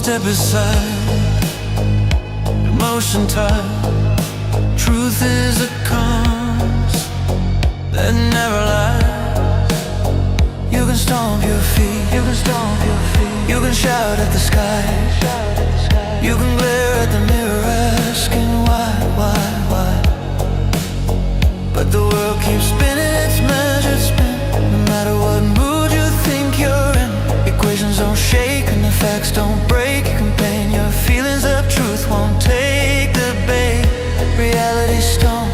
step aside, emotion tied. Truth is a cause that never lies. You can stomp your feet, you can stomp your feet. You can shout at the sky, you can glare at the mirror asking why. But the world keeps spinning its measured spin. No matter what mood you think you're in, equations don't shake and the facts don't break. You can paint your feelings up, truth won't take the bait. Reality's stone,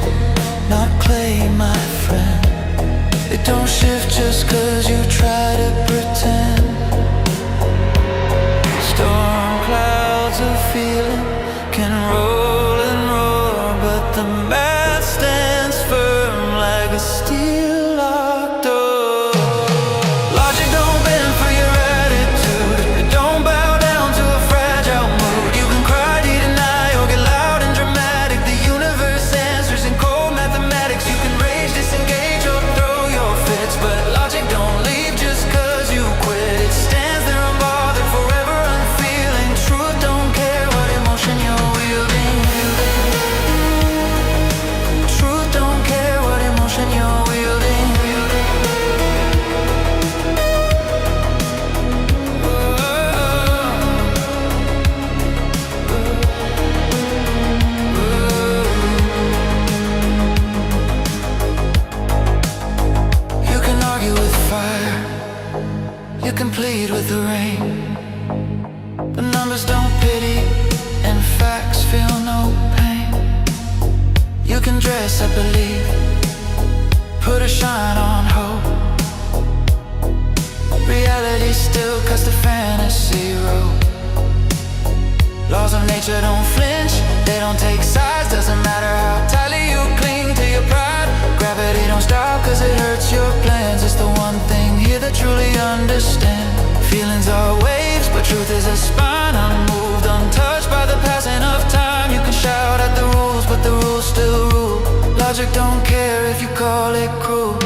not clay, my friend. It don't shift just cause you try to pretend. Storm clouds of feeling can roll and roar, but the math stands firm like a steel locked door. Logic don't bend for your attitude. It don't bow down to a fragile mood. You can cry, deny, or get loud and dramatic. The universe answers in cold mathematics. You can rage, disengage, or throw your fits, but logic don't leave just cause you quit. It stands there unbothered, forever unfeeling. Truth don't care what emotion you're wielding. Truth don't care what emotion you're wielding. You can argue with fire, you can plead with the rain. The numbers don't pity and facts feel no pain. You can dress up belief, put a shine on hope. Reality still cuts the fantasy rope. Laws of nature don't flinch, they don't take sides. Doesn't matter how tightly you cling to your pride. Gravity don't stop cause it hurts your plans. It's the one thing here that truly understand. Feelings are waves, but truth is a spine. Unmoved, untouched by the passing of time. You can shout at the rules, but the rules still rule. Logic don't care if you call it cruel.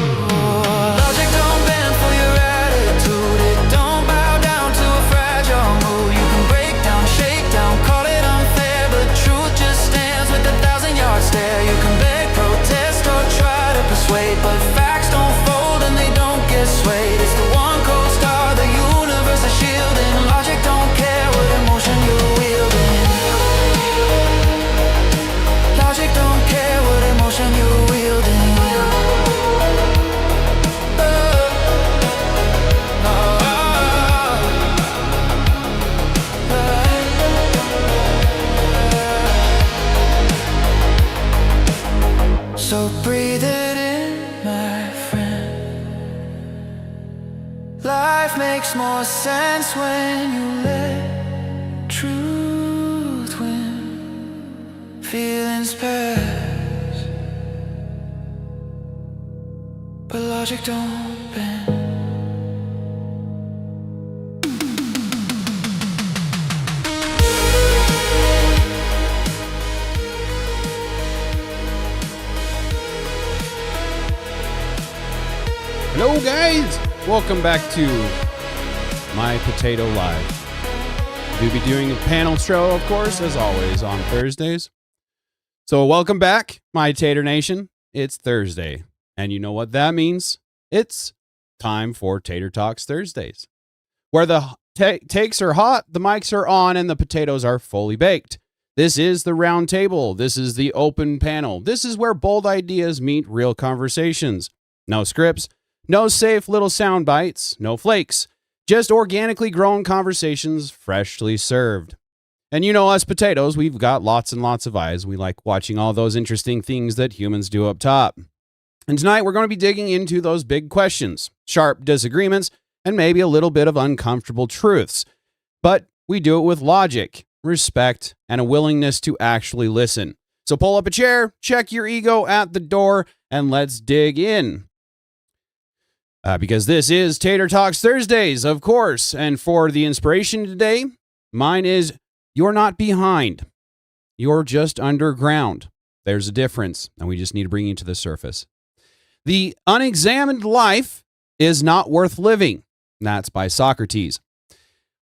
Logic don't bend for your attitude. It don't bow down to a fragile mood. You can break down, shake down, call it unfair, but truth just stands with 1,000-yard stare. You can beg, protest, or try to persuade, but facts don't fold and they don't get swayed. It's the one cold star the universe is shielding. Logic don't care what emotion you're wielding. Logic don't care what emotion you're wielding. So breathe it in, my friend. Life makes more sense when you let truth win. Feelings pass, but logic don't bend. Hello guys, welcome back to My Potato Live. We'll be doing a panel show, of course, as always, on Thursdays. So welcome back, my Tater Nation. It's Thursday, and you know what that means. It's time for Tater Talks Thursdays, where the takes are hot, the mics are on, and the potatoes are fully baked. This is the round table. This is the open panel. This is where bold ideas meet real conversations. No scripts. No safe little sound bites, no flakes, just organically grown conversations freshly served. And you know us potatoes, we've got lots and lots of eyes. We like watching all those interesting things that humans do up top. And tonight we're going to be digging into those big questions, sharp disagreements, and maybe a little bit of uncomfortable truths. But we do it with logic, respect, and a willingness to actually listen. So pull up a chair, check your ego at the door, and let's dig in. Because this is Tater Talks Thursdays, of course. And for the inspiration today, mine is, you're not behind. You're just underground. There's a difference, and we just need to bring you to the surface. The unexamined life is not worth living. That's by Socrates.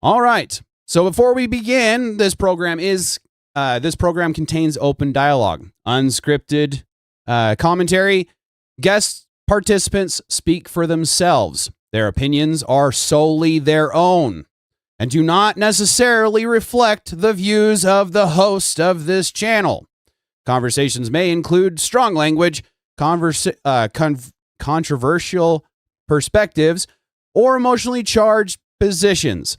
All right. So before we begin, this program contains open dialogue, unscripted commentary. Guest participants speak for themselves. Their opinions are solely their own and do not necessarily reflect the views of the host of this channel. Conversations may include strong language, controversial perspectives, or emotionally charged positions.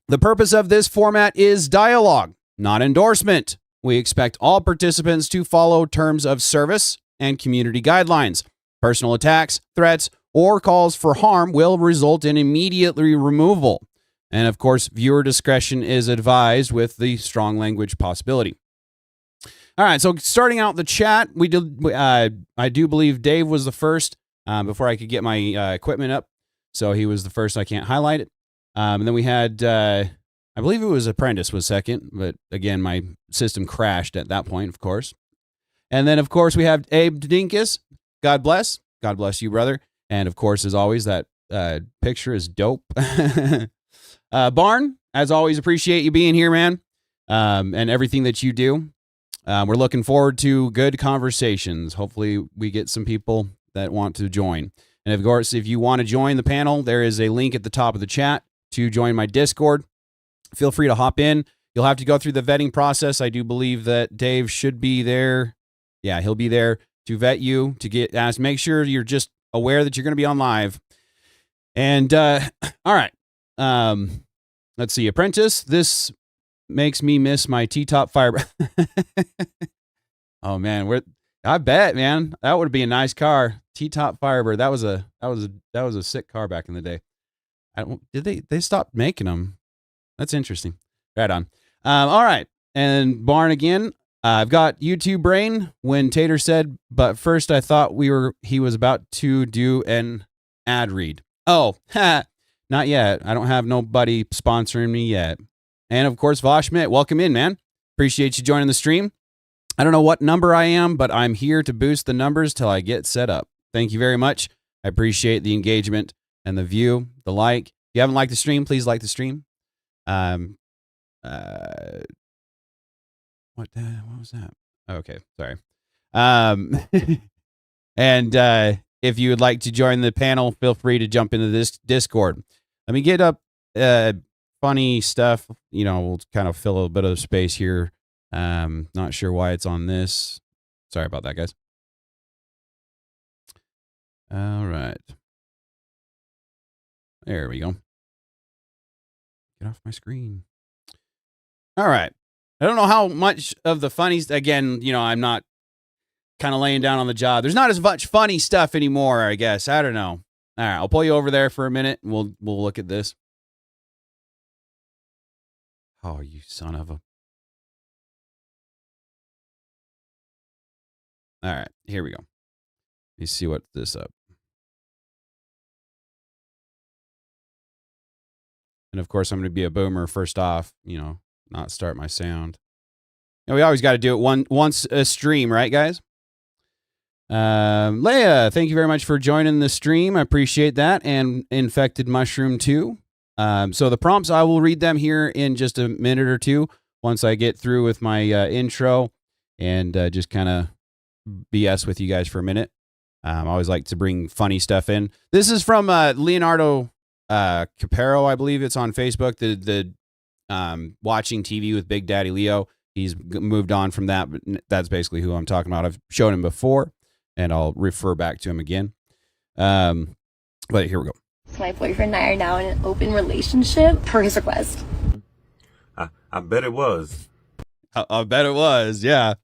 The purpose of this format is dialogue, not endorsement. We expect all participants to follow terms of service and community guidelines. Personal attacks, threats, or calls for harm will result in immediate removal. And of course, viewer discretion is advised with the strong language possibility. All right, so starting out the chat, I do believe Dave was the first before I could get my equipment up. So he was the first. I can't highlight it. And then we had, I believe it was Apprentice was second, but again, my system crashed at that point, of course. And then, of course, we have Abe Dinkus. God bless. God bless you, brother. And of course, as always, that picture is dope. Barn, as always, appreciate you being here, man, and everything that you do. We're looking forward to good conversations. Hopefully, we get some people that want to join. And of course, if you want to join the panel, there is a link at the top of the chat to join my Discord. Feel free to hop in. You'll have to go through the vetting process. I do believe that Dave should be there. Yeah, he'll be there to vet you, to get asked. Make sure you're just aware that you're going to be on live. And all right. Let's see. Apprentice, this makes me miss my T-top fire. Oh man, I bet, man, that would be a nice car. T-top Firebird. That was a sick car back in the day. They stopped making them. That's interesting. Right on. All right. And Barn again. I've got YouTube brain when Tater said, but first I thought he was about to do an ad read. Oh, not yet. I don't have nobody sponsoring me yet. And of course, Voshmit, welcome in, man. Appreciate you joining the stream. I don't know what number I am, but I'm here to boost the numbers till I get set up. Thank you very much. I appreciate the engagement and the view, the like. If you haven't liked the stream, please like the stream. What was that? Okay, sorry. And if you would like to join the panel, feel free to jump into this Discord. Let me get up funny stuff. We'll kind of fill a bit of space here. Not sure why it's on this. Sorry about that, guys. All right. There we go. Get off my screen. All right. I don't know how much of the funny, again, I'm not kind of laying down on the job. There's not as much funny stuff anymore, I guess. I don't know. All right, I'll pull you over there for a minute and we'll look at this. Oh, you son of a. All right, here we go. Let me see what's this up. And of course, I'm going to be a boomer first off, not start my sound. And we always got to do it once a stream, right, guys? Leia, thank you very much for joining the stream. I appreciate that. And Infected Mushroom too. So the prompts, I will read them here in just a minute or two once I get through with my intro and just kind of BS with you guys for a minute. I always like to bring funny stuff in. This is from Leonardo Capero, I believe it's on Facebook. The watching TV with Big Daddy Leo. He's moved on from that, but that's basically who I'm talking about. I've shown him before, and I'll refer back to him again. But here we go. My boyfriend and I are now in an open relationship per his request. I bet it was. I bet it was, yeah.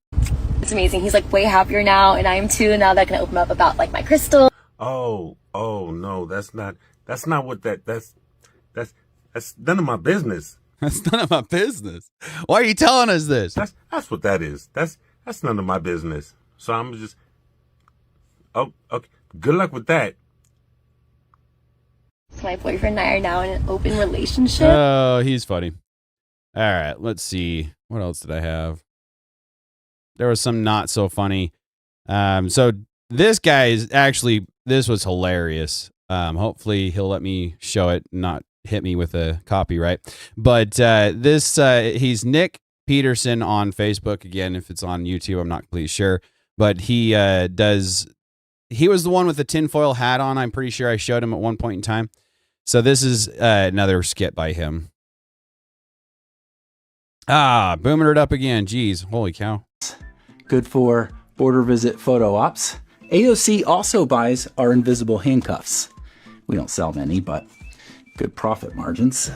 It's amazing. He's like way happier now, and I am too. Now that I can open up about like my crystal. Oh no, that's not what that's none of my business. That's none of my business. Why are you telling us this? That's what that is. That's none of my business. So I'm just, oh, okay. Good luck with that. My boyfriend and I are now in an open relationship. Oh, he's funny. All right, let's see. What else did I have? There was some not so funny. So this guy is actually, this was hilarious. Hopefully he'll let me show it, not hit me with a copyright. But he's Nick Peterson on Facebook. Again, if it's on YouTube, I'm not completely sure. But he was the one with the tinfoil hat on. I'm pretty sure I showed him at one point in time. So this is another skit by him. Booming it up again. Jeez, holy cow. Good for border visit photo ops. AOC also buys our invisible handcuffs. We don't sell many, but good profit margins.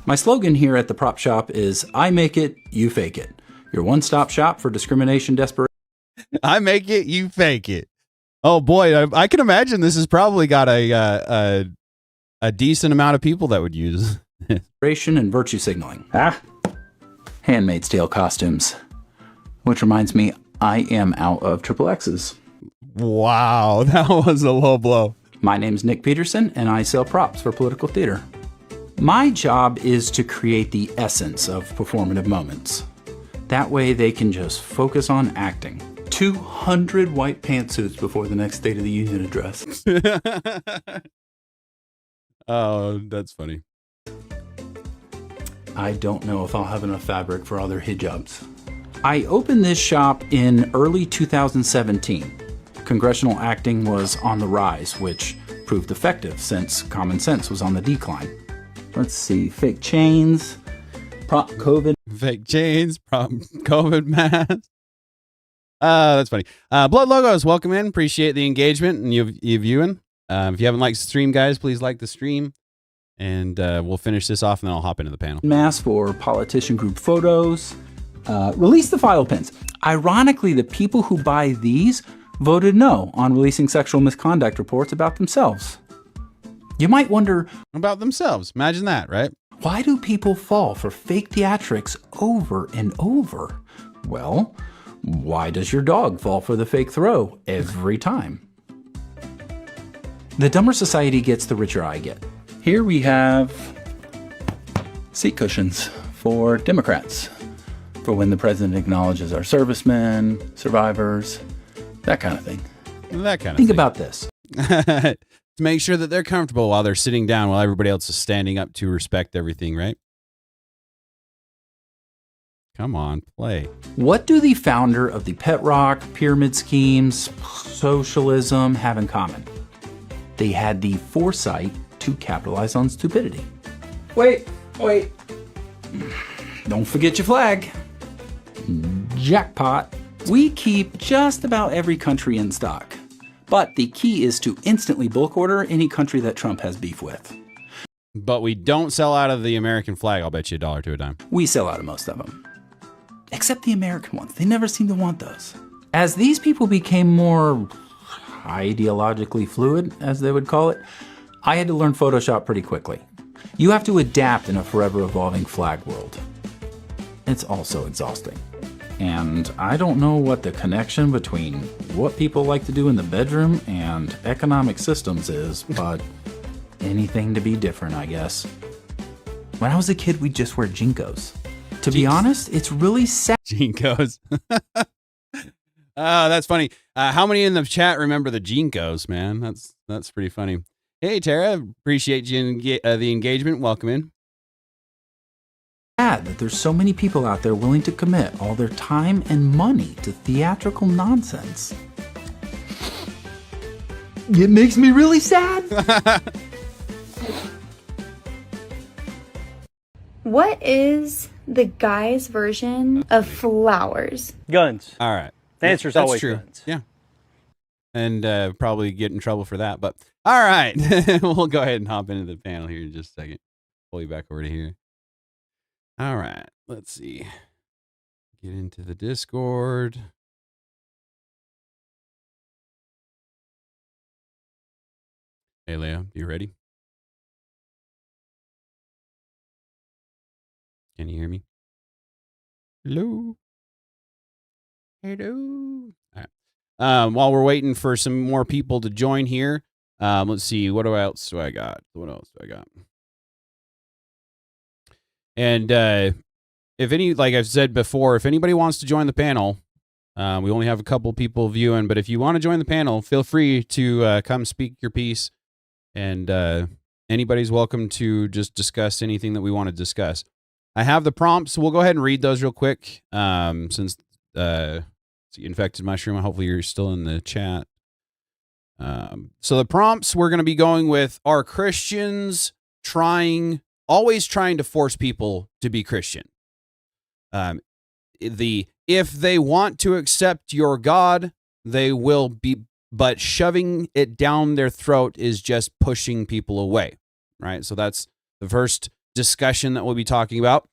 My slogan here at the prop shop is, I make it, you fake it. Your one-stop shop for discrimination, desperation. I make it, you fake it. Oh boy, I can imagine this has probably got a decent amount of people that would use and virtue signaling. Handmaid's Tale costumes. Which reminds me, I am out of XXX's. Wow, that was a low blow. My name's Nick Peterson, and I sell props for political theater. My job is to create the essence of performative moments. That way they can just focus on acting. 200 white pantsuits before the next State of the Union address. Oh, that's funny. I don't know if I'll have enough fabric for other hijabs. I opened this shop in early 2017. Congressional acting was on the rise, which proved effective since common sense was on the decline. Let's see, fake chains, prop COVID. Fake chains, prop COVID mask. That's funny. Blood Logos, welcome in. Appreciate the engagement and you viewing. If you haven't liked the stream, guys, please like the stream. And we'll finish this off and then I'll hop into the panel. Mask for politician group photos. Release the file pins. Ironically, the people who buy these voted no on releasing sexual misconduct reports about themselves. You might wonder, about themselves. Imagine that, right? Why do people fall for fake theatrics over and over? Well, why does your dog fall for the fake throw every time? The dumber society gets, the richer I get. Here we have seat cushions for Democrats, for when the president acknowledges our servicemen, survivors, that kind of thing. That kind of thing. Think about this. To make sure that they're comfortable while they're sitting down while everybody else is standing up to respect everything, right? Come on, play. What do the founder of the pet rock, pyramid schemes, socialism have in common? They had the foresight to capitalize on stupidity. Wait. Don't forget your flag. Jackpot. We keep just about every country in stock. But the key is to instantly bulk order any country that Trump has beef with. But we don't sell out of the American flag, I'll bet you $1 to a dime. We sell out of most of them. Except the American ones. They never seem to want those. As these people became more ideologically fluid, as they would call it, I had to learn Photoshop pretty quickly. You have to adapt in a forever evolving flag world. It's also exhausting. And I don't know what the connection between what people like to do in the bedroom and economic systems is, but anything to be different, I guess. When I was a kid, we'd just wear Jinkos. To be honest, it's really sad. Jinkos. Oh, that's funny. How many in the chat remember the Jinkos, man? That's pretty funny. Hey, Tara, appreciate you the engagement. Welcome in. Sad that there's so many people out there willing to commit all their time and money to theatrical nonsense. It makes me really sad. What is the guy's version of flowers? Guns. All right. The answer's That's always true. guns. Yeah. And probably get in trouble for that. But all right. We'll go ahead and hop into the panel here in just a second. Pull you back over to here. All right. Let's see. Get into the Discord. Hey, Leah, you ready? Can you hear me? Hello? Hello? All right. While we're waiting for some more people to join here, let's see. What else do I got? And if any, like I've said before, if anybody wants to join the panel, we only have a couple people viewing, but if you want to join the panel, feel free to come speak your piece and anybody's welcome to just discuss anything that we want to discuss. I have the prompts. So we'll go ahead and read those real quick. Since infected mushroom, hopefully you're still in the chat. So the prompts we're going to be going with are Christians always trying to force people to be Christian. If they want to accept your God, they will be, but shoving it down their throat is just pushing people away, right? So that's the first discussion that we'll be talking about.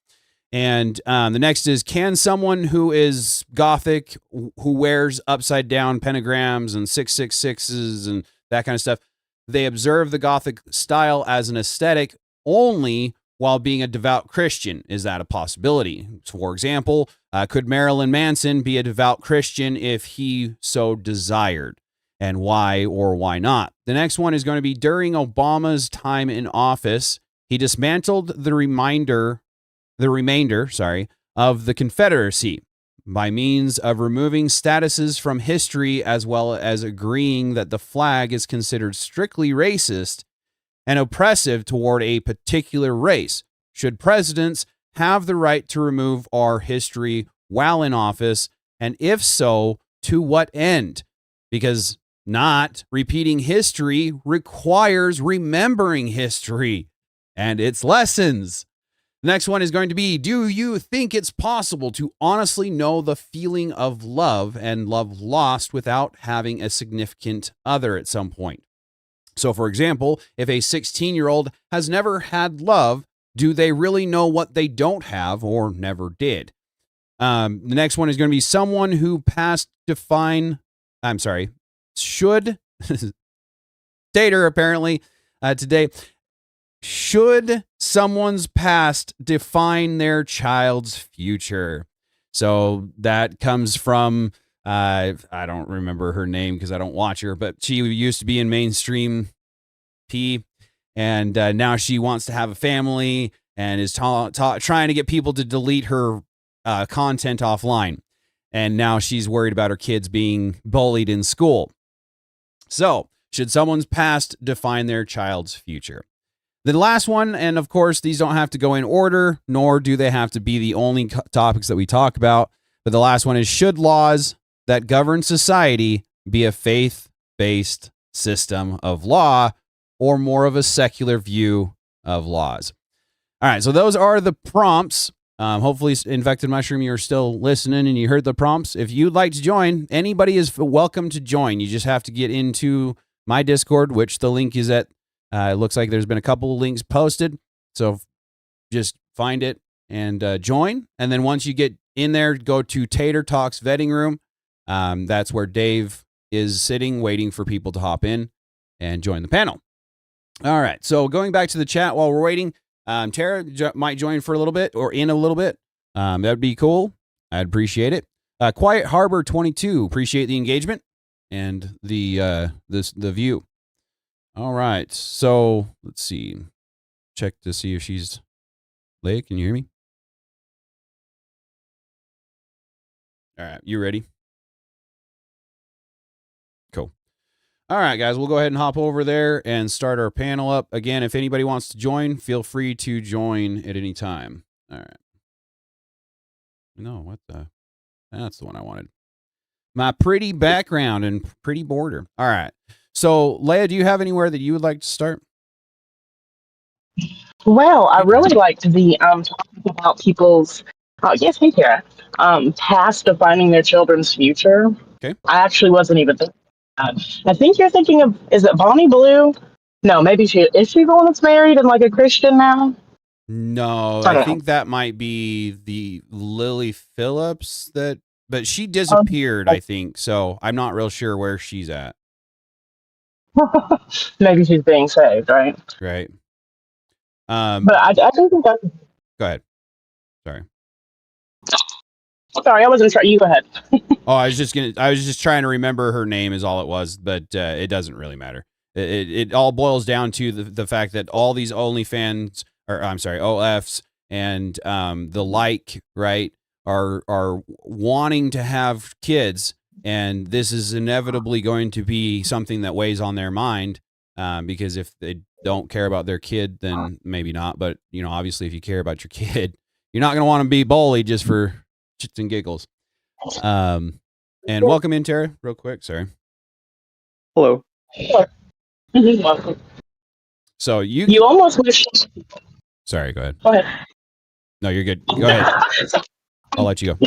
And the next is, can someone who is gothic, who wears upside down pentagrams and 666s and that kind of stuff, they observe the gothic style as an aesthetic only while being a devout Christian? Is that a possibility? For example, could Marilyn Manson be a devout Christian if he so desired? And why or why not? The next one is going to be, during Obama's time in office, he dismantled the remainder of the Confederacy by means of removing statuses from history, as well as agreeing that the flag is considered strictly racist and oppressive toward a particular race. Should presidents have the right to remove our history while in office? And if so, to what end? Because not repeating history requires remembering history and its lessons. The next one is going to be, do you think it's possible to honestly know the feeling of love and love lost without having a significant other at some point? So, for example, if a 16-year-old has never had love, do they really know what they don't have or never did? The next one is going to be, someone who should, Tater apparently today, should someone's past define their child's future? So that comes from, I don't remember her name because I don't watch her, but she used to be in mainstream P, and now she wants to have a family and is trying to get people to delete her content offline. And now she's worried about her kids being bullied in school. So, should someone's past define their child's future? The last one, and of course, these don't have to go in order, nor do they have to be the only topics that we talk about. But the last one is, should laws that govern society be a faith-based system of law or more of a secular view of laws? All right, so those are the prompts. Hopefully, Infected Mushroom, you're still listening and you heard the prompts. If you'd like to join, anybody is welcome to join. You just have to get into my Discord, which the link is at. It looks like there's been a couple of links posted. So just find it and join. And then once you get in there, go to Tater Talks Vetting Room. That's where Dave is sitting, waiting for people to hop in and join the panel. All right. So going back to the chat while we're waiting, Tara might join for a little bit or in a little bit. That'd be cool. I'd appreciate it. Quiet Harbor 22, appreciate the engagement and the view. All right, so let's see. Check to see if she's late. Can you hear me? All right, you ready? Cool. All right, guys, we'll go ahead and hop over there and start our panel up. Again, if anybody wants to join, feel free to join at any time. All right. No, that's the one I wanted. My pretty background and pretty border. All right. So, Leia, do you have anywhere that you would like to start? Well, I really liked the talking about people's yes, hey Tara, past defining their children's future. Okay. I actually wasn't even thinking of that. I think you're thinking of, is it Bonnie Blue? No, maybe is she the one that's married and like a Christian now? No, I think that might be the Lily Phillips but she disappeared, I think. So I'm not real sure where she's at. Maybe she's being saved, right? Right. But I think that. Go ahead. Sorry, I wasn't sure. You go ahead. Oh, I was just trying to remember her name is all it was, but it doesn't really matter. It all boils down to the fact that all these OnlyFans, or I'm sorry, OFs and the like, right, are wanting to have kids. And this is inevitably going to be something that weighs on their mind, because if they don't care about their kid, then maybe not. But, you know, obviously if you care about your kid, you're not going to want to be bullied just for shits and giggles. And welcome in, Tara, real quick. Sorry. Hello. So You almost wish. Sorry, go ahead. Go ahead. No, you're good. Go ahead. I'll let you go.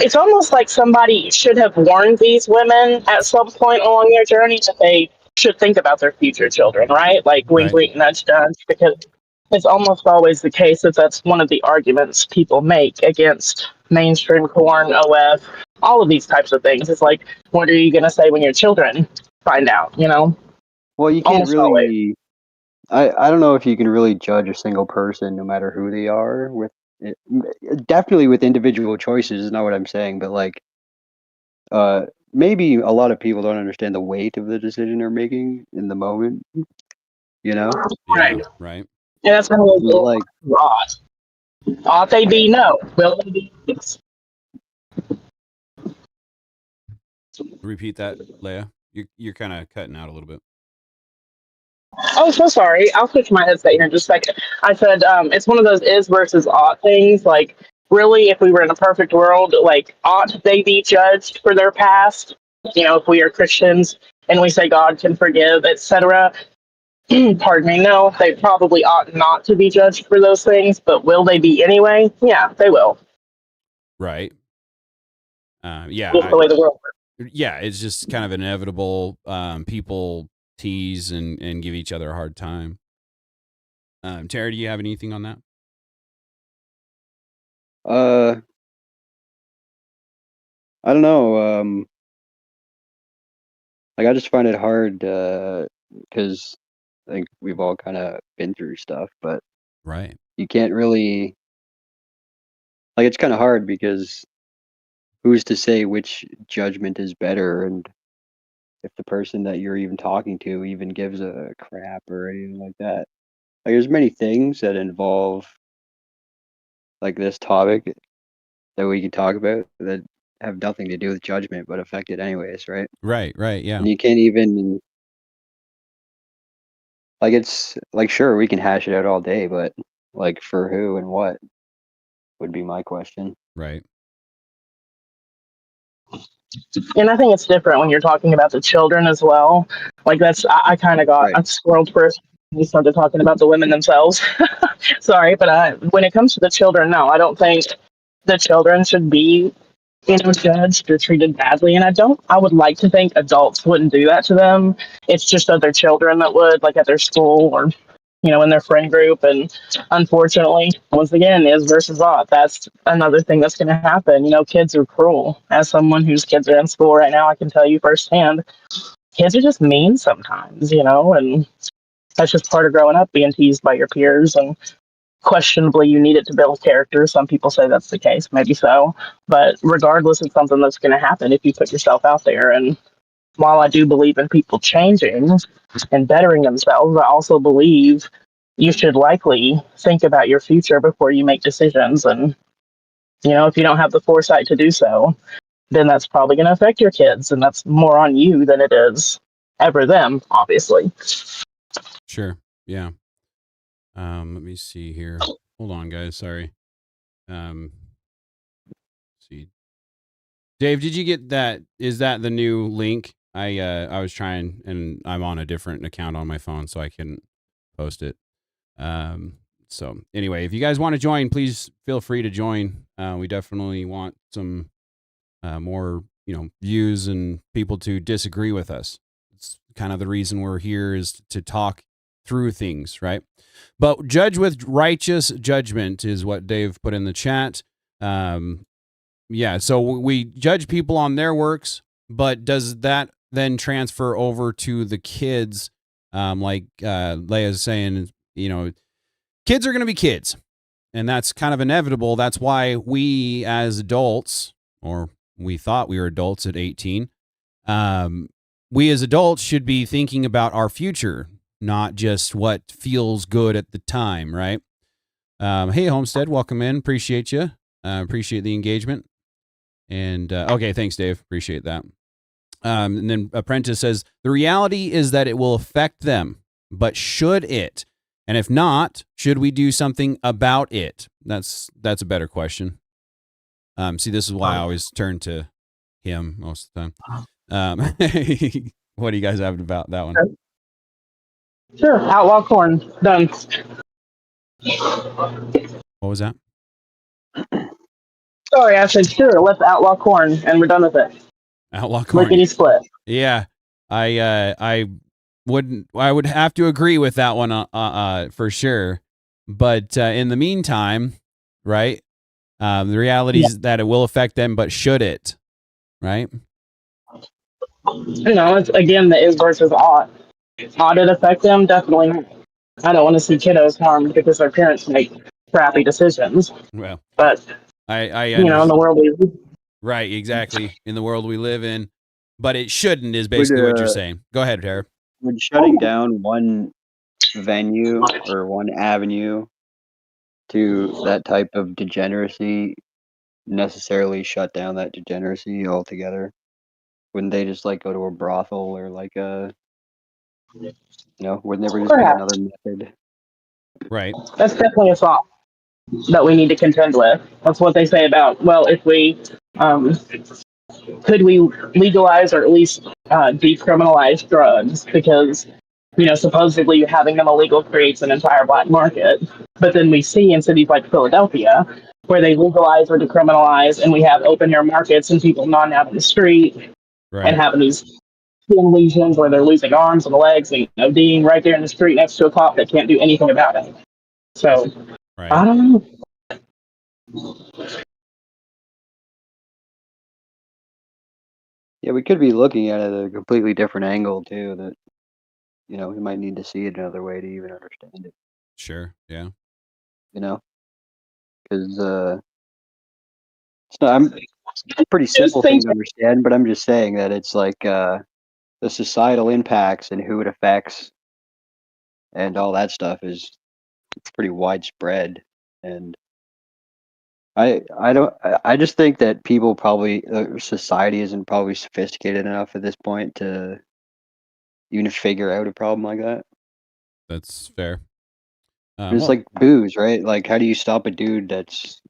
It's almost like somebody should have warned these women at some point along their journey that they should think about their future children, right? Like wink, Right. wink, nudge, nudge, because it's almost always the case that that's one of the arguments people make against mainstream porn, OF, all of these types of things. It's like, what are you going to say when your children find out, you know? Well, you can't Almost always. really. I don't know if you can really judge a single person, no matter who they are. With it, definitely with individual choices is not what I'm saying, but like, maybe a lot of people don't understand the weight of the decision they're making in the moment. You know, Right. Right. And that's kind of like ought. Ought they be? No. Will they be? Yes. Repeat that, Leia. You're kind of cutting out a little bit. Oh, so sorry. I'll switch my headset here in just a second. I said it's one of those is versus ought things. Like, really, if we were in a perfect world, like, ought they be judged for their past? You know, if we are Christians and we say God can forgive, etc. Pardon me. No, they probably ought not to be judged for those things. But will they be anyway? Yeah, they will. Right. Yeah. Just the way the world works. Yeah, it's just kind of inevitable. People tease and give each other a hard time. Tara, do you have anything on that? I don't know. Like I just find it hard because I think we've all kind of been through stuff, but Right. you can't really like it's kind of hard because who's to say which judgment is better and if the person that you're even talking to even gives a crap or anything like that. Like there's many things that involve like this topic that we could talk about that have nothing to do with judgment but affect it anyways, right? Right. Yeah. And you can't even like it's like sure we can hash it out all day, but like for who and what would be my question. Right. And I think it's different when you're talking about the children as well. Like that's I kind of got Right. a squirreled first when we started talking about the women themselves. Sorry, but when it comes to the children, no, I don't think the children should be, you know, judged or treated badly. And I would like to think adults wouldn't do that to them. It's just other children that would, like at their school or, you know, in their friend group. And unfortunately, once again, is versus ought. That's another thing that's going to happen. You know, kids are cruel. As someone whose kids are in school right now, I can tell you firsthand, kids are just mean sometimes, you know, and that's just part of growing up, being teased by your peers. And questionably, you need it to build character. Some people say that's the case, maybe so. But regardless, it's something that's going to happen if you put yourself out there. And while I do believe in people changing and bettering themselves, I also believe you should likely think about your future before you make decisions. And, you know, if you don't have the foresight to do so, then that's probably going to affect your kids. And that's more on you than it is ever them, obviously. Sure. Yeah. Let me see here. Hold on, guys. Sorry. See. Dave, did you get that? Is that the new link? I was trying, and I'm on a different account on my phone, so I couldn't post it. So anyway, if you guys want to join, please feel free to join. We definitely want some more, you know, views and people to disagree with us. It's kind of the reason we're here is to talk through things, right? But judge with righteous judgment is what Dave put in the chat. Yeah, so we judge people on their works, but does that then transfer over to the kids? Like Leia's saying, you know, kids are going to be kids, and that's kind of inevitable. That's why we as adults, or we thought we were adults at 18, we as adults should be thinking about our future, not just what feels good at the time, right? Hey, Homestead, welcome in. Appreciate you. Appreciate the engagement. And okay, thanks, Dave. Appreciate that. And then Apprentice says, the reality is that it will affect them, but should it? And if not, should we do something about it? That's a better question. See, this is why I always turn to him most of the time. What do you guys have about that one? Sure. Outlaw corn. Done. What was that? Sorry, I said sure. Let's outlaw corn, and we're done with it. Outlaw corn. Lickety split. Yeah, I would have to agree with that one for sure. But in the meantime, right? The reality is that it will affect them, but should it? Right? It's again the is versus ought. Ought it affect them? Definitely not. I don't want to see kiddos harmed because their parents make crappy decisions. Well, but I in the world we live. Right, exactly. In the world we live in, but it shouldn't is basically what you're saying. Go ahead, Tara. Would shutting down one venue or one avenue to that type of degeneracy necessarily shut down that degeneracy altogether? Wouldn't they just like go to a brothel or like a, would never just be another method? Right. That's definitely a thought that we need to contend with. That's what they say about, well, if we, could we legalize or at least decriminalize drugs? Because, supposedly having them illegal creates an entire black market. But then we see in cities like Philadelphia, where they legalize or decriminalize, and we have open air markets and people not out in the street and having these skin lesions where they're losing arms and legs and ODing right there in the street next to a cop that can't do anything about it. So, I don't know. Yeah, we could be looking at it at a completely different angle too. That we might need to see it another way to even understand it. Sure. Yeah. Because I'm a pretty simple thing to understand, but I'm just saying that it's like the societal impacts and who it affects, and all that stuff is pretty widespread. And I just think that people probably society isn't probably sophisticated enough at this point to even figure out a problem like that. That's fair. It's like booze, right? Like, how do you stop a dude that's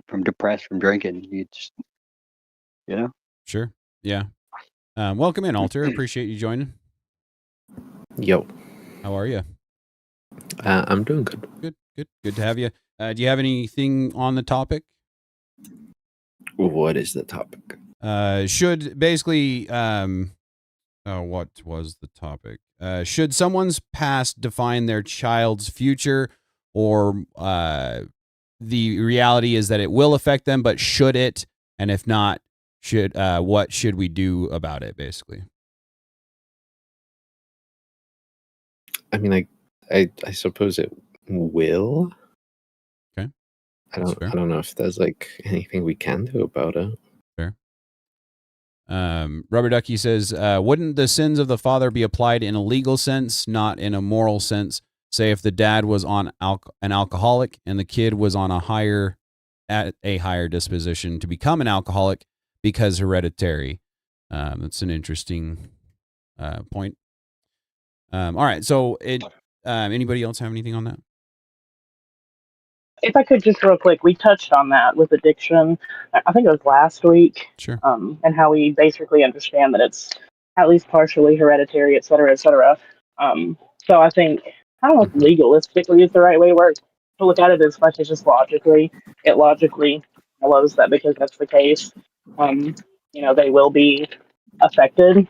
from depressed from drinking? You just Sure. Yeah. Welcome in, Alter. Appreciate you joining. Yo. How are you? I'm doing good. Good to have you. Do you have anything on the topic? What is the topic? Should basically, what was the topic? Should someone's past define their child's future, or the reality is that it will affect them, but should it? And if not, what should we do about it? Basically. I mean, I suppose it will. Okay. I don't know if there's like anything we can do about it. Fair. Rubber Ducky says, wouldn't the sins of the father be applied in a legal sense, not in a moral sense? Say if the dad was on an alcoholic and the kid was on a higher disposition to become an alcoholic because hereditary. That's an interesting point. All right. So anybody else have anything on that? If I could just real quick, we touched on that with addiction. I think it was last week. Sure. And how we basically understand that it's at least partially hereditary, et cetera, et cetera. So I think, I don't know if legalistically is the right way to look at it as much as just logically. It logically follows that because that's the case, they will be affected.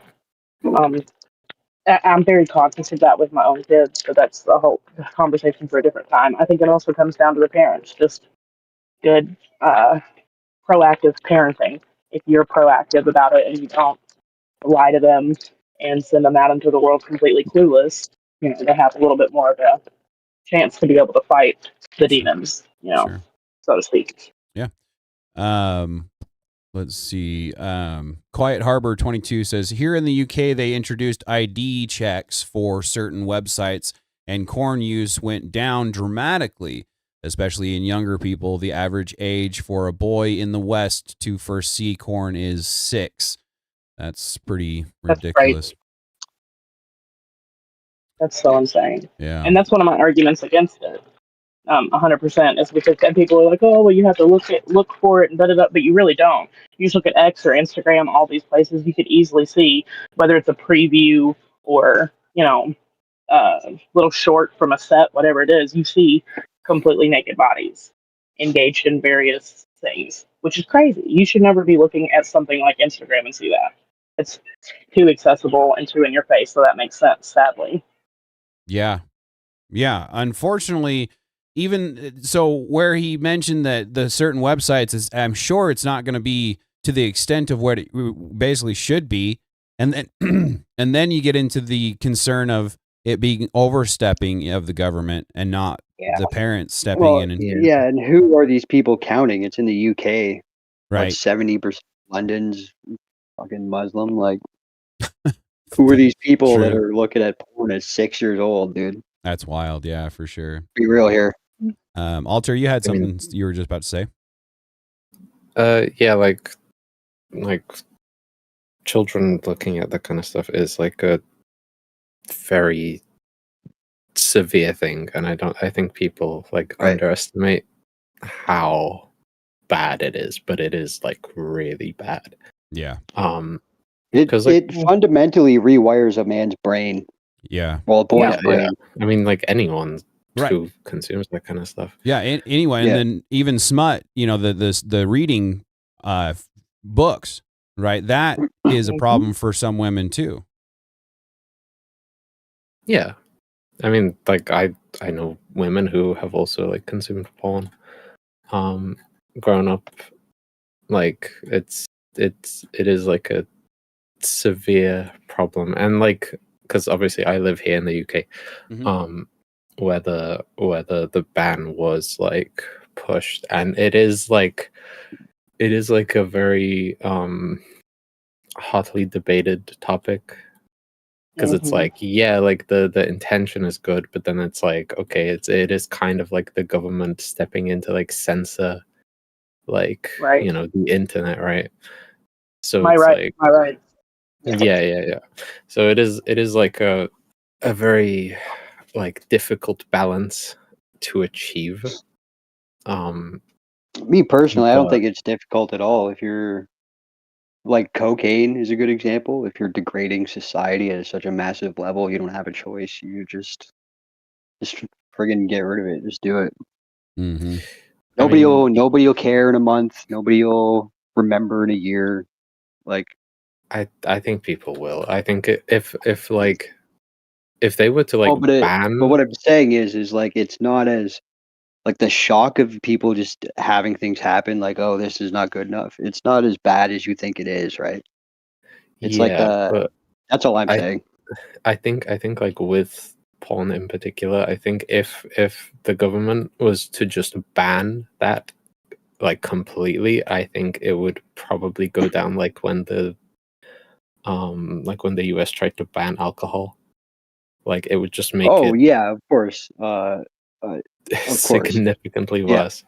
I'm very conscious of that with my own kids, but that's a whole conversation for a different time. I think it also comes down to the parents, just good, proactive parenting. If you're proactive about it and you don't lie to them and send them out into the world completely clueless, they have a little bit more of a chance to be able to fight the demons, so to speak. Yeah. Let's see. Quiet Harbor 22 says, here in the UK, they introduced ID checks for certain websites and corn use went down dramatically, especially in younger people. The average age for a boy in the West to first see corn is 6. That's pretty That's ridiculous. crazy. That's so insane. Yeah. And that's one of my arguments against it. 100% is because then people are like, oh, well, you have to look for it and da da da, but you really don't. You just look at X or Instagram, all these places. You could easily see whether it's a preview or little short from a set, whatever it is. You see completely naked bodies engaged in various things, which is crazy. You should never be looking at something like Instagram and see that. It's too accessible and too in your face, so that makes sense. Sadly. Yeah. Yeah. Unfortunately, even so, where he mentioned that the certain websites is, I'm sure it's not going to be to the extent of what it basically should be. And then, and then you get into the concern of it being overstepping of the government and not the parents stepping in. And, yeah, and who are these people counting? It's in the UK. right. 70% London's fucking Muslim. Like, who are these people that are looking at porn at 6 years old, dude? That's wild. Yeah, for sure. Be real here. Alter, you had something you were just about to say? Yeah, like children looking at that kind of stuff is like a very severe thing, and I think people like underestimate how bad it is, but it is like really bad. Yeah. It fundamentally rewires a man's brain. Yeah. Well, a boy's brain. Yeah. I mean, like anyone Right. who consumes that kind of stuff. Yeah. Anyway, and then even smut, the reading books, right? That is a problem for some women too. Yeah. I mean, like I know women who have also like consumed porn. Grown up, like it is like a severe problem, and like because obviously I live here in the UK, where the ban was like pushed, and it is like a very hotly debated topic. Because it's like, yeah, like the intention is good, but then it's like, okay, it is kind of like the government stepping in to like censor, like the internet, right? So My right. Yeah. So it is like a very like difficult balance to achieve. Me personally, I don't think it's difficult at all. If you're like cocaine is a good example. If you're degrading society at such a massive level, you don't have a choice. You just friggin' get rid of it. Just do it. Mm-hmm. Nobody will care in a month. Nobody will remember in a year. Like, I think people will. I think if they were to like ban. But what I'm saying is like it's not as like the shock of people just having things happen. Like, oh, this is not good enough. It's not as bad as you think it is, right? It's but that's all I'm saying. I think like with porn in particular, I think if the government was to just ban that like completely, I think it would probably go down like when the US tried to ban alcohol. Like it would just make of course. Significantly worse.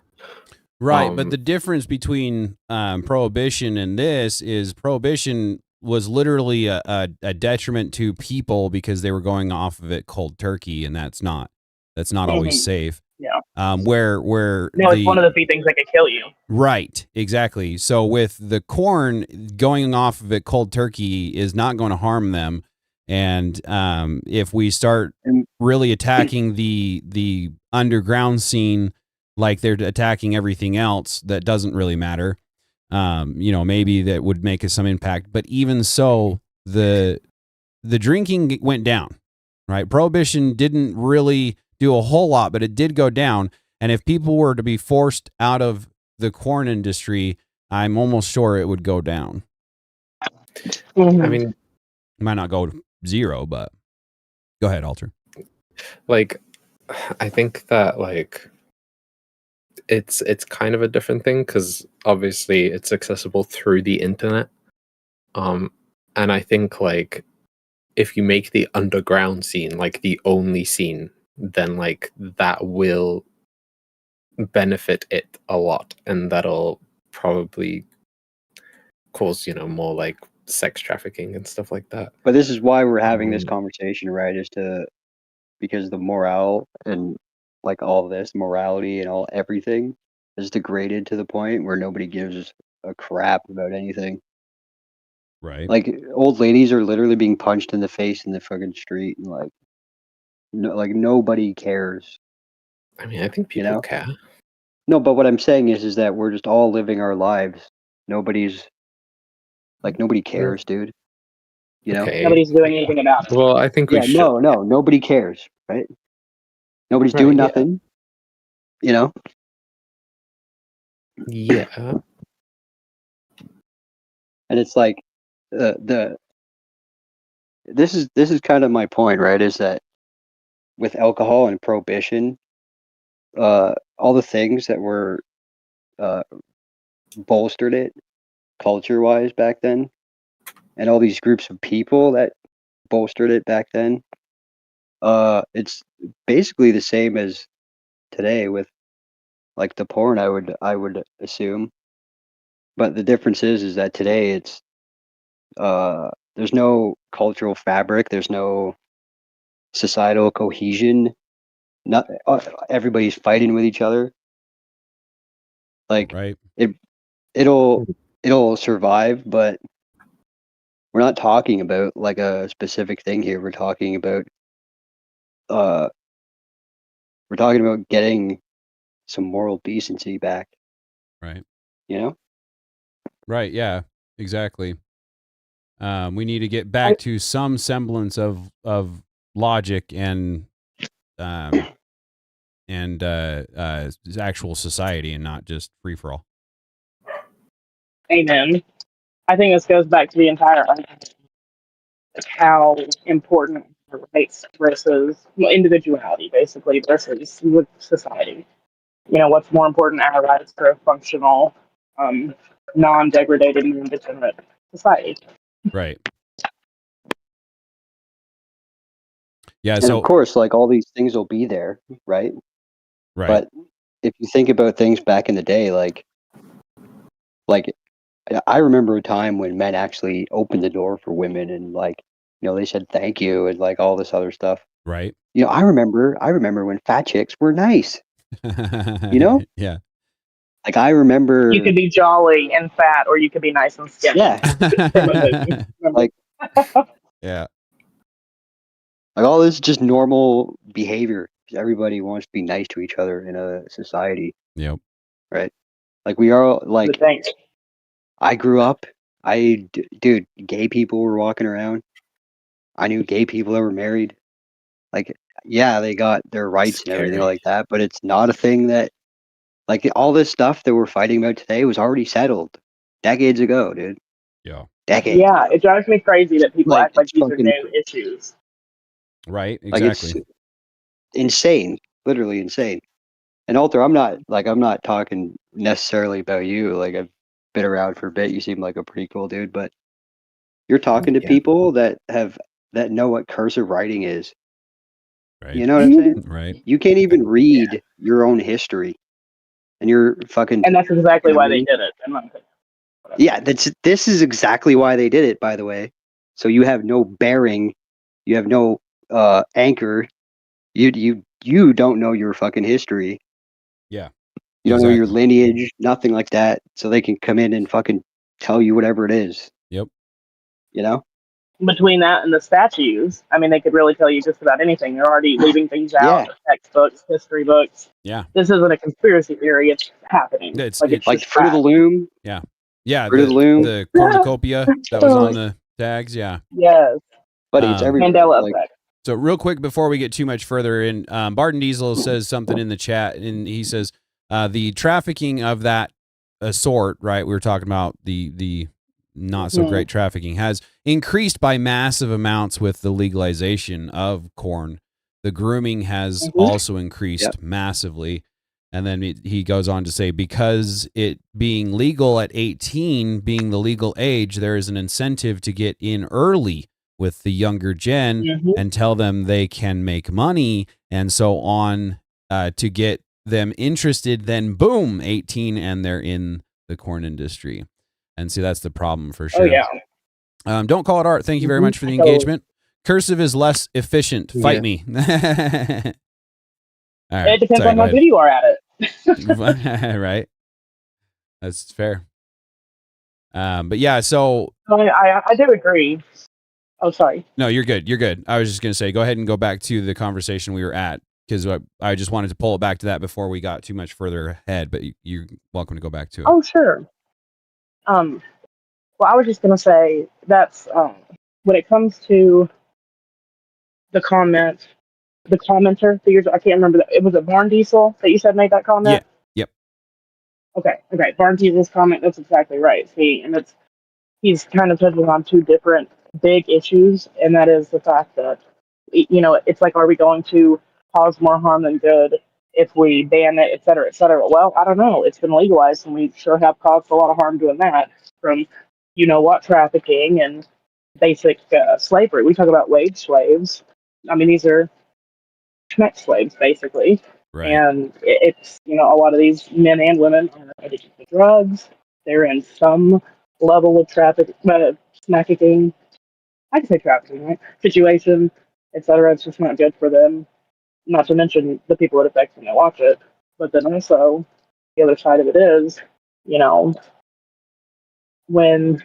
Right, but the difference between prohibition and this is prohibition was literally a detriment to people because they were going off of it cold turkey, and that's not always safe. Yeah. Where it's one of the few things that could kill you. Right, exactly. So with the corn, going off of it cold turkey is not going to harm them. And if we start really attacking the underground scene like they're attacking everything else that doesn't really matter, maybe that would make us some impact. But even so, the drinking went down, right? Prohibition didn't really do a whole lot, but it did go down. And if people were to be forced out of the corn industry, I'm almost sure it would go down. I mean, it might not go to zero, but go ahead, Alter. Like, I think that like it's kind of a different thing because obviously it's accessible through the internet. And I think like if you make the underground scene like the only scene, then like that will benefit it a lot, and that'll probably cause more like sex trafficking and stuff like that. But this is why we're having this conversation, right? Because the morale and like all this morality and everything is degraded to the point where nobody gives a crap about anything. Right. Like old ladies are literally being punched in the face in the fucking street, and like, like nobody cares. I mean, I think people care. No, but what I'm saying is that we're just all living our lives. Nobody cares, dude. You know, nobody's doing anything about it. Well, I think we should. No, nobody cares, right? Nobody's doing nothing. You know. Yeah. And it's like this is kind of my point, right? Is that with alcohol and prohibition, all the things that were bolstered it culture-wise back then, and all these groups of people that bolstered it back then, it's basically the same as today with like the porn. I would assume, but the difference is that today it's there's no cultural fabric, there's no societal cohesion. Not everybody's fighting with each other. Like it'll survive, but we're not talking about like a specific thing here. We're talking about getting some moral decency back. Right. You know? Right, yeah. Exactly. We need to get back to some semblance of logic and actual society, and not just free for all. Amen. I think this goes back to the entire argument of how important race versus individuality, basically, versus society. You know, what's more important, our rights for a functional, non-degraded, non-degenerate society. Right. Yeah. And so of course, like all these things will be there, right? Right. But if you think about things back in the day, like I remember a time when men actually opened the door for women, and like, you know, they said thank you and like all this other stuff. Right. You know, I remember when fat chicks were nice. You know? Yeah. Like I remember You could be jolly and fat, or you could be nice and skinny. Yeah. Like yeah. Like all this is just normal behavior. Everybody wants to be nice to each other in a society. Yep. Right. Like we are like. Thanks. I grew up. Dude, gay people were walking around. I knew gay people that were married. Like, yeah, they got their rights and everything like that, but it's not a thing that, like, all this stuff that we're fighting about today was already settled decades ago, dude. Yeah. Decades. Yeah, it drives me crazy that people act like these are new issues. Right. Like Exactly. it's insane, literally insane. And Alter, I'm not talking necessarily about you. Like I've been around for a bit. You seem like a pretty cool dude, but you're talking to people that know what cursive writing is. Right. You know what I'm saying? Right. You can't even read your own history, and you're fucking. And that's exactly why they did it. In my opinion. Yeah, this is exactly why they did it. By the way, so you have no bearing, you have no anchor. You don't know your fucking history. Yeah. You don't know your lineage, nothing like that. So they can come in and fucking tell you whatever it is. Yep. You know? Between that and the statues, I mean, they could really tell you just about anything. They're already leaving things out, textbooks, history books. Yeah. This isn't a conspiracy theory. It's happening. It's like Fruit of the Loom. Yeah. Yeah. Fruit of the Loom. The cornucopia that was on the tags. Yeah. Yes. But it's everything. Mandela effect. So real quick before we get too much further in, Barton Diesel says something in the chat, and he says the trafficking of that sort, right? We were talking about the not so great trafficking has increased by massive amounts with the legalization of corn. The grooming has also increased massively. And then he goes on to say, because it being legal at 18, being the legal age, there is an incentive to get in early with the younger gen and tell them they can make money and so on to get them interested. Then boom, 18 and they're in the corn industry. And see, that's the problem for sure. Oh, yeah. Don't call it art. Thank you very much for the engagement. Cursive is less efficient. Fight me. All right. It depends Sorry, on how good you are at it. Right. That's fair. But yeah, so I do agree. Oh, sorry. no, you're good. You're good. I was just going to say, go ahead and go back to the conversation we were at, because I just wanted to pull it back to that before we got too much further ahead, but you're welcome to go back to it. Oh, sure. Well, I was just going to say that's when it comes to the commenter, I can't remember that. It was a Barn Diesel that you said made that comment? Yeah. Yep. Okay. Barn Diesel's comment, that's exactly right. See, and he's kind of touching on two different big issues, and that is the fact that, it's like, are we going to cause more harm than good if we ban it, et cetera, et cetera? Well, I don't know. It's been legalized, and we sure have caused a lot of harm doing that, from trafficking and basic slavery. We talk about wage slaves. I mean, these are schmeck slaves, basically. Right. And it's, a lot of these men and women are addicted to drugs. They're in some level of trafficking. I can say trafficking, right? Situation, etc. It's just not good for them. Not to mention the people it affects when they watch it. But then also, the other side of it is, when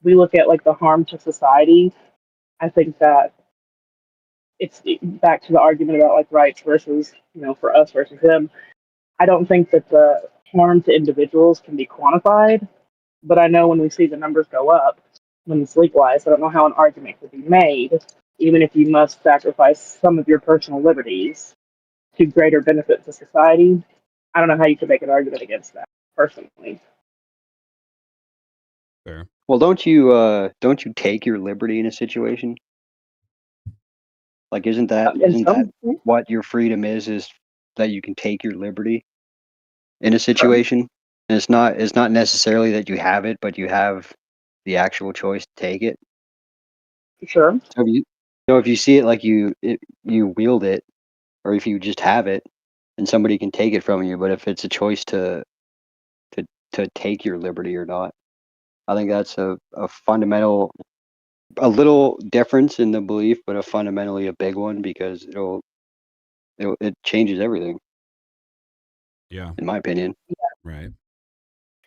we look at like the harm to society, I think that it's back to the argument about like rights versus, for us versus them. I don't think that the harm to individuals can be quantified, but I know when we see the numbers go up, when it's legalized, I don't know how an argument could be made, even if you must sacrifice some of your personal liberties to greater benefit to society. I don't know how you could make an argument against that, personally. Fair. Well, don't you take your liberty in a situation? Like, isn't that what your freedom is that you can take your liberty in a situation? And it's not necessarily that you have it, but you have the actual choice to take it. Sure. So if you see it like you wield it, or if you just have it, and somebody can take it from you, but if it's a choice to take your liberty or not, I think that's a fundamental, a little difference in the belief, but fundamentally a big one, because it changes everything. Yeah. In my opinion. Right.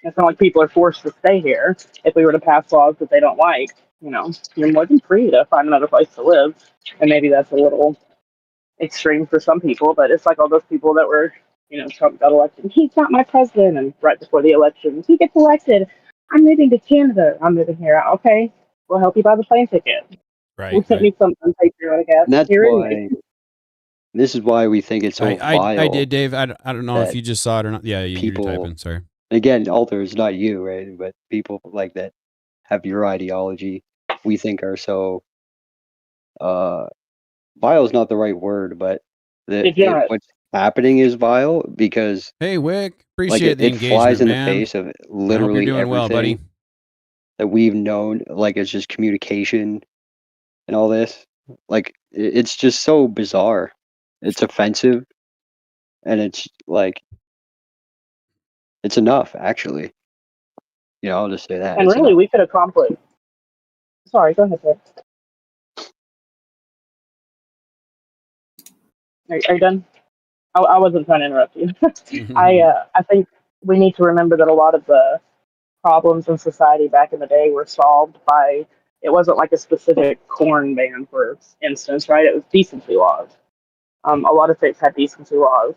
It's not like people are forced to stay here. If we were to pass laws that they don't like, you're more than free to find another place to live. And maybe that's a little extreme for some people, but it's like all those people that were, Trump got elected. He's not my president. And right before the election, he gets elected. I'm moving to Canada. I'm moving here. Okay, we'll help you buy the plane ticket. Right. We'll send you something patriotic. And that's why. This is why we think it's so vile. I did, Dave. I don't know if you just saw it or not. Yeah, you're typing. Sorry. Again, Alter is not you, right? But people like that have your ideology, we think are so. Vile is not the right word, but what's happening is vile because. Hey, Wick, appreciate the engagement, it flies in man. the face of literally doing everything well, buddy. that we've known. Like, it's just communication and all this. Like, it's just so bizarre. It's offensive, and it's like, it's enough, actually. I'll just say that. And really, we could accomplish. Sorry, go ahead, sir. Are you done? I wasn't trying to interrupt you. I think we need to remember that a lot of the problems in society back in the day were solved by, it wasn't like a specific corn ban, for instance, right? It was decency laws. A lot of states had decency laws,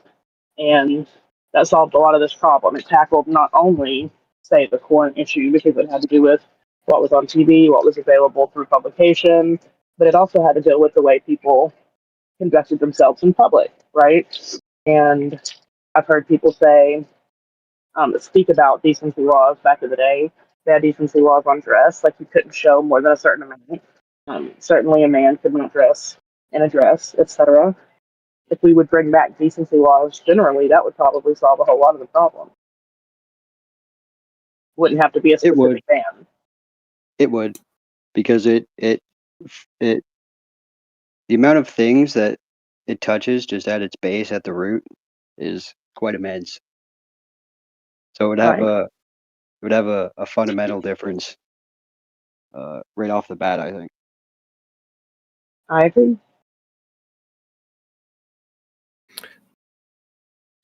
and that solved a lot of this problem. It tackled not only, say, the corn issue, because it had to do with what was on TV, what was available through publication, but it also had to deal with the way people conducted themselves in public, right? And I've heard people speak about decency laws back in the day. They had decency laws on dress, like you couldn't show more than a certain amount. Certainly a man could not dress in a dress, etc. If we would bring back decency laws generally, that would probably solve a whole lot of the problem. Wouldn't have to be a specific ban. It would, because it the amount of things that it touches just at its base, at the root, is quite immense. So it would have a fundamental difference right off the bat, I think. I agree.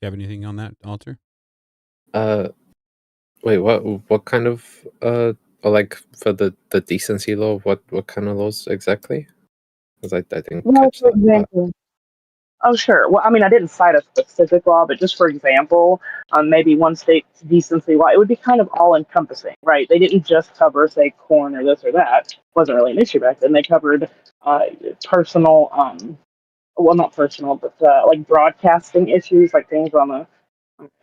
You have anything on that, Alter? Wait, what kind of like for the decency law? What kind of laws exactly? Because I didn't Well, catch for that. example, oh, sure. Well, I mean, I didn't cite a specific law, but just for example, maybe one state's decency law, it would be kind of all encompassing, right? They didn't just cover, say, corn or this or that. It wasn't really an issue back then. They covered personal, well, not personal, but like broadcasting issues, like things on the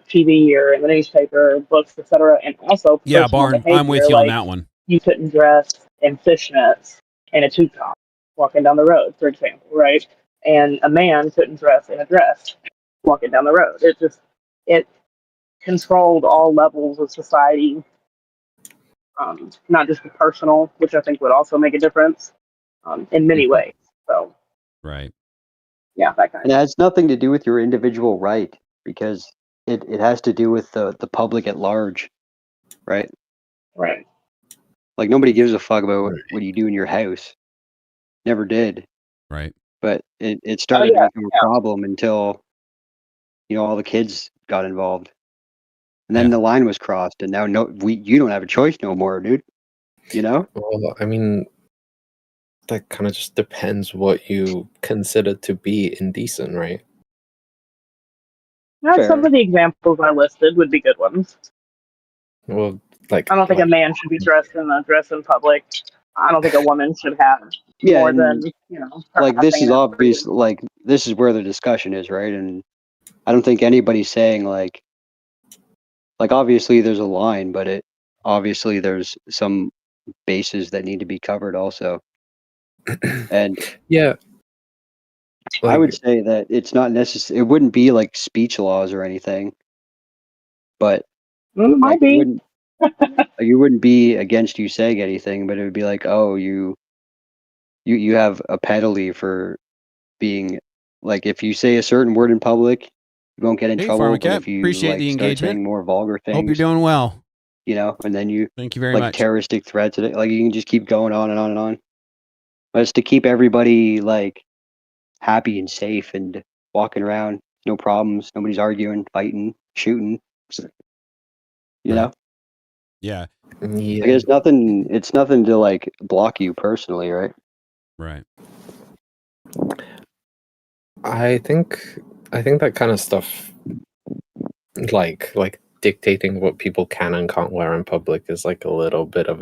TV or in the newspaper, books, etc., and also Yeah, personal Barn. behavior. I'm with you on like that one. you couldn't dress in fishnets and a tube top walking down the road, for example, right? And a man couldn't dress in a dress walking down the road. It controlled all levels of society, not just the personal, which I think would also make a difference in many ways. So Right. yeah, that kind And it of. has nothing to do with your individual right, because it has to do with the public at large, right? Right. Like, nobody gives a fuck about what you do in your house. Never did. Right. But it started yeah, to become a problem until, all the kids got involved. And then the line was crossed, and now you don't have a choice no more, dude. You know? Well, I mean, that kind of just depends what you consider to be indecent, right? Now, Fair. some of the examples I listed would be good ones. Well, like I don't think a man should be dressed in public. I don't think a woman should have more than her like, half this is hand. obvious. Like, this is where the discussion is, right? And I don't think anybody's saying like obviously there's a line, but obviously there's some bases that need to be covered also. And yeah, I would say that it's not necessary. It wouldn't be like speech laws or anything, but Might be. You wouldn't be against you saying anything, but it would be like, oh, you have a penalty for being like, if you say a certain word in public, you won't get in Hey, trouble. But Pharmacat, if you appreciate the start engagement. saying more vulgar things, Hope you're doing well. And then you Thank you very like much. terroristic threats, like you can just keep going on and on and on. But it's to keep everybody like happy and safe and walking around, no problems, nobody's arguing, fighting, shooting. You know? Yeah. Like, it's nothing to like block you personally, right? Right. I think that kind of stuff, like dictating what people can and can't wear in public, is like a little bit of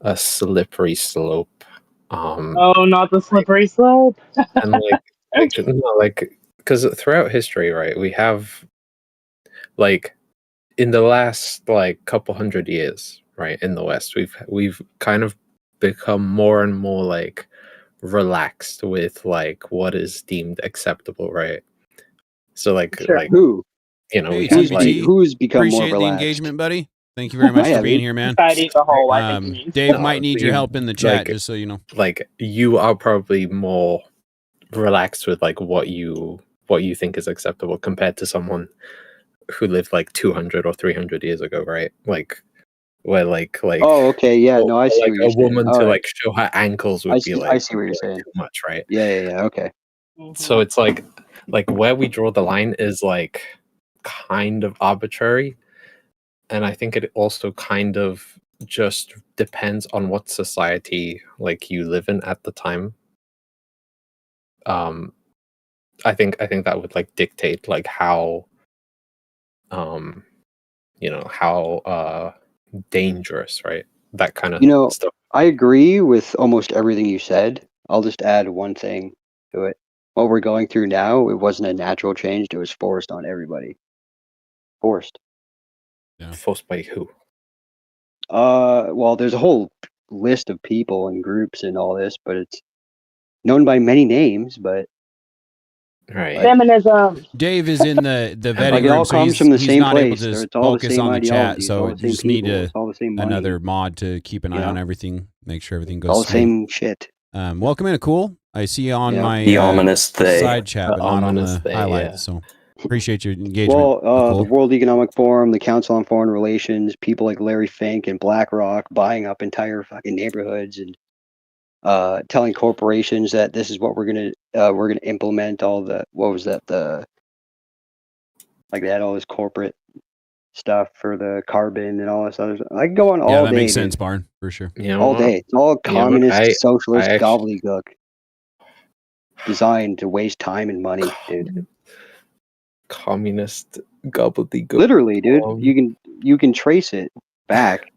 a slippery slope. Oh, not the slippery slope. And because throughout history, right, we have like in the last like couple hundred years, right, in the West, we've kind of become more and more like relaxed with like what is deemed acceptable, right? So like Sure. like Who? Hey, who's become more appreciate the relaxed? engagement, buddy. Thank you very much for being here, man. Society as a whole, I think you mean. Dave might need your help in the chat, just so you know. Like, you are probably more relaxed with like what you think is acceptable compared to someone who lived like 200 or 300 years ago, right? Like, where like oh, okay, yeah, no, I see like what you're a woman saying. to All like show her ankles would be like, I see what you're saying. too much, right? Yeah, okay. So it's like where we draw the line is like kind of arbitrary, and I think it also kind of just depends on what society like you live in at the time. I think that would like dictate like how how dangerous, right, that kind of stuff. I agree with almost everything you said. I'll just add one thing to it. What we're going through now, it wasn't a natural change, it was forced on everybody. Forced. Yeah. Forced by who? Well, there's a whole list of people and groups and all this, but it's known by many names, but right. Feminism. Dave is in the vetting like, it room, all so comes from the he's same not place. able to It's all the focus same on the chat. ideology, it's So all you the same just need people, it's all the same money. another mod to keep an eye on everything, make sure everything goes all the smooth. same shit. Welcome in, Cool. I see you on my the ominous they. side chat, but not on the highlight. yeah. So Appreciate your engagement. Well, Nicole. the World Economic Forum, the Council on Foreign Relations, people like Larry Fink and BlackRock buying up entire fucking neighborhoods and telling corporations that this is what we're gonna implement. All the what was that they had all this corporate stuff for the carbon and all this other stuff. I can go on all Yeah, day. that makes dude. sense, Barn, for sure. You know All what? day. It's all You know what? communist, socialist I actually- gobbledygook designed to waste time and money, dude. Communist gobbledygook. Literally, dude. You can trace it back.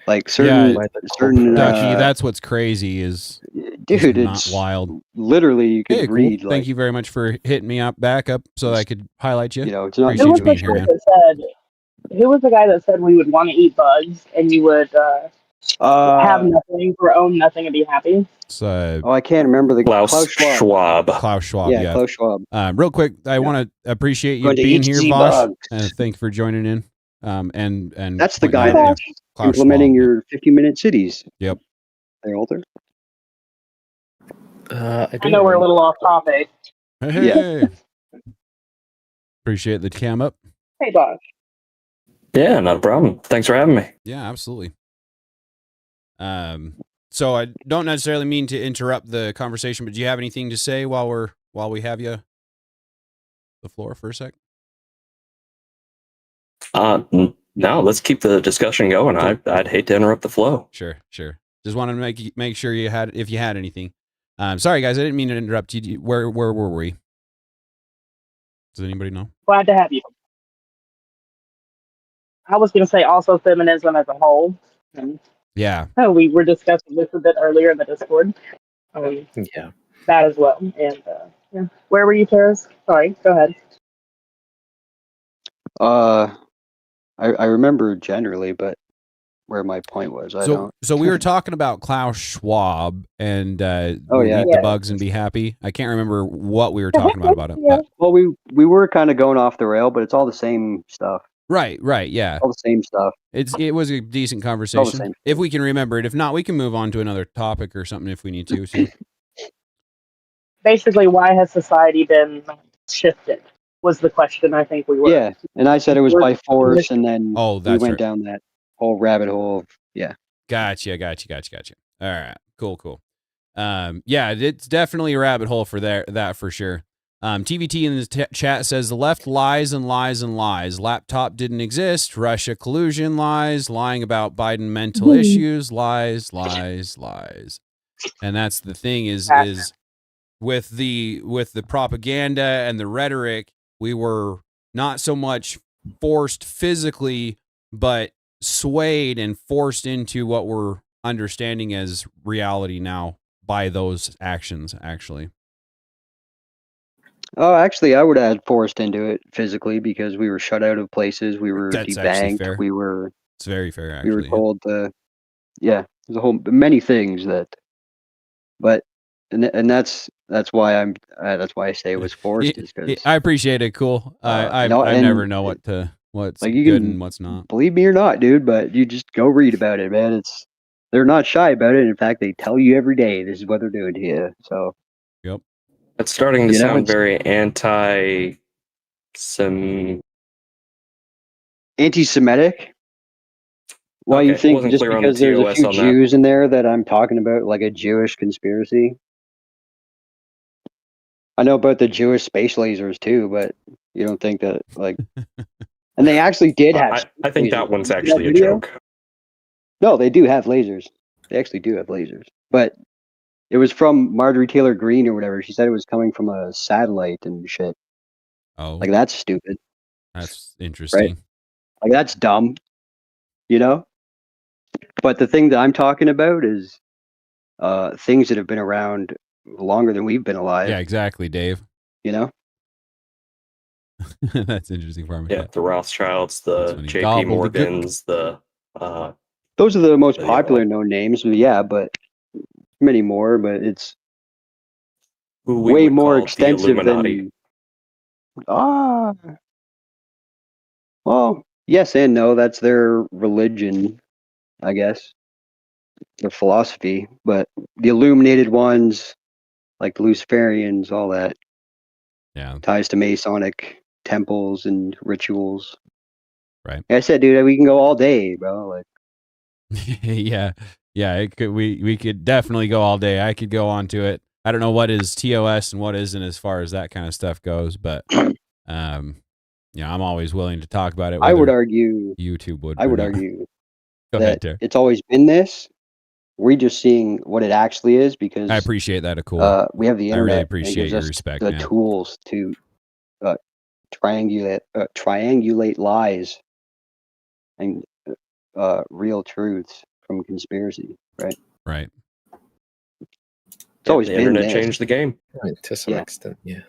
Like certain Ducky, that's what's crazy is dude, not it's wild. Literally, you could Hey, cool. read. Thank you very much for hitting me back up so that I could highlight you. You know, it's not. Appreciate Who was you the being here, guy man. that said? Who was the guy that said we would want to eat bugs and you would have nothing or own nothing and be happy? So, I can't remember the Klaus Schwab. Klaus Schwab, yeah. Klaus Schwab. Real quick, I want to appreciate you Going to being eat here, sea Vosh. bugs. Thank you for joining in. And That's the pointing guy out, yeah, that's Klaus implementing Schwab, your 50-minute cities. Yep. They're older. I know we're a little off topic. Hey. Appreciate the cam up. Hey, Bosh. Yeah, not a problem. Thanks for having me. Yeah, absolutely. So I don't necessarily mean to interrupt the conversation, but do you have anything to say while we have you the floor for a sec? No, let's keep the discussion going. I'd hate to interrupt the flow. Sure. Just wanted to make sure if you had anything. Sorry guys, I didn't mean to interrupt you. Where were we? Does anybody know? Glad to have you. I was going to say also feminism as a whole. Yeah. We were discussing this a bit earlier in the Discord. Yeah. That as well. And yeah. Where were you, Terrace? Sorry, go ahead. I remember generally, but where my point was, I don't. So we were talking about Klaus Schwab and eat yeah. the bugs and be happy. I can't remember what we were talking about it. Yeah. But. Well, we were kind of going off the rail, but it's all the same stuff. Right, yeah. All the same stuff. It was a decent conversation. If we can remember it. If not, we can move on to another topic or something if we need to. So. Basically, why has society been shifted? Was the question I think we were. Yeah, and I said it was by force, and then we went down that whole rabbit hole of, yeah. Gotcha. All right, cool. Yeah, it's definitely a rabbit hole for that for sure. TVT in the chat says the left lies and lies and lies. Laptop didn't exist. Russia collusion lies. Lying about Biden mental issues lies. And that's the thing is with the propaganda and the rhetoric, we were not so much forced physically, but swayed and forced into what we're understanding as reality now by those actions, actually. Oh, actually, I would add forced into it physically because we were shut out of places. We were That's actually fair. debanked. It's very fair, actually. We were told there's a whole many things that, but and that's why I say it was forced. Is because I appreciate it. Cool. I never know what's like good and what's not. Believe me or not, dude, but you just go read about it, man. They're not shy about it. In fact, they tell you every day this is what they're doing to you. So. Yep. It's starting to sound very anti-Semitic. Why Okay, you think wasn't just clear on because the there's a TOS few on that. Jews in there that I'm talking about, like a Jewish conspiracy? I know about the Jewish space lasers too, but you don't think that like, and they actually did have. I think that lasers. one's Did you see actually that a video? joke. No, they do have lasers. They actually do have lasers, but it was from Marjorie Taylor Greene or whatever. She said it was coming from a satellite and shit. Oh, Like that's stupid. that's interesting. Like that's dumb, you know? But the thing that I'm talking about is things that have been around longer than we've been alive. Yeah, exactly, Dave. You know? That's interesting for me. Yeah, the Rothschilds, the funny. J.P. Morgans, the Those are the most Yeah. popular known names, but many more, but it's who we way would more call the extensive Illuminati. than well, yes and no. That's their religion, I guess. Their philosophy. But the illuminated ones, like the Luciferians, all that Yeah. ties to Masonic temples and rituals. Right. Like I said, dude, we can go all day, bro. Like, yeah. It could, we could definitely go all day. I could go on to it. I don't know what is TOS and what isn't as far as that kind of stuff goes, but I'm always willing to talk about it. I would whether argue. YouTube would. I or would not. argue Go that ahead, Tara. it's always been this. We're just seeing what it actually is because I appreciate that, cool. we have the I internet. really and appreciate it gives your us respect, the man. tools to triangulate lies and real truths from conspiracy. Right. Right. It's always the been internet this. changed the game. Right, to some extent, yeah.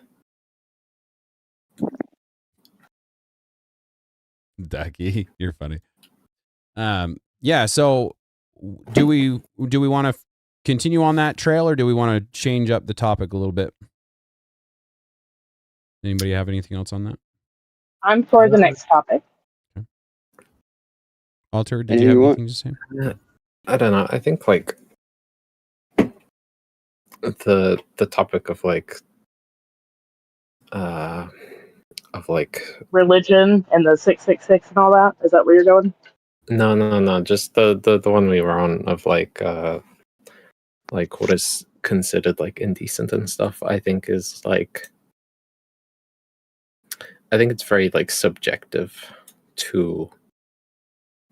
Ducky, you're funny. Yeah. So, do we want to continue on that trail, or do we want to change up the topic a little bit? Anybody have anything else on that? I'm for the next topic. Walter, did you have anything to say? I don't know. I think like the topic of Religion and the 666 and all that. Is that where you're going? No. Just the one we were on of like what is considered like indecent and stuff. I think is like. I think it's very like subjective to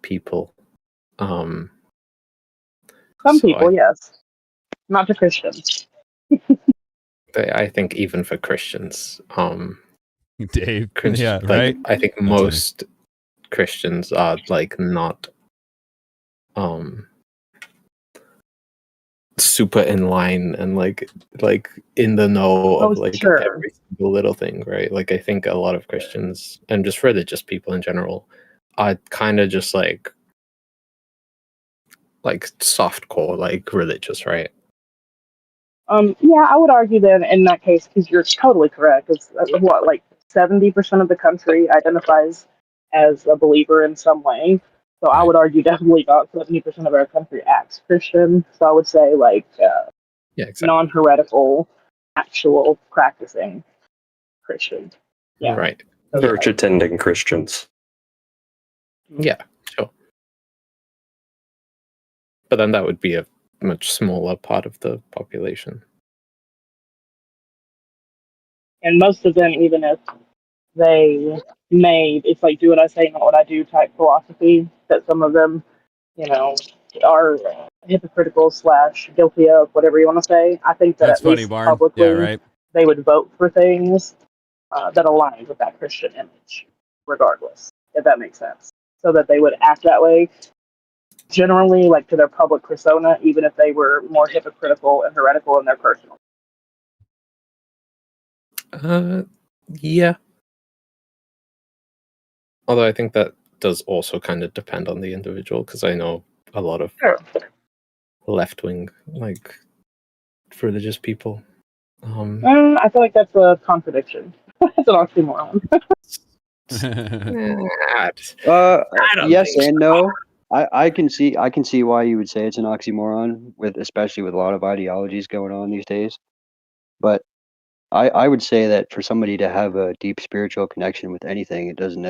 people. Some people, yes. Not to Christians. I think even for Christians, Dave, yeah, right. I think That's most Christians are like not super in line and like in the know of like every single little thing, right? Like I think a lot of Christians and just religious people in general are kind of just like softcore, like religious, right? Yeah, I would argue then in that case, because you're totally correct. It's what, like 70% of the country identifies as a believer in some way. So I would argue definitely about 70% of our country acts Christian. So I would say like non-heretical, actual practicing Christian. Yeah. Right. Church attending Christians. Yeah, sure. But then that would be a much smaller part of the population. And most of them, even if they it's like do what I say, not what I do type philosophy, that some of them, are hypocritical / guilty of, whatever you want to say. I think that That's at funny, least Barn. publicly, Yeah, right. they would vote for things that align with that Christian image, regardless, if that makes sense. So that they would act that way, generally, like to their public persona, even if they were more hypocritical and heretical in their personal. Yeah. Although I think that does also kind of depend on the individual, because I know a lot of left-wing, like, religious people. I feel like that's a contradiction. It's an oxymoron. Yes and no. I can see why you would say it's an oxymoron, especially with a lot of ideologies going on these days. But I would say that for somebody to have a deep spiritual connection with anything, it doesn't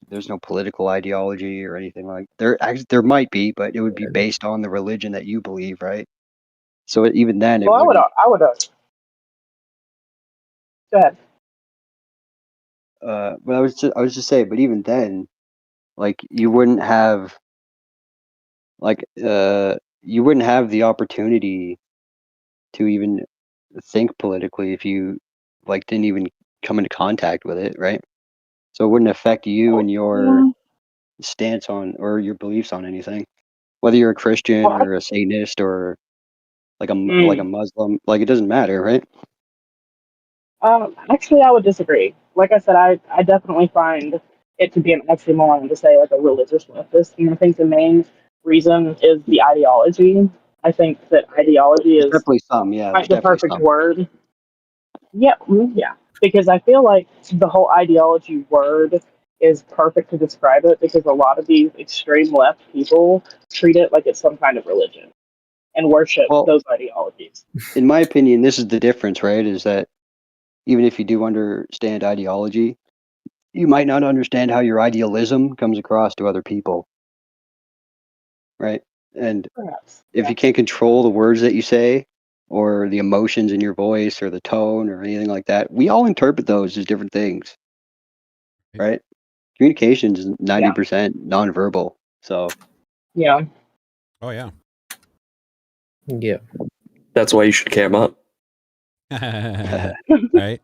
there's no political ideology or anything like there might be, but it would be based on the religion that you believe, right? So even then, I would. Go ahead. But I was just saying, but even then, like you wouldn't have the opportunity to even think politically if you didn't even come into contact with it, right? So it wouldn't affect you and your stance on or your beliefs on anything, whether you're a Christian or a Satanist or like a Muslim. Like it doesn't matter, right? Actually, I would disagree. Like I said, I definitely find it to be an oxymoron to say like a religious leftist. And I think the main reason is the ideology. I think that ideology is definitely some, yeah, like the perfect word. Yeah, yeah. Because I feel like the whole ideology word is perfect to describe it, because a lot of these extreme left people treat it like it's some kind of religion and worship those ideologies. In my opinion, this is the difference, right? Is that even if you do understand ideology, you might not understand how your idealism comes across to other people, right? And Perhaps. if you can't control the words that you say or the emotions in your voice or the tone or anything like that, we all interpret those as different things, right? Communication is 90% nonverbal. So, Yeah. Oh yeah. Yeah. That's why you should cam up. Right?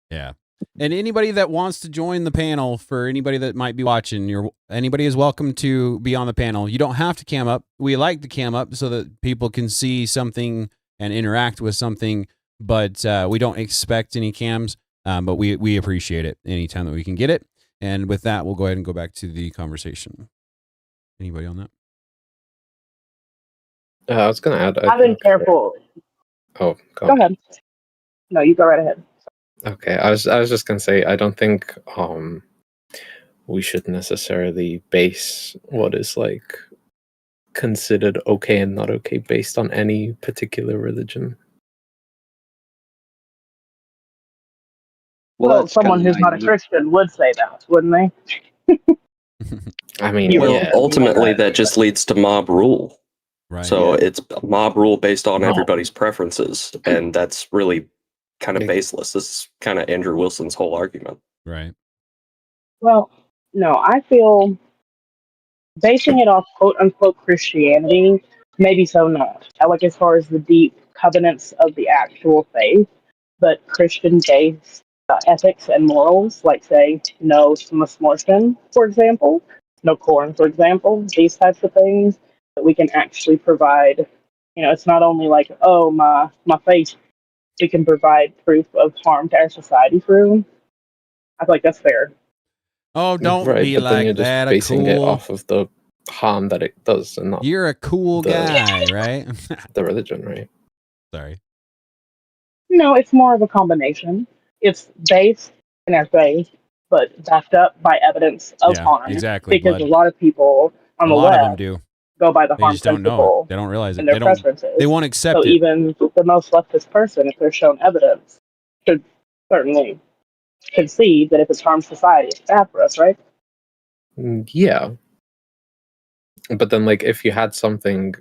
Yeah. And anybody that wants to join the panel, for anybody that might be watching, anybody is welcome to be on the panel. You don't have to cam up. We like to cam up so that people can see something and interact with something, but we don't expect any cams, but we appreciate it anytime that we can get it. And with that, we'll go ahead and go back to the conversation. Anybody on that? I was going to add. I've been careful. Oh, go ahead. No, you go right ahead. Okay, I was just gonna say I don't think we should necessarily base what is like considered okay and not okay based on any particular religion. Well, someone who's not a Christian would say that, wouldn't they? I mean, ultimately that just leads to mob rule. Right. So it's mob rule based on everybody's preferences, and that's really kind of baseless. This is kind of Andrew Wilson's whole argument. Right. Well, no, I feel basing it off quote unquote Christianity, maybe so not. Like as far as the deep covenants of the actual faith, but Christian-based ethics and morals, like say no smorgasbord, for example, no corn, for example, these types of things that we can actually provide. You know, it's not only like, oh, my faith, we can provide proof of harm to our society through. I feel like that's fair. Oh, don't be but then like you're just that. basing it off of the harm that it does, and not You're a cool guy, right? the religion, right? Sorry. No, it's more of a combination. It's based in our faith, but backed up by evidence of harm. Exactly. Because Blood. a lot of people on A the lot of them left do. go by the They harm just don't know principle it. They don't realize it. and their preferences. They won't accept so it. even the most leftist person, if they're shown evidence, should certainly concede that if it harms society, it's bad for us, right? Yeah. But then, like, if you had something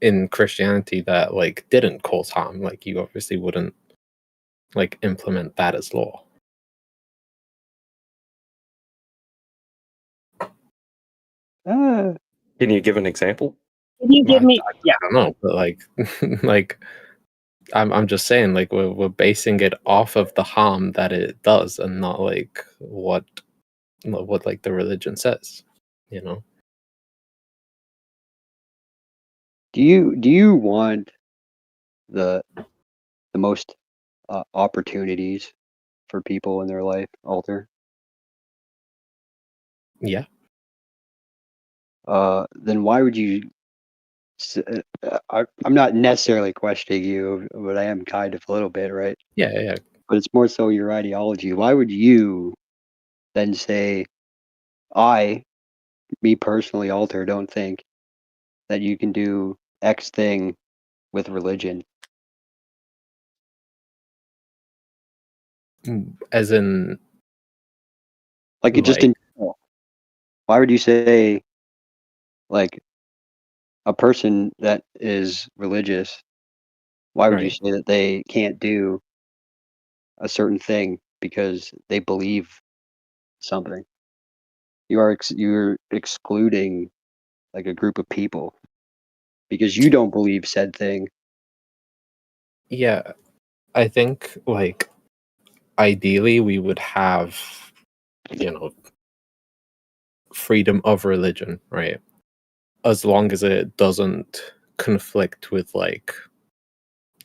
in Christianity that, like, didn't cause harm, like, you obviously wouldn't, like, implement that as law. Can you give an example? Can you give me? I don't know, but like, like, I'm just saying, like, we're basing it off of the harm that it does, and not like what like the religion says, you know. Do you want the most opportunities for people in their life, Alter? Yeah. Then why would you? I'm not necessarily questioning you, but I am kind of a little bit, right? Yeah. But it's more so your ideology. Why would you then say, me personally, Alter, don't think that you can do X thing with religion? As in, like, it just in general. Why would you say, like, a person that is religious, why would you say that they can't do a certain thing because they believe something? You're excluding like a group of people because you don't believe said thing. Yeah, I think, like, ideally we would have, you know, freedom of religion, right? As long as it doesn't conflict with like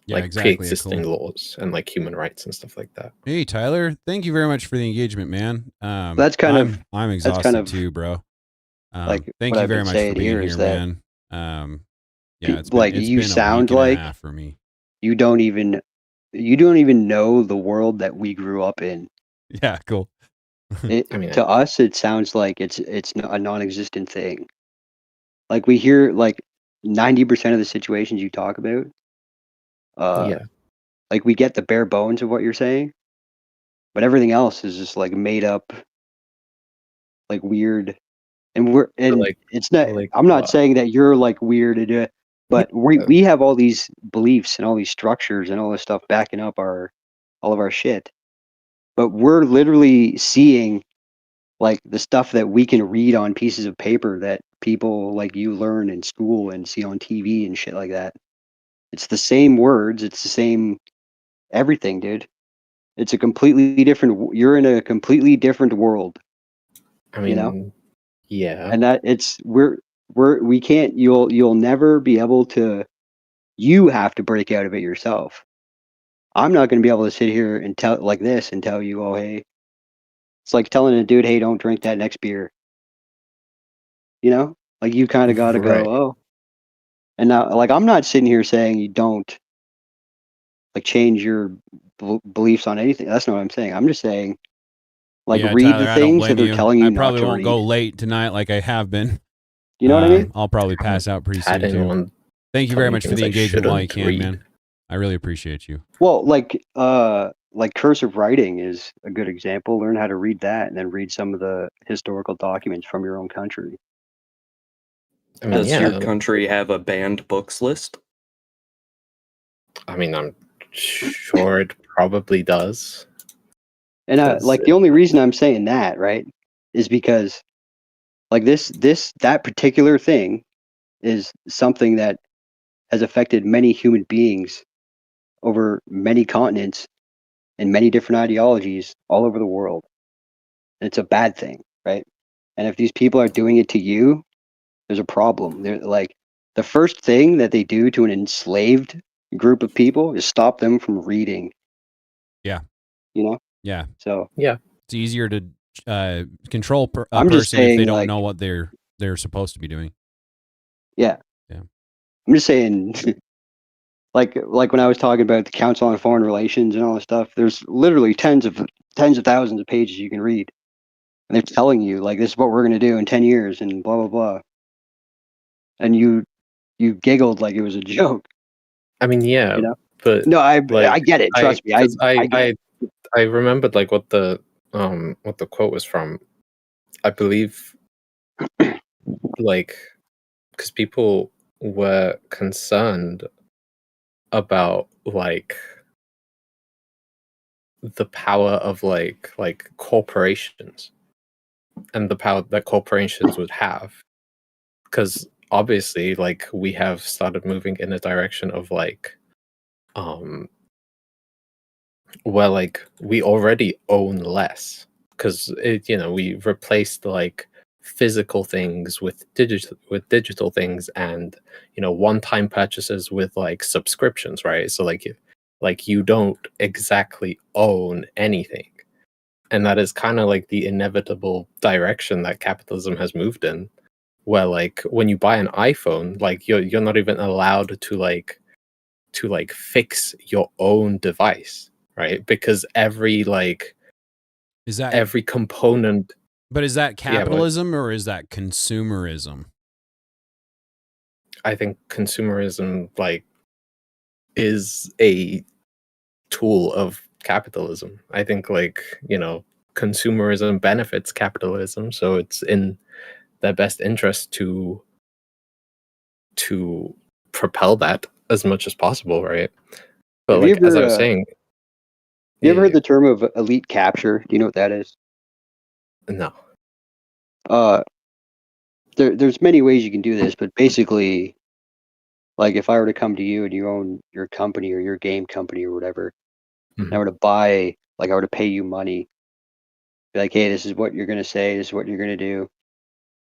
pre-existing laws and like human rights and stuff like that. Hey Tyler, thank you very much for the engagement, man. That's kind of I'm exhausted too, bro. Like, thank you very much for being here, man. Yeah, it's been, like, it's you been sound a week and like a half for me. you don't even know the world that we grew up in. Yeah, cool. To us, it sounds like it's a non-existent thing. Like, we hear like 90% of the situations you talk about. like we get the bare bones of what you're saying, but everything else is just like made up, like weird. And like it's not. like I'm not what? saying that you're like weird to do it, but Yeah. we have all these beliefs and all these structures and all this stuff backing up all of our shit. But we're literally seeing like the stuff that we can read on pieces of paper that people like you learn in school and see on TV and shit like that. It's the same words. It's the same everything, dude. It's a completely different. You're in a completely different world, I you know. mean, yeah. And that it's we can't. You'll never be able to. You have to break out of it yourself. I'm not going to be able to sit here and tell like this and tell you, oh hey, it's like telling a dude, hey, don't drink that next beer. You know, like you kind of got to Right. go, oh. And now, like I'm not sitting here saying you don't like change your beliefs on anything. That's not what I'm saying. I'm just saying, like Yeah, read Tyler, the I don't things that blame they're you. telling I you not probably to won't read. go late tonight like I have been. You know what I mean? I'll probably pass out pretty soon Had too. anyone Thank you tell very me much for things the I engagement while you shouldn't can, read? man. I really appreciate you. Well, like cursive writing is a good example. Learn how to read that, and then read some of the historical documents from your own country. I mean, Does yeah. your country have a banned books list? I mean, I'm sure it probably does. And Because like the only reason I'm saying that, right, is because like that particular thing is something that has affected many human beings over many continents and many different ideologies all over the world. And it's a bad thing, right? And if these people are doing it to you, there's a problem. They're like the first thing that they do to an enslaved group of people is stop them from reading. Yeah. You know? Yeah. So yeah, it's easier to control a I'm just person if they saying, don't like, know what they're supposed to be doing. yeah. Yeah. I'm just saying like when I was talking about the Council on Foreign Relations and all this stuff, there's literally tens of thousands of pages you can read. And they're telling you like this is what we're gonna do in 10 years and blah blah blah. And you giggled like it was a joke. I mean, yeah, You know? but No, I like get it. Trust me. I because get it. I remembered like what the quote was from. I believe like because people were concerned about like the power of like corporations and the power that corporations would have, because obviously like we have started moving in a direction of like where like we already own less because we replaced like physical things with digital things, and one-time purchases with like subscriptions, right? So like you don't exactly own anything, and that is kind of like the inevitable direction that capitalism has moved in, where like when you buy an iPhone, like you're not even allowed to like fix your own device, right? Because every component. But is that Yeah, capitalism or is that consumerism? I think consumerism like is a tool of capitalism. I think consumerism benefits capitalism, so it's in their best interest to propel that as much as possible, right? But Have you like as I ever was saying, you ever heard the term of elite capture? Do you know what that is? no. There's many ways you can do this, but basically, like if I were to come to you and you own your company or your game company or whatever, and I were to buy, like I were to pay you money, be like, hey, this is what you're gonna say, this is what you're gonna do.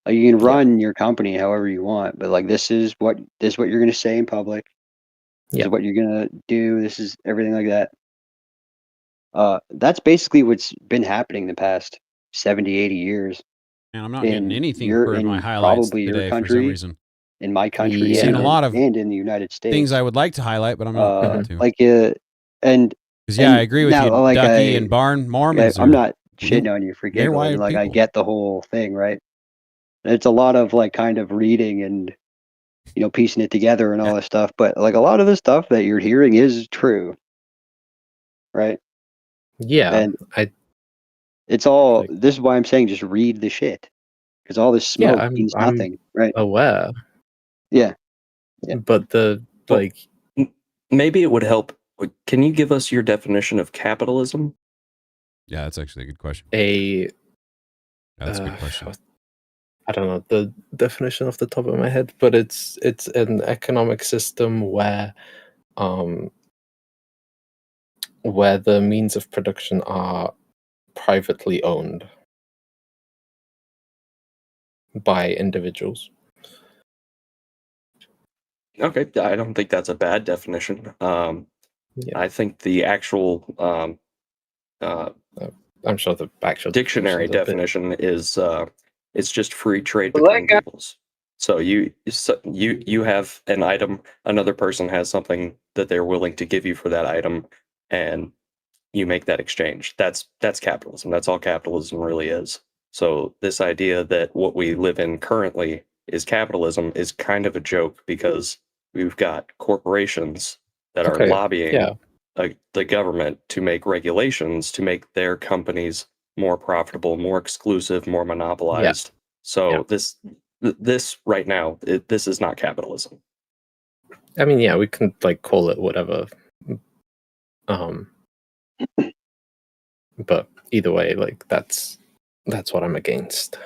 Like you can run your company however you want, but like this is what you're gonna say in public. This is what you're gonna do. This is everything like that. That's basically what's been happening the past 70, 80 years. And I'm not getting anything for my highlights Probably your today for some country, reason. in my country, I've seen a lot of and in the United States. things I would like to highlight, but I'm not going to. Like and because I agree with now, you. like Ducky and Barn Mormons. I'm not shitting on you for giggling. Like I get the whole thing, right? It's a lot of like kind of reading and piecing it together and all this stuff. But like a lot of the stuff that you're hearing is true. right? Yeah, And I it's all. like, This is why I'm saying just read the shit, because all this yeah, smoke means I'm nothing, right? aware, Yeah, yeah. but the Well, like maybe it would help. Can you give us your definition of capitalism? Yeah, that's actually a good question. a That's a good question. I don't know the definition off the top of my head, but it's an economic system where the means of production are privately owned by individuals. Okay, I don't think that's a bad definition. Yeah, I think the actual I'm sure the actual dictionary definition definition is it's just free trade Well, that between guy- peoples. So you have an item, another person has something that they're willing to give you for that item, and you make that exchange. That's capitalism. That's all capitalism really is. So this idea that what we live in currently is capitalism is kind of a joke, because we've got corporations that are Okay, lobbying yeah. the government to make regulations to make their companies more profitable, more exclusive, more monopolized. So this right now, this is not capitalism. I mean, yeah, we can like call it whatever. But either way, like that's what I'm against.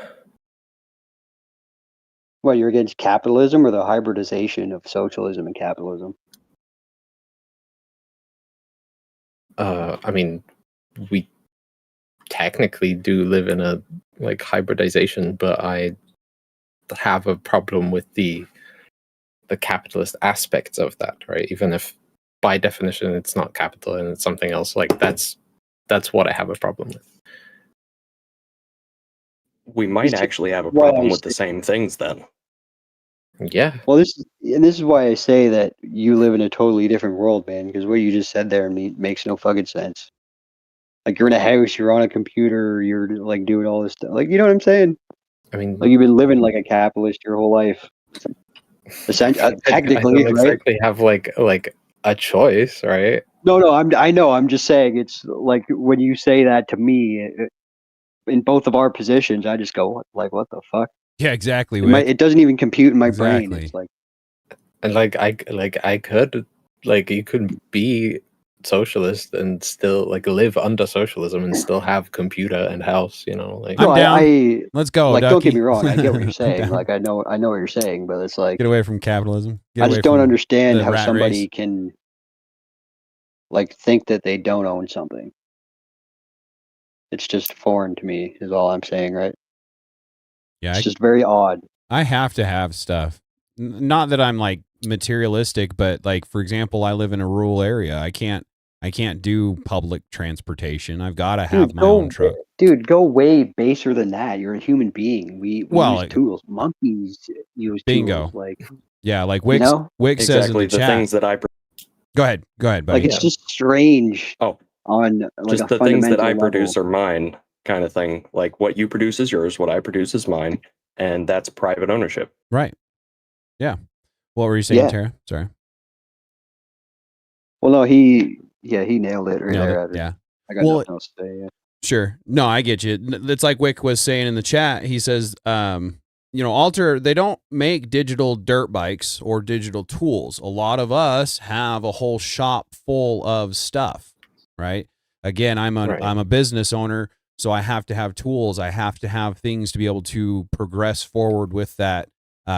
What, you're against capitalism or the hybridization of socialism and capitalism? I mean, we technically do live in a like hybridization, but I have a problem with the capitalist aspects of that, right? Even if by definition it's not capital and it's something else, like that's what I have a problem with. We might actually have a why problem I with the same things then. Yeah. Well, this is why I say that you live in a totally different world, man. Because what you just said there makes no fucking sense. Like, you're in a house, you're on a computer, you're like doing all this stuff. Like, you know what I'm saying? I mean, like, you've been living like a capitalist your whole life. Essentially, I technically, don't right? exactly have like a choice, right? No, I know. I'm just saying, it's like when you say that to me, in both of our positions, I just go like, what the fuck? Yeah, exactly. It doesn't even compute in my brain. Exactly. It's like, And I could like you could be socialist and still like live under socialism and still have computer and house, you know, like I'm down. I Let's go, like, Ducky. don't get me wrong, I get what you're I'm saying. down. Like, I know what you're saying, but it's like, Get away from capitalism. Get I away just don't from understand the how rat somebody race. can like think that they don't own something. It's just foreign to me, is all I'm saying, right? Yeah, It's just very odd. I have to have stuff. Not that I'm like materialistic, but like, for example, I live in a rural area. I can't do public transportation. I've got to have my own truck. Dude, go way baser than that. You're a human being. We Well, use like, tools. Monkeys use bingo. tools. Like, Yeah, like you Wick know? Wick says in Exactly the the chat. things that I Go ahead, buddy. like, it's just strange. Oh, on like just a the things that fundamental I level. produce are mine, kind of thing. Like what you produce is yours, what I produce is mine, and that's private ownership. Right. Yeah. What were you saying, Yeah. Tara? Sorry. Well, no, he nailed it right Nailed there. it, yeah. I got nothing else to say. Yeah. Sure. No, I get you. It's like Wick was saying in the chat. He says, Alter, they don't make digital dirt bikes or digital tools. A lot of us have a whole shop full of stuff, right? Again, I'm a business owner, so I have to have tools. I have to have things to be able to progress forward with that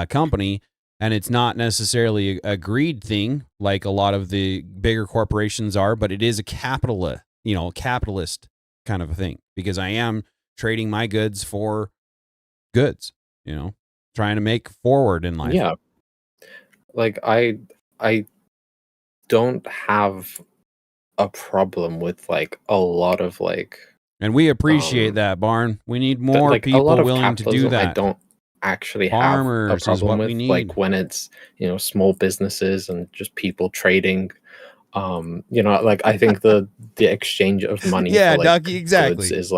company. And it's not necessarily a greed thing like a lot of the bigger corporations are, but it is a capitalist kind of a thing, because I am trading my goods for goods, trying to make forward in life. Yeah. Like I don't have a problem with like a lot of like, and we appreciate that, Barn. We need more like, people a lot of willing to do that. I don't actually Farmers have a is problem what with, we need. like when it's small businesses and just people trading. Like I think the exchange of money Yeah, for like Ducky, exactly. goods is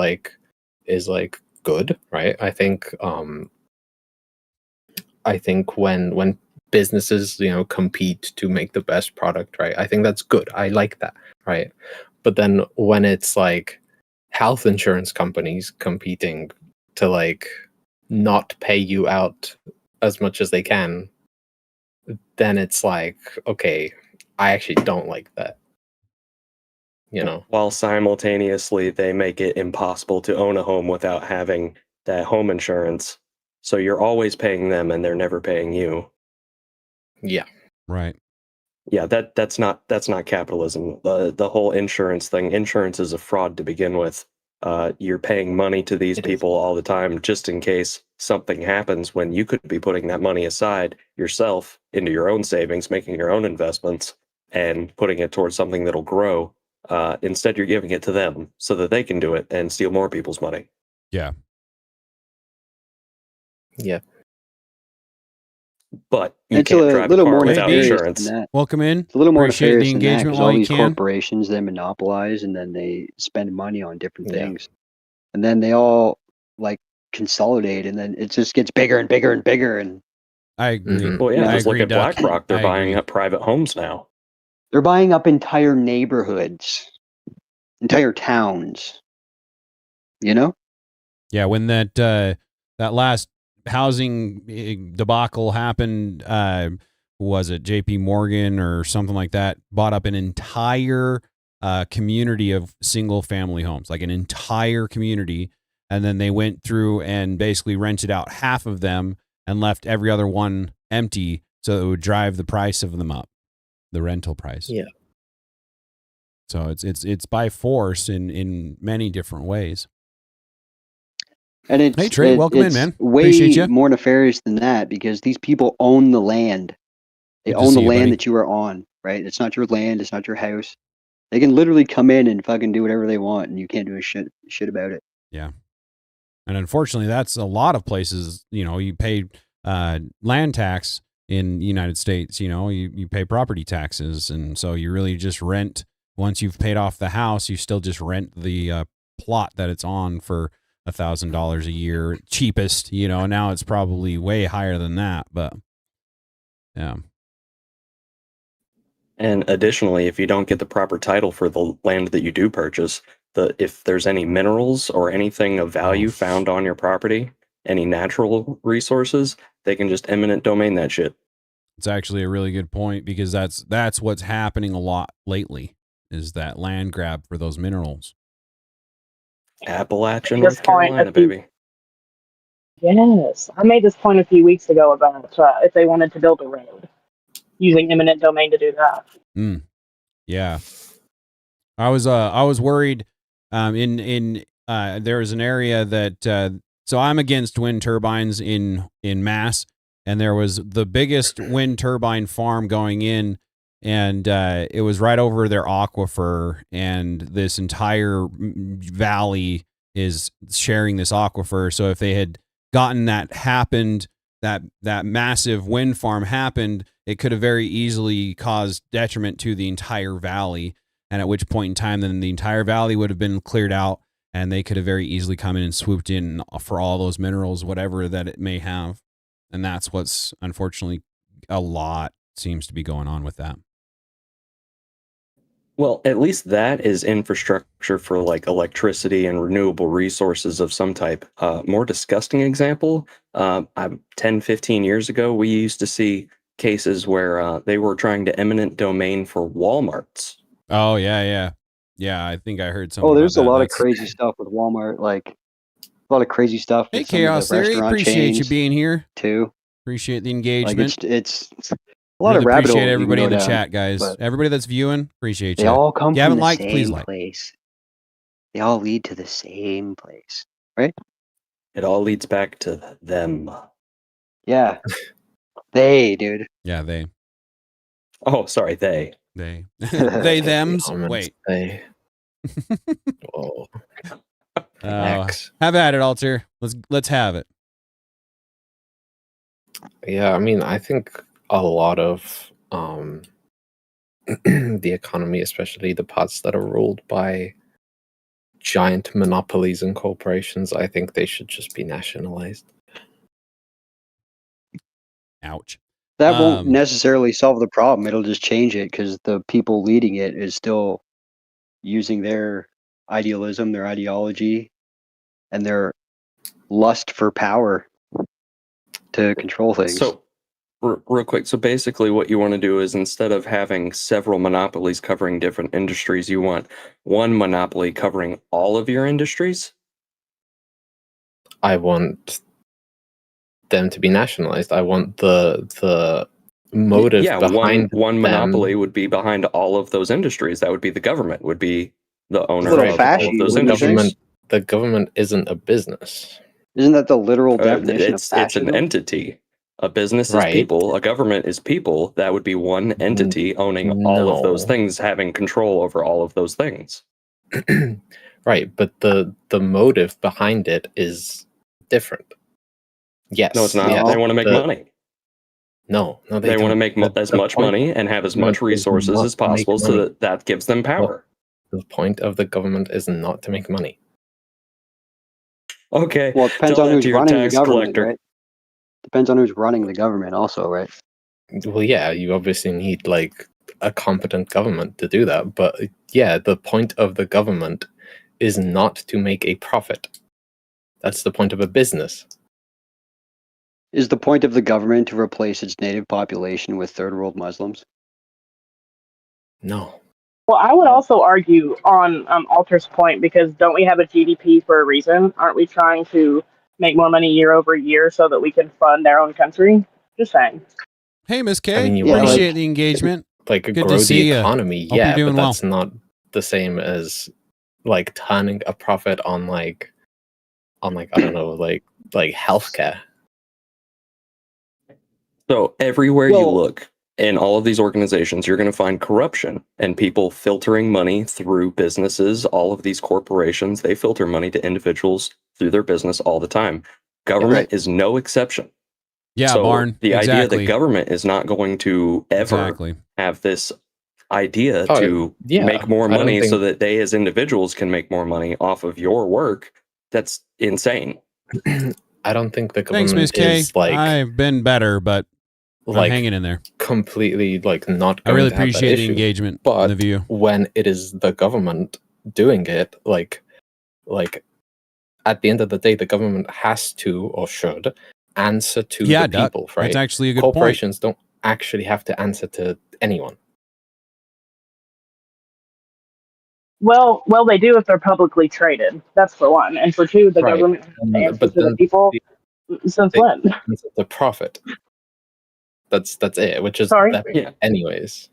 like good, right? I think when businesses compete to make the best product, right? I think that's good. I like that, right? But then when it's like health insurance companies competing to like not pay you out as much as they can, then it's like, okay, I actually don't like that. You know, while simultaneously they make it impossible to own a home without having that home insurance. So you're always paying them and they're never paying you. yeah. Right. Yeah, that's not capitalism. The whole insurance thing, insurance is a fraud to begin with. You're paying money to these people all the time just in case something happens when you could be putting that money aside yourself into your own savings, making your own investments, and putting it towards something that'll grow. Instead, you're giving it to them so that they can do it and steal more people's money. Yeah. Yeah. But you It's can't a drive a little car more without nefarious insurance. than that. Welcome in. It's a little more Appreciate the nefarious than that engagement because while all you these can. corporations then monopolize and then they spend money on different Yeah. things, and then they all like consolidate, and then it just gets bigger and bigger and bigger, and I agree. Mhm. Well, yeah, Yeah. just look agree, at Duck. BlackRock. They're I buying agree. up private homes now. they're buying up entire neighborhoods, entire towns. You know? Yeah, when that last housing debacle happened, was it JP Morgan or something like that, bought up an entire community of single family homes, like an entire community, and then they went through and basically rented out half of them and left every other one empty, so it would drive the price of them up, the rental price. Yeah. So it's by force in many different ways. And it's Hey, Trey, welcome in, it's man. way Appreciate you. more nefarious than that because these people own the land. They Good to own the see you, land buddy. that you are on, right? It's not your land. It's not your house. They can literally come in and fucking do whatever they want, and you can't do a shit about it. Yeah. And unfortunately, that's a lot of places, you pay land tax in the United States, you pay property taxes. And so you really just rent, once you've paid off the house, you still just rent the plot that it's on for $1,000 a year, cheapest, now it's probably way higher than that, but yeah. And additionally, if you don't get the proper title for the land that you do purchase, if there's any minerals or anything of value found on your property, any natural resources, they can just eminent domain that shit. It's actually a really good point because that's what's happening a lot lately is that land grab for those minerals. Appalachia, This North point, Carolina, I think- baby. Yes, I made this point a few weeks ago about if they wanted to build a road using eminent domain to do that. Yeah. I was worried there was an area that so I'm against wind turbines in Mass, and there was the biggest wind turbine farm going in, and it was right over their aquifer, and this entire valley is sharing this aquifer. So if they had gotten that massive wind farm happened, it could have very easily caused detriment to the entire valley. And at which point in time, then the entire valley would have been cleared out, and they could have very easily come in and swooped in for all those minerals, whatever that it may have. And that's what's unfortunately a lot seems to be going on with that. Well, at least that is infrastructure for like electricity and renewable resources of some type. More disgusting example, 10, 15 years ago, we used to see cases where they were trying to eminent domain for Walmarts. Oh, yeah. Yeah, I think I heard something Oh, there's about a that. lot of That's- crazy stuff with Walmart, like a lot of crazy stuff Hey, with some of Chaos the Theory, restaurant appreciate you chains being here. too. Appreciate the Like engagement. it's a lot Really of rabbit holes. appreciate you can everybody go in the down, chat, guys. but Everybody that's viewing, appreciate They you. all come If you from haven't the liked, please same like. place. They all lead to the same place, right? It all leads back to them. Yeah, they, dude. Yeah, they. Oh, sorry, they. They thems. Comments Wait. say, whoa. Have at it, Alter. Let's have it. Yeah, I mean, I think a lot of the economy, especially the parts that are ruled by giant monopolies and corporations, I think they should just be nationalized. Ouch. That won't necessarily solve the problem. It'll just change it because the people leading it is still using their idealism, their ideology, and their lust for power to control things. So, real quick. So basically what you want to do is, instead of having several monopolies covering different industries, you want one monopoly covering all of your industries? I want them to be nationalized. I want the motive Yeah, behind one them. monopoly would be behind all of those industries. That would be the government, would be the owner little of all fashy, of those wouldn't you industries. say? The government isn't a business. Isn't that the literal definition of It's fascism? an entity. A business is Right. people. A government is people. That would be one entity owning all of those No. things, having control over all of those things. Right, but the motive behind it is different. Yes. No, it's not. yes, They want to make money. No, They want to make as much money and have as much resources as possible, so that gives them power. The point of the government is not to make money. Okay. Well, it depends tell on that who's to your running the tax government, collector. right? Depends on who's running the government also, right? Well, yeah, you obviously need like a competent government to do that, but yeah, the point of the government is not to make a profit. That's the point of a business. Is the point of the government to replace its native population with third world Muslims? No. Well, I would also argue on Alter's point, because don't we have a GDP for a reason? Aren't we trying to make more money year over year so that we can fund our own country? Just saying. Hey, Miss K. I mean, you Appreciate wanna, the engagement. like Good grow to see the ya. economy, Hope you're yeah, doing but well. that's not the same as like turning a profit on like I don't know, like healthcare. So everywhere you look in all of these organizations, you're going to find corruption and people filtering money through businesses. All of these corporations, they filter money to individuals through their business all the time. Government is no exception. Yeah, so Barn. the idea Exactly. that government is not going to ever have this idea to make more I don't money so think- that they as individuals can make more money off of your work, that's insane. I don't think the Thanks, government Miss K. is like I've been better, but I'm like hanging in there. completely like not I going really to have that appreciate the issue. engagement but and the view. when it is the government doing it, like at the end of the day, the government has to or should answer to Yeah, the Duck. people, right? That's actually a good point. Corporations don't actually have to answer to anyone. Well, they do if they're publicly traded. That's for one, and for two, the Right. government has to answer But to the then people. Since they when? answer the profit. That's it, which is Sorry? that Yeah. anyways.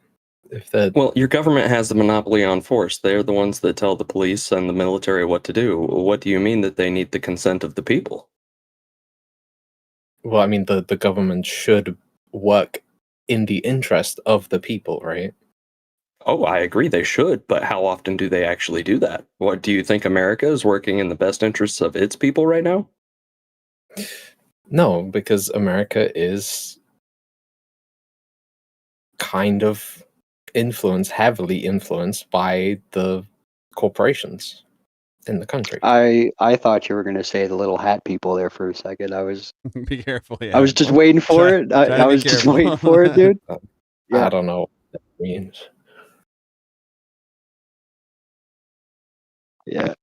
If the Well, your government has the monopoly on force. They're the ones that tell the police and the military what to do. What do you mean that they need the consent of the people? well, I mean the government should work in the interest of the people, right? Oh, I agree they should, but how often do they actually do that? What do you think America is working in the best interests of its people right now? No, because America is kind of heavily influenced by the corporations in the country. I thought you were going to say the little hat people there for a second. I was Be careful. Yeah. I was just waiting for it. try to I be was just careful. waiting for it, dude. I don't know what that means. Yeah.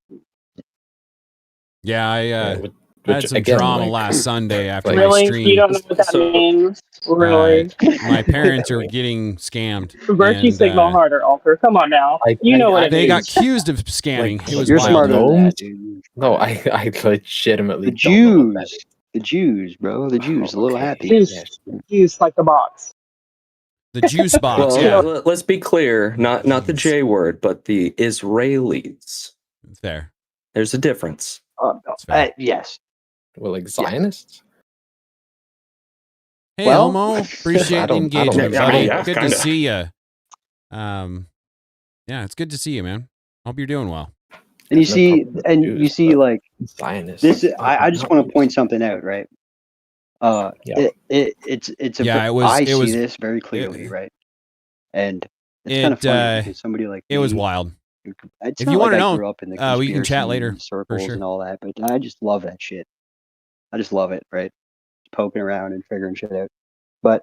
Yeah, I which had some again, drama like- last Sunday after like- my Really? stream. You don't know what that means? Really? My parents are getting scammed. Virtue and, signal harder, Alter. Come on now. You know what it They got means. accused of scamming. Like, it was You're wild. smarter than No. that, dude. No, I legitimately The don't know what that Jews. The Jews, bro. The Jews. The little Okay. hat people. Juice, juice like the box. The juice box. Well, yeah, let's be clear, not the J word, but the Israelis. fair. There's a difference. fair. Yes. Well, like Zionists? Hey, Well, Elmo, appreciate I the don't engagement, know. buddy. Yeah, good kinda. to see you. Yeah, it's good to see you, man. Hope you're doing well. And you There's no see, problem with and Jews, you see, but like Zionists. this. are I just not want to Jews. point something out, right? Yeah. It's a. Yeah, it was- I it see was- this very clearly, right? And it's kind of funny because somebody like It was me, wild. It's If not you like wanna I know, grew up in the we can chat conspiracy later, for circles sure. and all that, but I just love that shit. I just love it, right? Poking around and figuring shit out. But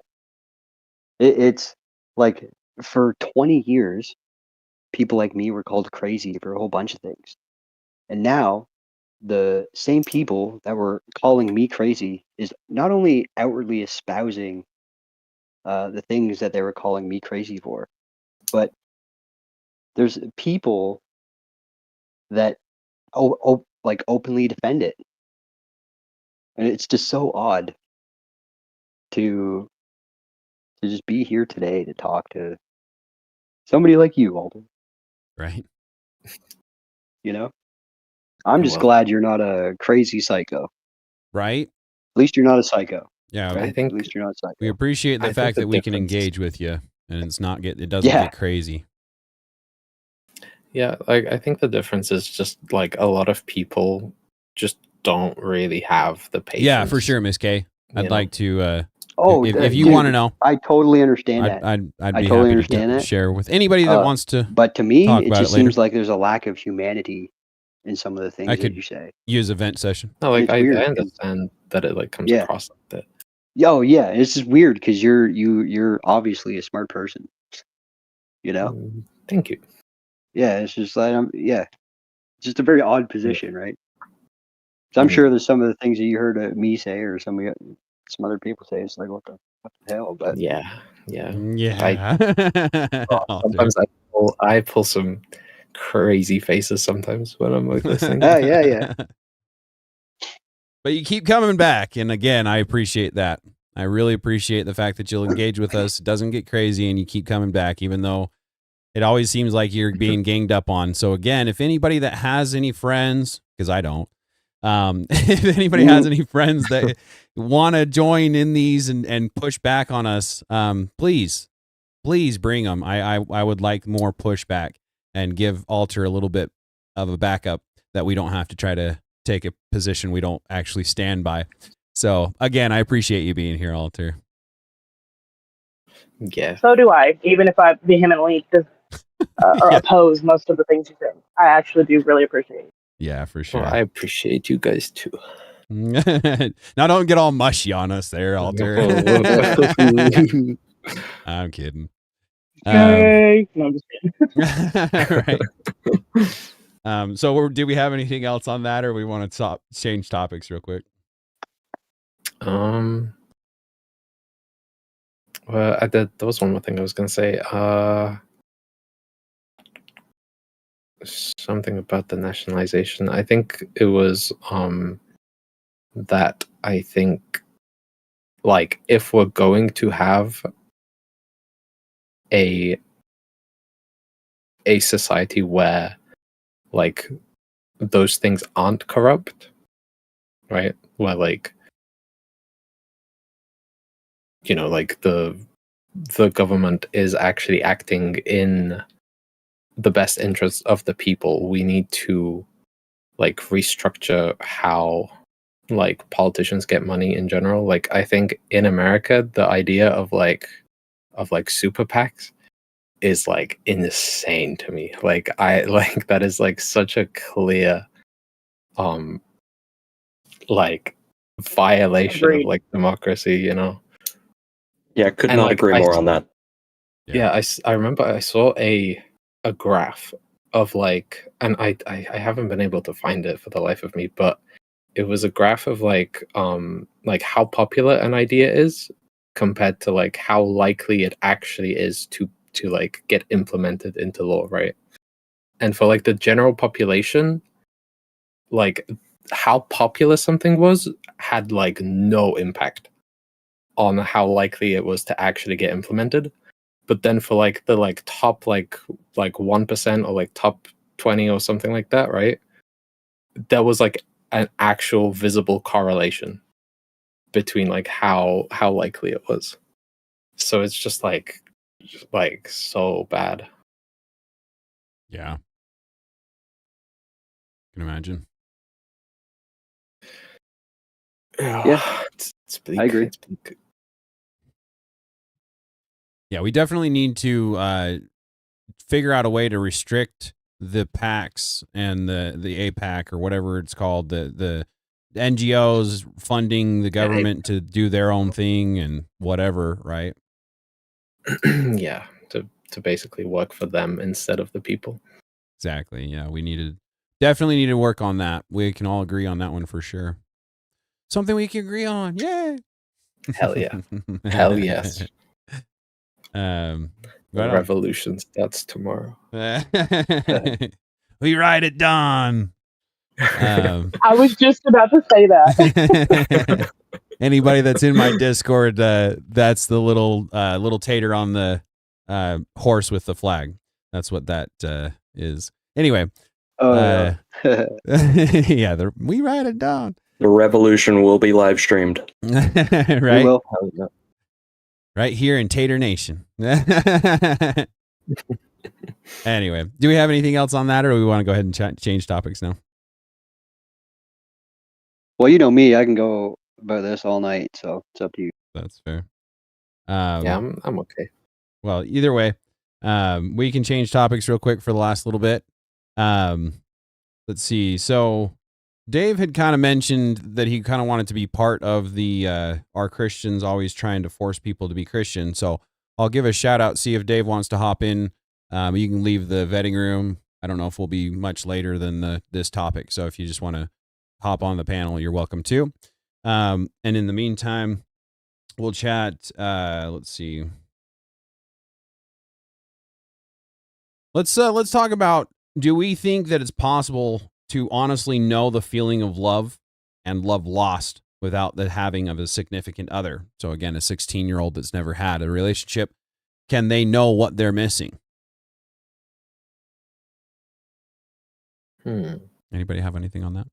it's like for 20 years, people like me were called crazy for a whole bunch of things. And now the same people that were calling me crazy is not only outwardly espousing the things that they were calling me crazy for, but there's people that like openly defend it. And it's just so odd to just be here today to talk to somebody like you, Walter. Right. You know? I'm just Well, glad you're not a crazy psycho. Right. At least you're not a psycho. Yeah. Right? I think At least you're not a psycho. We appreciate the I think fact the that we can difference- engage with you and it doesn't Yeah. get crazy. Yeah, like I think the difference is just like a lot of people just don't really have the patience. Yeah, for sure, Miss K. you I'd know? like to if you dude, want to know, I totally understand that. I'd I be totally happy understand to that. share with anybody that wants to But to me, talk it about just it later. seems like there's a lack of humanity in some of the things I that could you say. use a vent session. No, like It's I weird 'cause- understand that it like comes Yeah. across like that. Oh yeah, it's just weird because you're obviously a smart person. You know? Thank you. Yeah, it's just like it's just a very odd position, right? So I'm sure there's some of the things that you heard me say or some other people say. It's like what the hell? But Yeah. Yeah. Sometimes I pull some crazy faces sometimes when I'm like listening. yeah. But you keep coming back, and again, I appreciate that. I really appreciate the fact that you'll engage with us. It doesn't get crazy, and you keep coming back, even though it always seems like you're being ganged up on. So again, if anybody that has any friends, because I don't, if anybody has any friends that want to join in these and push back on us, please bring them. I would like more pushback and give Alter a little bit of a backup that we don't have to try to take a position we don't actually stand by. So again, I appreciate you being here, Alter. Yeah. So do I, even if I vehemently oppose most of the things you say. I actually do really appreciate it. Yeah, for sure. Well, I appreciate you guys too. Now don't get all mushy on us there, Alter. No. I'm kidding. Yay! No, I'm just kidding. Right. So do we have anything else on that, or we want to change topics real quick? Well, there was one more thing I was gonna say. Something about the nationalization. I think it was that I think like if we're going to have a society where like those things aren't corrupt, right? Where like like the government is actually acting in the best interests of the people, we need to like restructure how like politicians get money in general. Like I think in America the idea of super PACs is like insane to me. Like I like that is like such a clear like violation Agreed. of like democracy, Yeah, could And, not like, agree more on that. Yeah, I remember I saw a graph of like, and I haven't been able to find it for the life of me, but it was a graph of like how popular an idea is compared to like how likely it actually is to like get implemented into law, right? And for like the general population, like how popular something was had like no impact on how likely it was to actually get implemented. But then for like the like top like 1% or like top 20 or something like that, right? There was like an actual visible correlation between like how likely it was. So it's just like so bad. Yeah. Can imagine. Yeah. It's bleak. I agree. It's bleak. Yeah, we definitely need to figure out a way to restrict the PACs and the APAC or whatever it's called, the NGOs funding the government to do their own thing and whatever, right? Yeah, to basically work for them instead of the people. Exactly. Yeah, we definitely need to work on that. We can all agree on that one for sure. Something we can agree on. Yay! Hell yeah. Hell yes. Right The on. revolution starts tomorrow. We ride at dawn. I was just about to say that. Anybody that's in my Discord, that's the little tater on the horse with the flag. That's what that is. Anyway. Yeah, we ride at dawn. The revolution will be live streamed. Right? We will. Right here in Tater Nation. Anyway, do we have anything else on that, or do we want to go ahead and change topics now? Well, you know me, I can go about this all night, so it's up to you. That's fair. Yeah, I'm okay. Well, either way, we can change topics real quick for the last little bit. Let's see. So Dave had kind of mentioned that he kind of wanted to be part of the our Christians always trying to force people to be Christian. So I'll give a shout out, see if Dave wants to hop in. You can leave the vetting room. I don't know if we'll be much later than this topic. So if you just want to hop on the panel, you're welcome to. And in the meantime, we'll chat. Let's see. Let's talk about, do we think that it's possible to honestly know the feeling of love and love lost without the having of a significant other? So again, a 16-year-old that's never had a relationship, can they know what they're missing? Anybody have anything on that?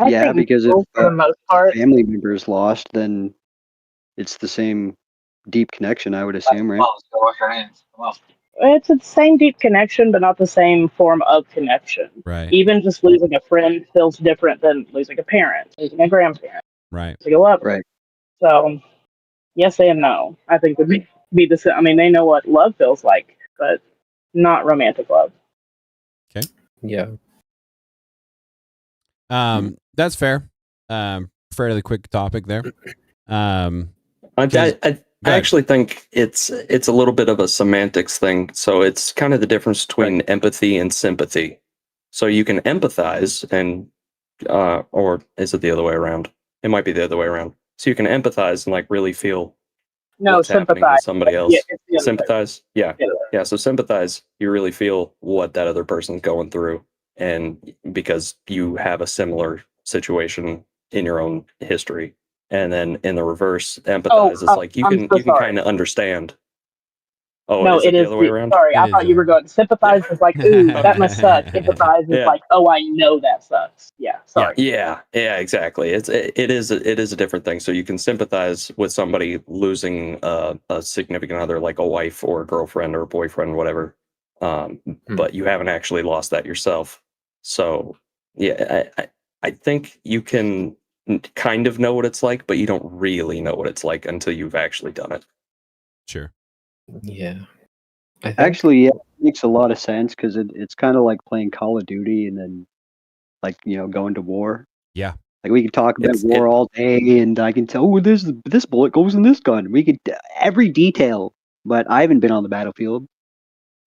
Yeah, because if for the most part, family member is lost, then it's the same deep connection, I would assume, right? it's the same deep connection, but not the same form of connection. Right. Even just losing a friend feels different than losing a parent, losing a grandparent, Right. losing a lover. Right. So, yes and no. I think would be the same. I mean, they know what love feels like, but not romantic love. Okay. Yeah. That's fair. Fairly quick topic there. I actually think it's a little bit of a semantics thing. So it's kind of the difference between empathy and sympathy. So you can empathize and or is it the other way around? It might be the other way around. So you can empathize and like really feel what's happening with somebody else. Yeah, Sympathize. Yeah. Yeah. So sympathize, you really feel what that other person's going through. And because you have a similar situation in your own history. And then in the reverse, empathize is like you can kind of understand. Oh, no, is it the other way around? Sorry, I thought you were going. Sympathize is like, ooh, that must suck. Empathize is like, oh, I know that sucks. Yeah, sorry. Yeah, exactly. It is a different thing. So you can sympathize with somebody losing a significant other, like a wife or a girlfriend or a boyfriend, whatever. But you haven't actually lost that yourself. So yeah, I think you can kind of know what it's like, but you don't really know what it's like until you've actually done it. Sure. Yeah. Actually, yeah, it makes a lot of sense because it's kind of like playing Call of Duty and then, like, going to war. Yeah. Like, we could talk about war all day, and I can tell, oh, this bullet goes in this gun. We could every detail, but I haven't been on the battlefield.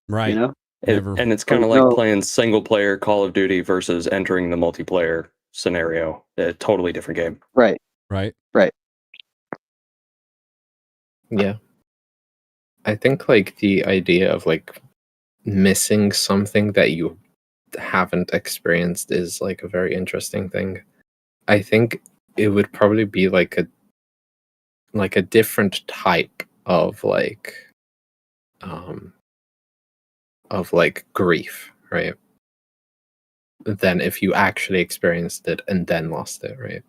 Right. And it's kind of like playing single player Call of Duty versus entering the multiplayer scenario. A totally different game. Right. Yeah. I think like the idea of like missing something that you haven't experienced is like a very interesting thing. I think it would probably be like a different type of like grief, right? Than if you actually experienced it and then lost it, right?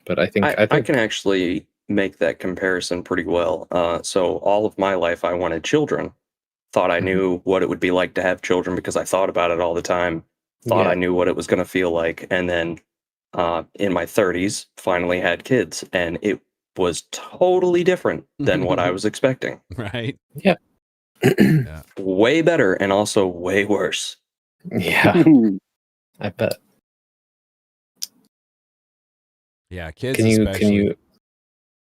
But I think I can actually make that comparison pretty well. So all of my life, I wanted children. Thought I knew what it would be like to have children because I thought about it all the time. Thought I knew what it was going to feel like. And then in my 30s, finally had kids. And it was totally different than what I was expecting. Right. Yeah. Way better and also way worse. Yeah. I bet. Yeah, kids. Can you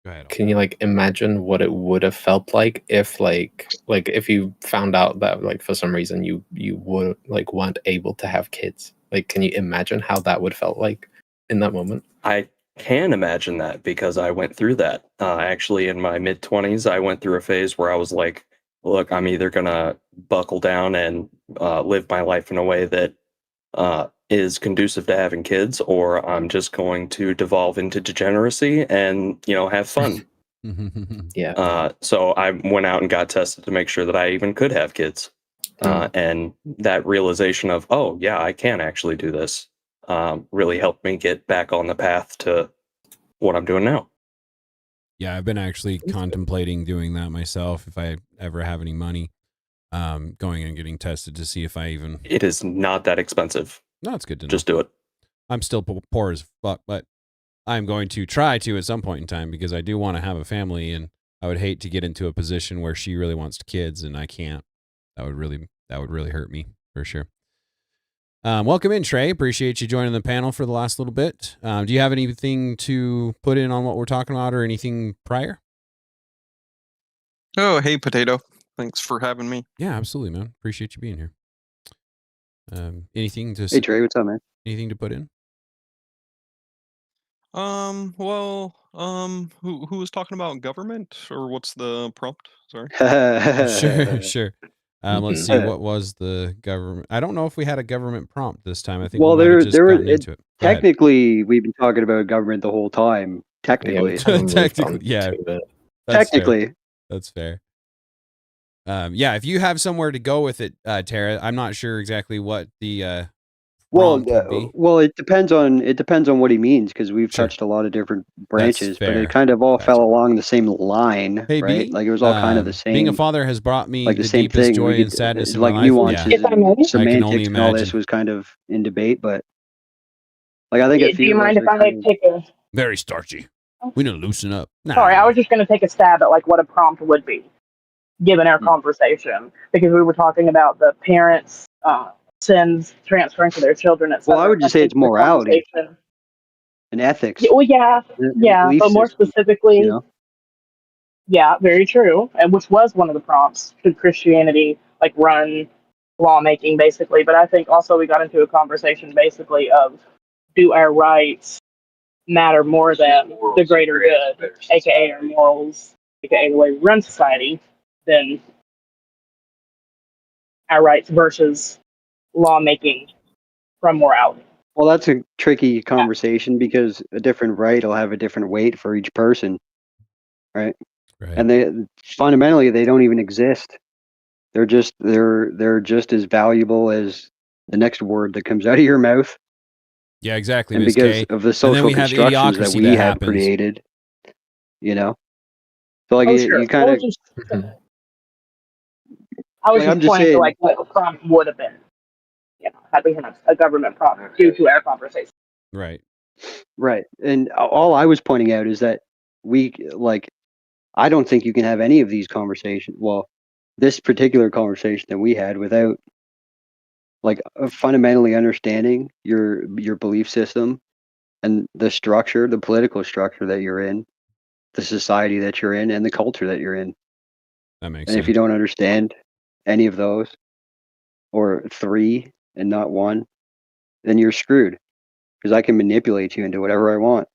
Go ahead. Can you like imagine what it would have felt like if like if you found out that like for some reason you would like weren't able to have kids? Like, can you imagine how that would felt like in that moment? I can imagine that because I went through that. Actually, in my mid-20s, I went through a phase where I was like, look, I'm either going to buckle down and live my life in a way that is conducive to having kids, or I'm just going to devolve into degeneracy and, have fun. Yeah. So I went out and got tested to make sure that I even could have kids. And that realization of, oh, yeah, I can actually do this really helped me get back on the path to what I'm doing now. Yeah, I've been actually contemplating doing that myself if I ever have any money, going and getting tested to see if I even... It is not that expensive. No, it's good to know. Just do it. I'm still poor as fuck, but I'm going to try to at some point in time because I do want to have a family, and I would hate to get into a position where she really wants kids and I can't. That would really hurt me for sure. Welcome in, Trey. Appreciate you joining the panel for the last little bit. Do you have anything to put in on what we're talking about or anything prior? Oh, hey, Potato. Thanks for having me. Yeah, absolutely, man. Appreciate you being here. Anything to Hey Trey, what's up, man? anything to put in? Who was talking about government, or what's the prompt? Sorry. Sure. Let's see. What was the government? I don't know if we had a government prompt this time. I think Well, we might have just gotten it, into it. Go ahead. technically, we've been talking about government the whole time. Technically, Technically, yeah. That's technically. fair. That's fair. Yeah, if you have somewhere to go with it, Tara, I'm not sure exactly what the prompt would be. Well, it depends on what he means, because we've touched a lot of different branches, but it kind of all fell along the same line, Hey, right? B, Like it was all kind of the same. Being a father has brought me like the the same deepest thing. joy We and could- sadness in like my life. nuances, Yeah. and I can only semantics, and all this imagine. was kind of in debate, but like I think a Do few you of us mind if are I kind of- take a... Very starchy. We need to loosen up. Nah. Sorry, I was just going to take a stab at like what a prompt would be, given our conversation, because we were talking about the parents' sins transferring to their children. Well, I would just say it's morality and ethics. Well, yeah, belief but more system, specifically, you know? yeah, very true, and which was one of the prompts. Should Christianity like run lawmaking, basically? But I think also we got into a conversation basically of, do our rights matter more than the greater good, aka our morals, aka the way we run society, than our rights versus lawmaking from morality. Well, that's a tricky conversation because a different right will have a different weight for each person, right? And they fundamentally they don't even exist. They're just as valuable as the next word that comes out of your mouth. Yeah, exactly. And Ms. because K. of the And then social we have constructions that idiocracy we that have happens. created, you know. So like Sure. you kind of. I was Like, I'm just just pointing to saying- like what a prompt would have been, had we had a government prompt due to our conversation. Right. Right. And all I was pointing out is that I don't think you can have any of these conversations. Well, this particular conversation that we had without fundamentally understanding your belief system and the structure, the political structure that you're in, the society that you're in, and the culture that you're in. That makes And sense. if you don't understand any of those, or three and not one, then you're screwed. Because I can manipulate you into whatever I want.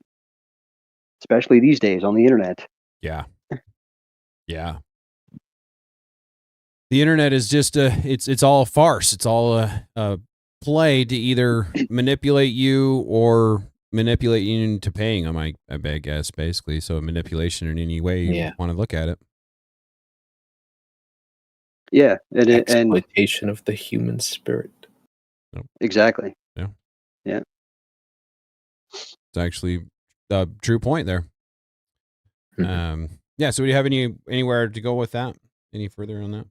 Especially these days on the internet. Yeah. Yeah. The internet is just it's all a farce. It's all a play to either manipulate you or manipulate you into paying them, I guess, basically. So manipulation in any way you want to look at it. Yeah. Exploitation of the human spirit. Exactly. Yeah. Yeah. It's actually a true point there. Yeah. So do you have anywhere to go with that? Any further on that?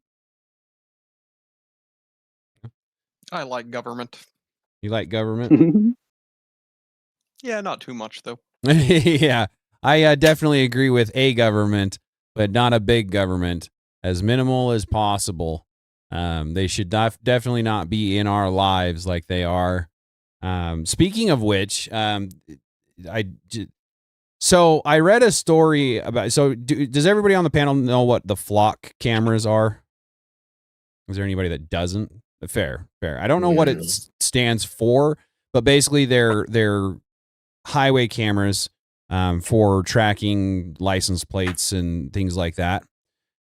I like government. You like government? Yeah, not too much though. Yeah. I definitely agree with a government, but not a big government. As minimal as possible. They should definitely not be in our lives like they are. Speaking of which, So I read a story about. So does everybody on the panel know what the flock cameras are? Is there anybody that doesn't? Fair. I don't know what it stands for, but basically they're highway cameras for tracking license plates and things like that.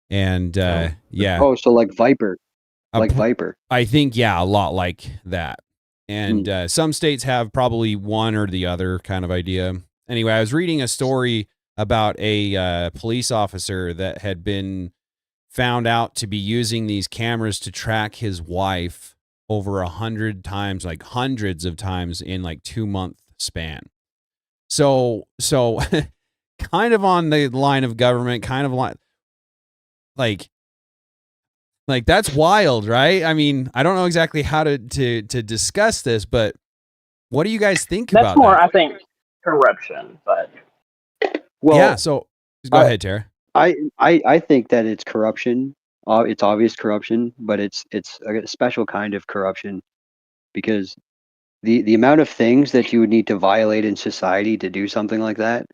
And yeah. Oh, so like Viper. Like Viper. I think, yeah, a lot like that. And some states have probably one or the other kind of idea. Anyway, I was reading a story about a police officer that had been found out to be using these cameras to track his wife over 100 times, like hundreds of times in like 2-month span. So kind of on the line of government, kind of like that's wild, right? I mean, I don't know exactly how to discuss this, but what do you guys think about that? That's more, I think, corruption, but well, yeah. So go ahead, Tara. I think that it's corruption. It's obvious corruption, but it's a special kind of corruption because the amount of things that you would need to violate in society to do something like that,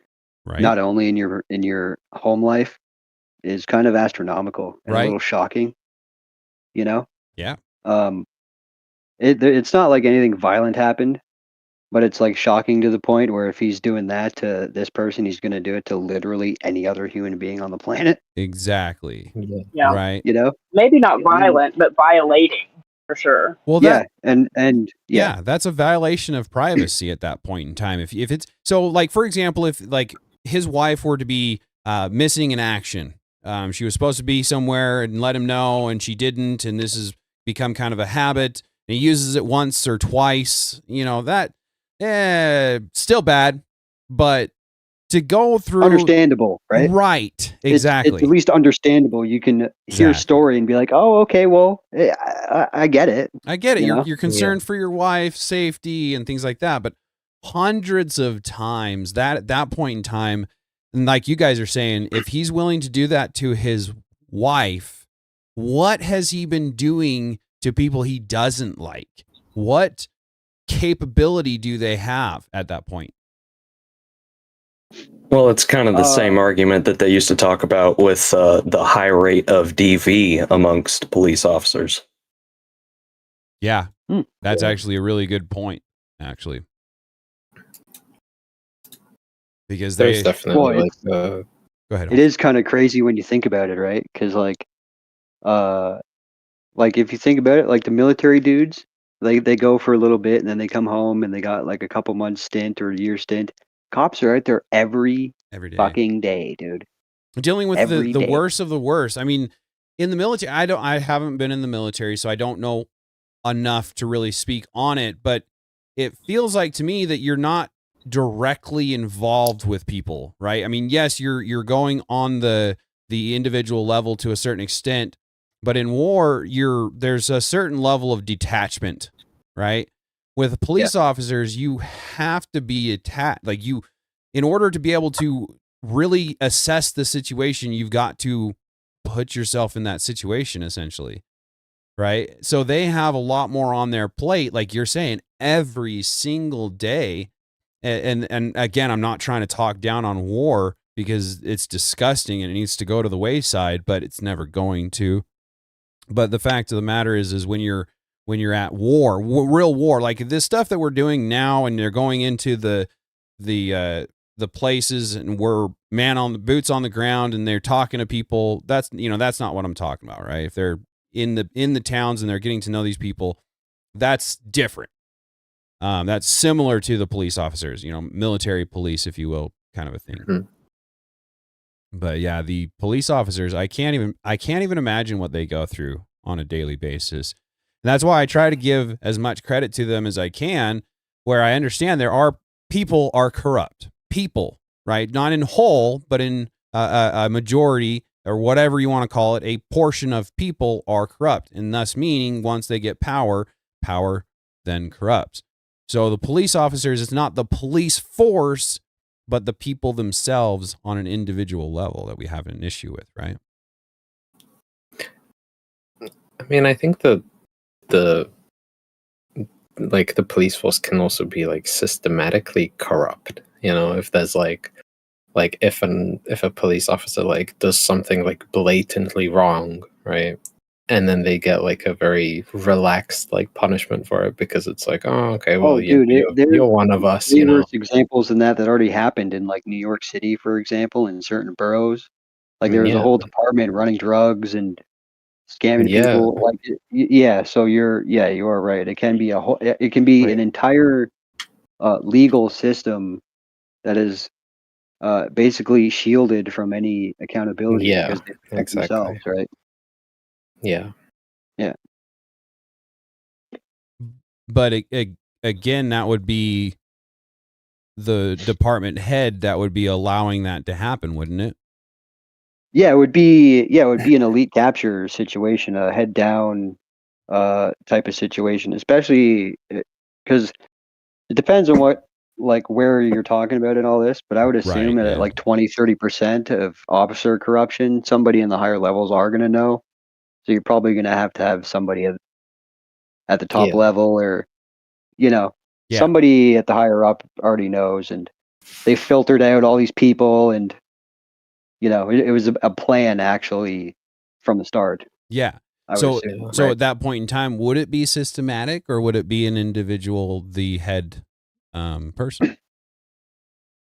right? Not only in your home life, is kind of astronomical and a little shocking. You know? Yeah. It's not like anything violent happened, but it's like shocking to the point where if he's doing that to this person, he's going to do it to literally any other human being on the planet. Exactly. Yeah. Right. You know? Maybe not violent, but violating for sure. Well, yeah, and yeah, that's a violation of privacy at that point in time. If it's so, like for example, if like his wife were to be missing in action, she was supposed to be somewhere and let him know, and she didn't, and this has become kind of a habit. And he uses it once or twice, you know, that still bad, but to go through understandable, right? Right, exactly. It's at least understandable. You can hear a story and be like, "Oh, okay, well, I get it. I get it. You You're concerned for your wife's safety and things like that, but hundreds of times that at that point in time, and like you guys are saying, if he's willing to do that to his wife, what has he been doing to people he doesn't like? What capability do they have at that point? Well, it's kind of the same argument that they used to talk about with the high rate of DV amongst police officers. Yeah, that's actually a really good point, actually. Because there's definitely go ahead. It is kind of crazy when you think about it, right? Because like if you think about it, like the military dudes, they go for a little bit and then they come home and they got like a couple months stint or a year stint. Cops are out there every day. Fucking day, dude. Dealing with the worst of the worst. I mean, in the military, I haven't been in the military, so I don't know enough to really speak on it, but it feels like to me that you're not directly involved with people, right? I mean, yes, you're going on the individual level to a certain extent, but in war, there's a certain level of detachment, right? With police officers, you have to be attached. Like in order to be able to really assess the situation, you've got to put yourself in that situation, essentially, right? So they have a lot more on their plate, like you're saying, every single day. And again, I'm not trying to talk down on war because it's disgusting and it needs to go to the wayside, but it's never going to. But the fact of the matter is when you're at war, real war, like this stuff that we're doing now, and they're going into the places and we're boots on the ground and they're talking to people. That's not what I'm talking about, right? If they're in the towns and they're getting to know these people, that's different. That's similar to the police officers, military police, if you will, kind of a thing. Mm-hmm. But yeah, the police officers, I can't even imagine what they go through on a daily basis. And that's why I try to give as much credit to them as I can, where I understand people are corrupt. People, right? Not in whole, but in a majority or whatever you want to call it, a portion of people are corrupt. And thus meaning once they get power then corrupts. So the police officers, it's not the police force, but the people themselves on an individual level that we have an issue with, right? I mean, I think the police force can also be like systematically corrupt. If there's like like if a police officer like does something like blatantly wrong, right? And then they get like a very relaxed like punishment for it because it's like, oh, okay, well, Oh, dude, you're one of us, way you know. worse examples than that already happened in like New York City, for example, in certain boroughs. I Like mean, there was a yeah, whole department running drugs and scamming yeah, people. Like, yeah. So you are right. It can be it can be an right, entire legal system that is basically shielded from any accountability yeah, because they protect exactly, themselves, right? yeah, Yeah. But again, that would be the department head that would be allowing that to happen, wouldn't it? Yeah, it would be an elite capture situation, a head down type of situation, especially because it depends on what like where you're talking about and all this, but I would assume Right. that at Yeah. like 20-30% of officer corruption, somebody in the higher levels are going to know. So you're probably going to have somebody at the top yeah, level or you know, Yeah. somebody at the higher up already knows and they filtered out all these people and it was a plan actually from the start, Yeah. I would So assume, so right? at that point in time, would it be systematic or would it be an individual, the head person?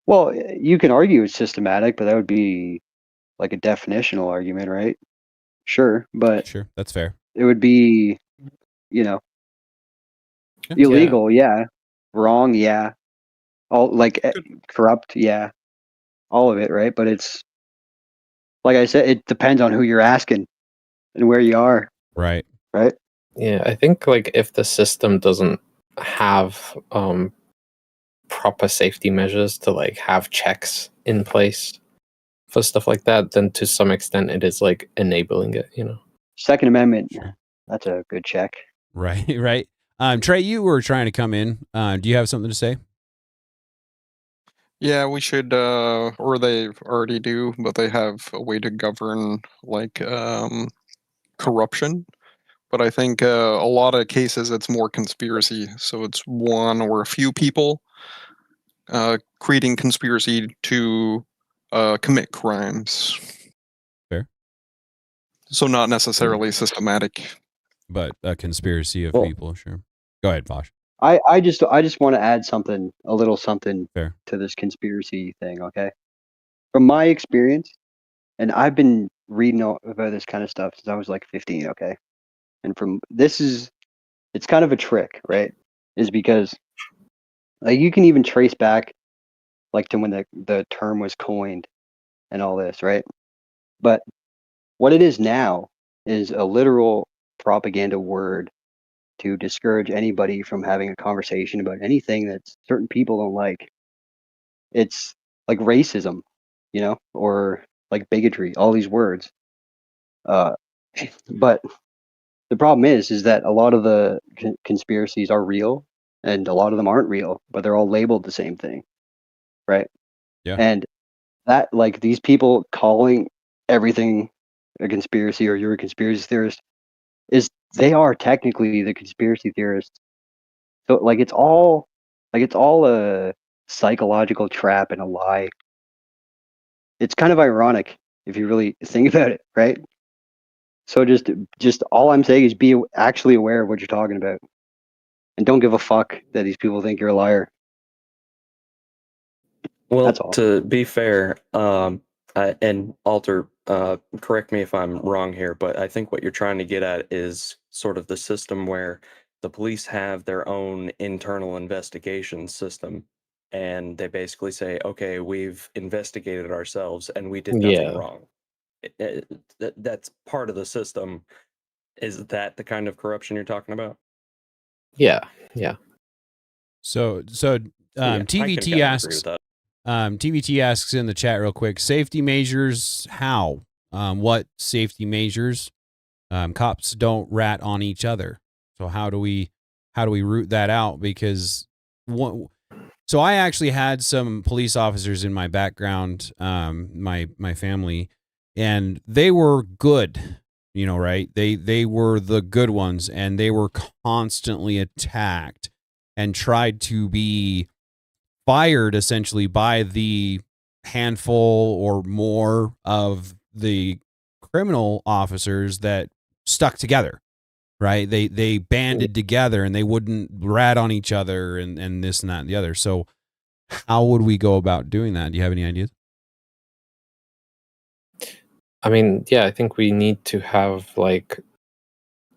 Well, you can argue it's systematic, but that would be like a definitional argument, right? Sure, but Sure, that's fair. it would be, you know, Yeah. yeah. illegal, yeah. Wrong, yeah. All like corrupt, yeah. All of it, right? But it's like I said, it depends on who you're asking and where you are, Right. right? Yeah, I think like if the system doesn't have proper safety measures to like have checks in place for stuff like that, then to some extent it is like enabling it, you know. Second Amendment, Sure. that's a good check. Right. Right. Trey, you were trying to come in. Do you have something to say? Yeah, we should, or they already do, but they have a way to govern like corruption. But I think a lot of cases it's more conspiracy. So it's one or a few people creating conspiracy to commit crimes. Fair. So not necessarily systematic. But a conspiracy of Well, people, sure. Go ahead, Vosh. I just want to add something, a little something Fair. to this conspiracy thing, okay? From my experience, and I've been reading about this kind of stuff since I was like 15, okay? And it's kind of a trick, right? Is because like you can even trace back like to when the term was coined and all this, right? But what it is now is a literal propaganda word to discourage anybody from having a conversation about anything that certain people don't like. It's like racism, or like bigotry, all these words. Uh, but the problem is that a lot of the conspiracies are real and a lot of them aren't real, but they're all labeled the same thing, right? Yeah. And that, like, these people calling everything a conspiracy or you're a conspiracy theorist is they are technically the conspiracy theorists. So it's all a psychological trap and a lie. It's kind of ironic if you really think about it, right? So just all I'm saying is be actually aware of what you're talking about, and don't give a fuck that these people think you're a liar. well, That's all. to be fair, and Alter, correct me if I'm wrong here, but I think what you're trying to get at is sort of the system where the police have their own internal investigation system, and they basically say, okay, we've investigated ourselves and we did nothing Yeah, wrong. That's part of the system. Is that the kind of corruption you're talking about? yeah, yeah. So Yeah, I can TVT kind of agree with asks that. TVT asks in the chat real quick, safety measures, how? What safety measures? Cops don't rat on each other. So how do we root that out? Because so I actually had some police officers in my background, my family, and they were good, right? They were the good ones, and they were constantly attacked and tried to be fired essentially by the handful or more of the criminal officers that stuck together, right? They banded together and they wouldn't rat on each other and this and that and the other. So how would we go about doing that? Do you have any ideas? I mean, yeah, I think we need to have like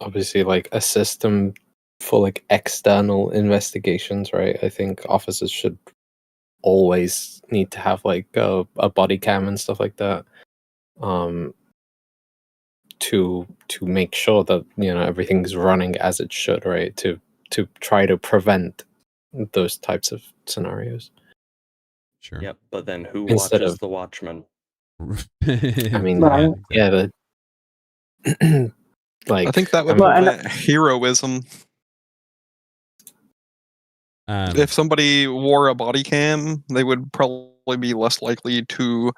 obviously like a system for like external investigations, right? I think officers should always need to have like a body cam and stuff like that, to make sure that everything's running as it should, right? To try to prevent those types of scenarios. Sure. Yep, but then who Instead watches of- the watchman? I mean, Right. yeah, like I think that would Well, and- prevent heroism. If somebody wore a body cam, they would probably be less likely to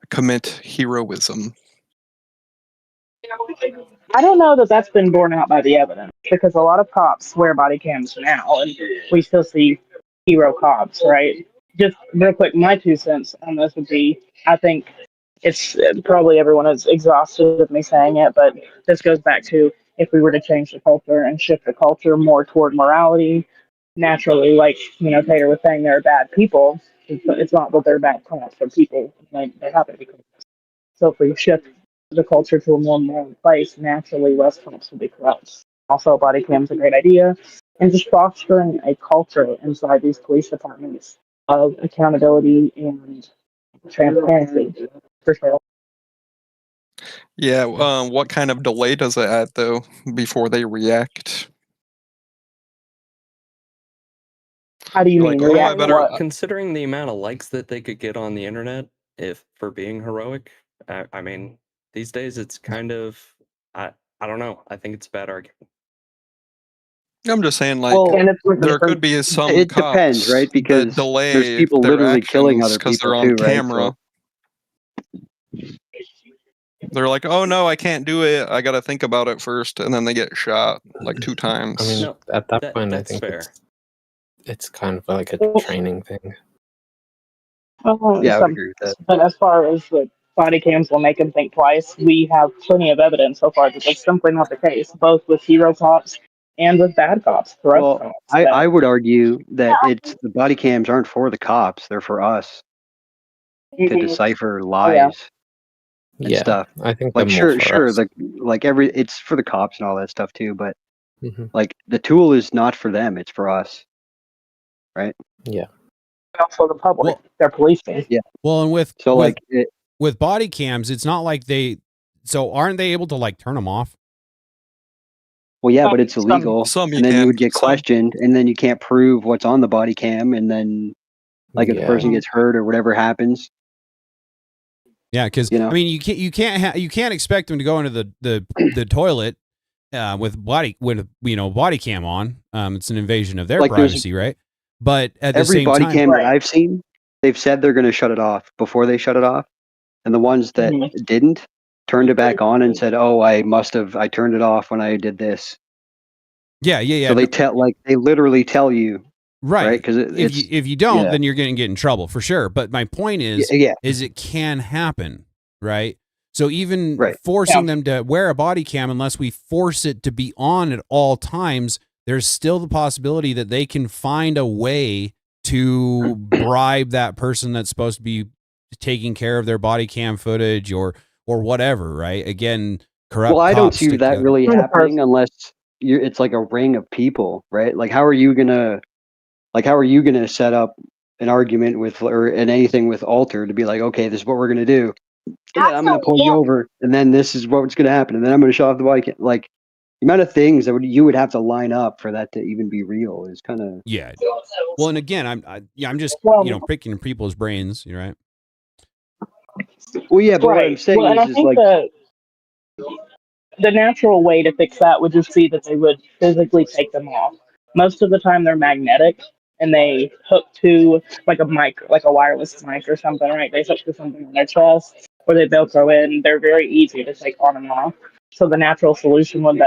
commit heroism. I don't know that that's been borne out by the evidence, because a lot of cops wear body cams now, and we still see hero cops, right? Just real quick, my 2 cents on this would be, I think it's probably everyone is exhausted of me saying it, but this goes back to if we were to change the culture and shift the culture more toward morality, naturally, like, Tater was saying, there are bad people. It's not that they're bad cops, they're people. They happen to be cops. So if we shift the culture to a more moral place, naturally less cops will be corrupt. Also, body cam's a great idea. And just fostering a culture inside these police departments of accountability and transparency, for sure. Yeah, what kind of delay does it add, though, before they react? How do you Like, mean? oh, I React better- what? Considering the amount of likes that they could get on the internet if for being heroic, I mean, these days it's kind of I don't know. I think it's a bad argument. I'm just saying, like, Well, And it's with there different- could be some It cops depends, right? Because that delay there's people their literally killing actions other 'cause people they're on too, right? camera. They're like, oh no, I can't do it. I got to think about it first, and then they get shot like 2 times. I mean, No, at that point, I that's think fair. it's kind of like a training thing. Yeah, I would agree with that. But as far as the body cams will make them think twice, we have plenty of evidence so far that that's simply not the case, both with hero cops and with bad cops, corrupt Well, cops. I would argue that it's the body cams aren't for the cops; they're for us to Mhm. decipher yeah. lies and Yeah, stuff. I think Like they're more sure, for us. it's for the cops and all that stuff too. But Mhm. like the tool is not for them; it's for us, right? Yeah. Also the public, Well- they're policing. Yeah. Well, and with So with, like with body cams, it's not like aren't they able to like turn them off? well, yeah, but it's Some- illegal, some you and then can, you would get some. questioned, and then you can't prove what's on the body cam, and then like if the Yeah. person gets hurt or whatever happens, Yeah, because You know? I mean, you can't expect them to go into the toilet with body cam on. It's an invasion of their Like, there's- privacy, right? But at the every same body time, cam Right. that I've seen, they've said they're going to shut it off before they shut it off, and the ones that Mhm. didn't turned it back on and said, "Oh, I turned it off when I did this." yeah. So they literally tell you, Right. right? Because If you don't, yeah. then you're going to get in trouble for sure. But my point is, yeah, it can happen, right? So even Right. forcing them to wear a body cam, unless we force it to be on at all times, there's still the possibility that they can find a way to bribe that person that's supposed to be taking care of their body cam footage or whatever, right? Again, corrupt. well, I don't cops see stick that together. really Kind of happening unless it's like a ring of people, right? Like how are you gonna set up an argument with or in anything with Alter to be like, okay, this is what we're gonna do. Yeah, I'm gonna pull you over, and then this is what's gonna happen, and then I'm gonna shut off the body cam. Like the amount of things that you would have to line up for that to even be real is kind of Yeah. Well, and again, I'm just Well- picking people's brains, right? well, yeah. But what I'm Right. saying Well, and I is think like the natural way to fix that would just be that they would physically take them off. Most of the time they're magnetic and they hook to like a mic, like a wireless mic or something, right? They hook to something on their chest or they velcro in. They're very easy to take on and off. So the natural solution would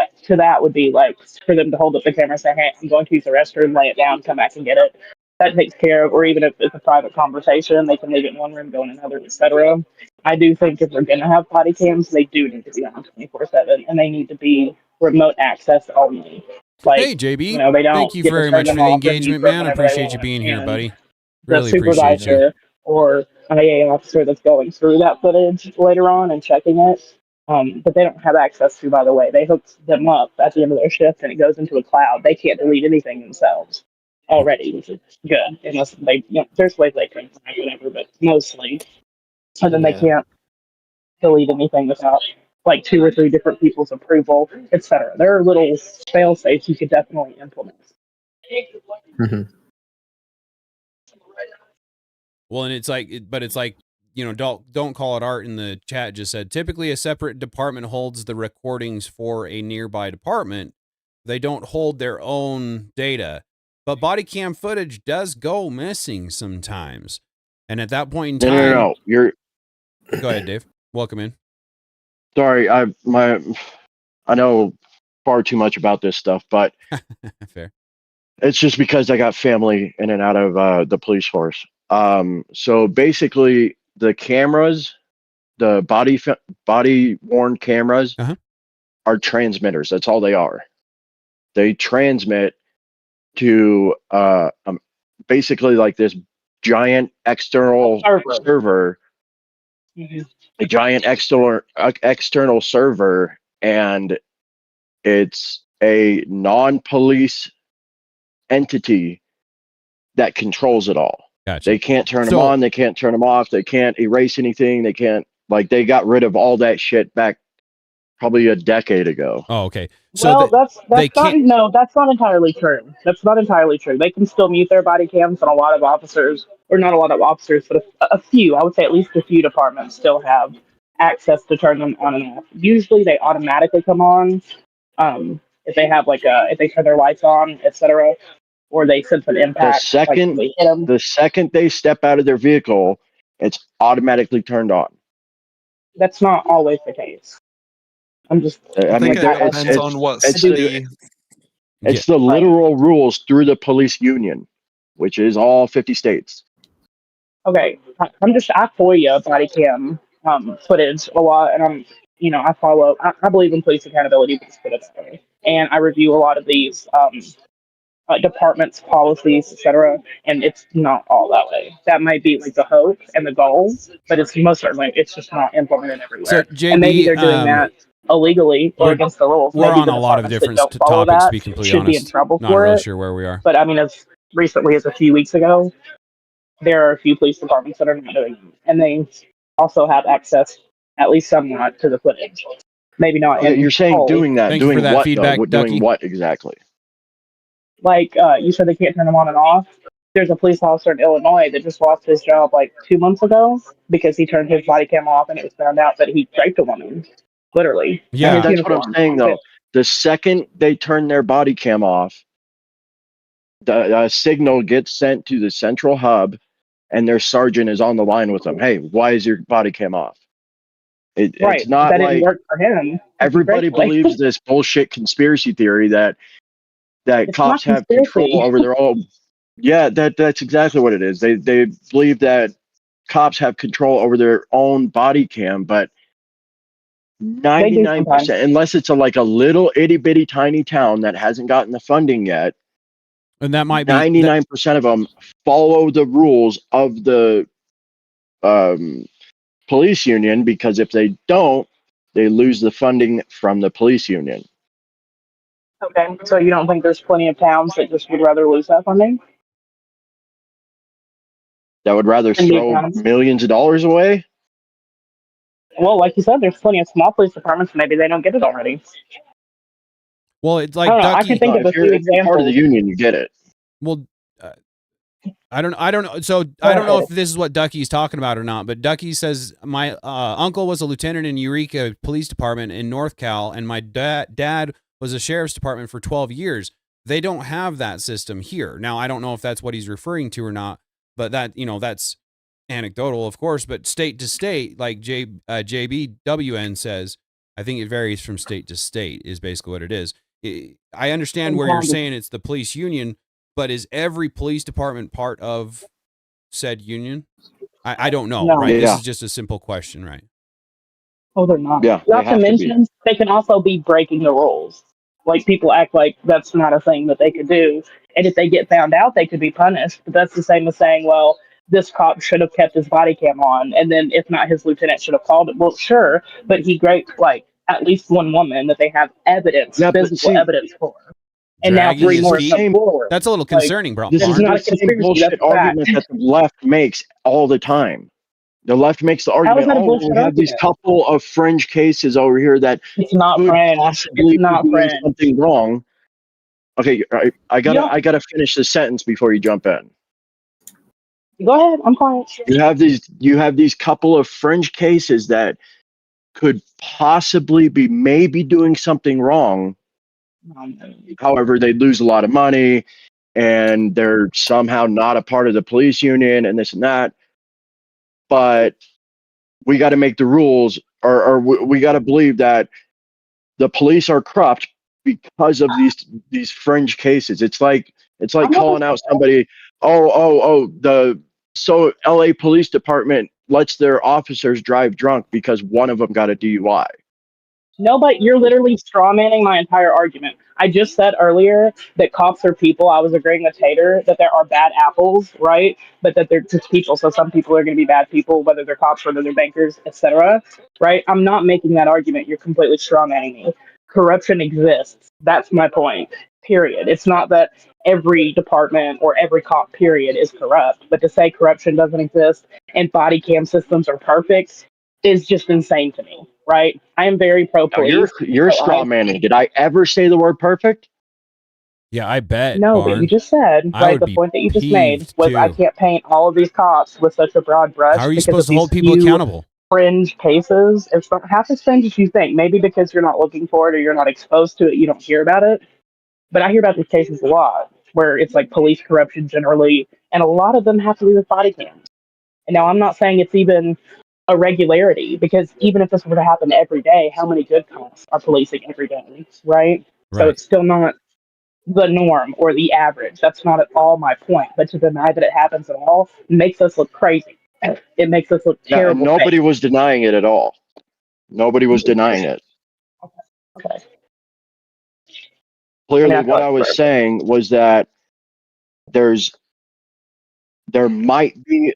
would be like for them to hold up the camera and say, hey, I'm going to use the restroom, lay it down, come back and get it. that takes care of, or even if it's a private conversation, they can leave it in one room, go in another, etc. I do think if they're going to have body cams, they do need to be on 24/7, and they need to be remote access only. Like, Hey, JB, they don't thank you get to very turn much them for the off or mute engagement, them man. I whenever they appreciate you want. being here, And buddy. the Really appreciate you. supervisor or IA officer that's going through that footage later on and checking it, but they don't have access to, by the way. They hook them up at the end of their shift and it goes into a cloud. They can't delete anything themselves already, which is good. Unless they, there's ways they can find whatever, but mostly. And then they Yeah. can't delete anything without like 2 or 3 different people's approval, etc. There are little fail safes you could definitely implement. Mhm. Well, and it's like, but it's like, don't call it art in the chat just said, typically a separate department holds the recordings for a nearby department. They don't hold their own data, but body cam footage does go missing sometimes. And at that point in time, No. You're go ahead, Dave. Welcome in. sorry. I know far too much about this stuff, but Fair. it's just because I got family in and out of the police force. So basically, the cameras, the body worn cameras, are transmitters. That's all they are. They transmit to basically like this giant external server, a giant external server, and it's a non-police entity that controls it all. Gotcha. They can't turn them on. They can't turn them off. They can't erase anything. They can't, like, they got rid of all that shit back probably a decade ago. Oh, okay. So that's not entirely true. That's not entirely true. They can still mute their body cams, and a lot of officers, or not a lot of officers, but a few, I would say at least a few departments still have access to turn them on and off. Usually they automatically come on if they have if they turn their lights on, etc., or they sense an impact. The second they step out of their vehicle, it's automatically turned on. That's not always the case. I think it depends on what city. It's the literal rules through the police union, which is all 50 states. Okay, I FOIA body cam footage a lot, and I believe in police accountability, let's put it that way. And I review a lot of these departments, policies, etc. And it's not all that way. That might be like the hope and the goal, but it's most certainly it's just not implemented everywhere. So, JB, and maybe they're doing that illegally or against the rules. We're Maybe on the a lot of different departments that don't follow topics, to that be completely should honest. be in trouble Not for really it. sure where we are. But I mean, as recently as a few weeks ago, there are a few police departments that are not doing them, and they also have access, at least somewhat, to the footage. Maybe not. You're saying doing that. Thank doing you for that what, feedback, though? Ducky. Doing what exactly? Like you said, they can't turn them on and off. There's a police officer in Illinois that just lost his job like 2 months ago because he turned his body cam off and it was found out that he raped a woman, literally. Yeah, that's what I'm saying though. The second they turn their body cam off, the signal gets sent to the central hub, and their sergeant is on the line with them. Hey, why is your body cam off? It's not that like didn't work for him. Everybody believes this bullshit conspiracy theory that cops have control over their own. Yeah, that's exactly what it is. They believe that cops have control over their own body cam, but 99%, unless it's a little itty bitty tiny town that hasn't gotten the funding yet, and that might be 99% of them follow the rules of the police union, because if they don't, they lose the funding from the police union. Okay, so you don't think there's plenty of towns that just would rather lose that funding? That would rather throw millions of dollars away? Well, like you said, there's plenty of small police departments. Maybe they don't get it already. Well, it's like I can think of a few examples. Part of the union, you get it. Well, I don't know. So I don't know if this is what Ducky's talking about or not, but Ducky says my uncle was a lieutenant in Eureka Police Department in North Cal, and my dad was a sheriff's department for 12 years. They don't have that system here. Now, I don't know if that's what he's referring to or not, but that's anecdotal, of course, but state to state, like JBWN says, I think it varies from state to state is basically what it is. I understand where you're saying it's the police union, but is every police department part of said union? I don't know, No. right? Yeah. This is just a simple question, right? Oh, they're not. Yeah, they Not to have to be. mention, they can also be breaking the rules. Like, people act like that's not a thing that they could do. And if they get found out, they could be punished. But that's the same as saying, well, this cop should have kept his body cam on. And then if not, his lieutenant should have called it. Well, sure. But he raped, like, at least one woman that they have evidence, Yeah, but physical see, evidence for. And now Dragging three his more feet? come forward. That's a little Like, concerning, bro. this is It's not the a same conspiracy, bullshit that's a fact. argument that the left makes all the time. The left makes the How is argument, that a oh, bullshit we have these argument? couple of fringe cases over here that It's not could friends. possibly It's not be doing friends. something wrong. Okay, I You don't, gotta finish this sentence before you jump in. go ahead. I'm quiet. You have these couple of fringe cases that could possibly be maybe doing something wrong. However, they lose a lot of money and they're somehow not a part of the police union and this and that. But we got to make the rules, or we got to believe that the police are corrupt because of these fringe cases. It's like calling out somebody. So LA Police Department lets their officers drive drunk because one of them got a DUI. No, but you're literally strawmanning my entire argument. I just said earlier that cops are people. I was agreeing with Tater that there are bad apples, right? But that they're just people. So some people are going to be bad people, whether they're cops, whether they're bankers, etc. Right? I'm not making that argument. You're completely strawmanning me. Corruption exists. That's my point. Period. It's not that every department or every cop, period, is corrupt. But to say corruption doesn't exist and body cam systems are perfect is just insane to me, right? I am very pro Now, you're police. straw manning. Did I ever say the word perfect? Yeah, I bet. No, but you Barn. just said, I right? would The be point that you just made peeved, was I too. can't paint all of these cops with such a broad brush. How are you because supposed of to hold these people few accountable? Fringe cases. It's not half as fringe as you think. Maybe because you're not looking for it or you're not exposed to it, you don't hear about it. But I hear about these cases a lot where it's like police corruption generally, and a lot of them have to do with body cams. And now I'm not saying it's even a regularity because even if this were to happen every day, how many good cops are policing every day, right? So Right. it's still not the norm or the average. That's not at all my point. But to deny that it happens at all makes us look crazy. It makes us look Yeah, and terrible. nobody was denying it at all. Nobody was denying it. Okay. Clearly, what I was saying was that there might be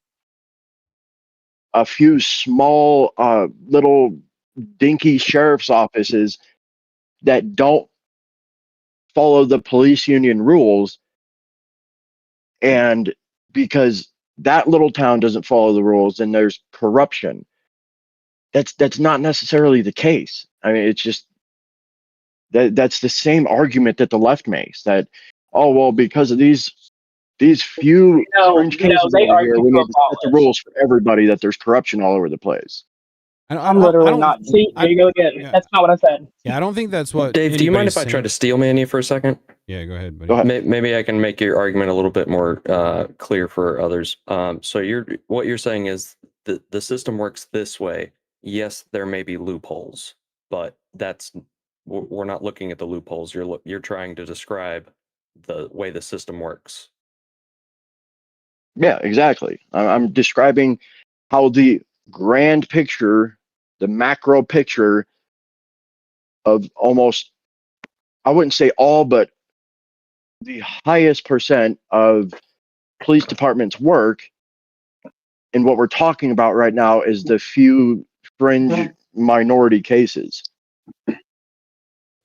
a few small little dinky sheriff's offices that don't follow the police union rules, and because that little town doesn't follow the rules and there's corruption. That's not necessarily the case. I mean, it's just that's the same argument that the left makes, that because of these few fringe cases they over here, argue we to need to set the rules for everybody, that there's corruption all over the place. I'm literally not. See, there you go again. That's not what I said. Yeah, I don't think that's what. Dave, do you mind anybody's if I try saying. to steel man you for a second? Yeah, go ahead, buddy. Go ahead. Maybe I can make your argument a little bit more clear for others. So what you're saying is the system works this way. Yes, there may be loopholes, but we're not looking at the loopholes. You're trying to describe the way the system works. Yeah, exactly. I'm describing how the grand picture, the macro picture of almost, I wouldn't say all, but the highest percent of police departments work. And what we're talking about right now is the few fringe minority cases.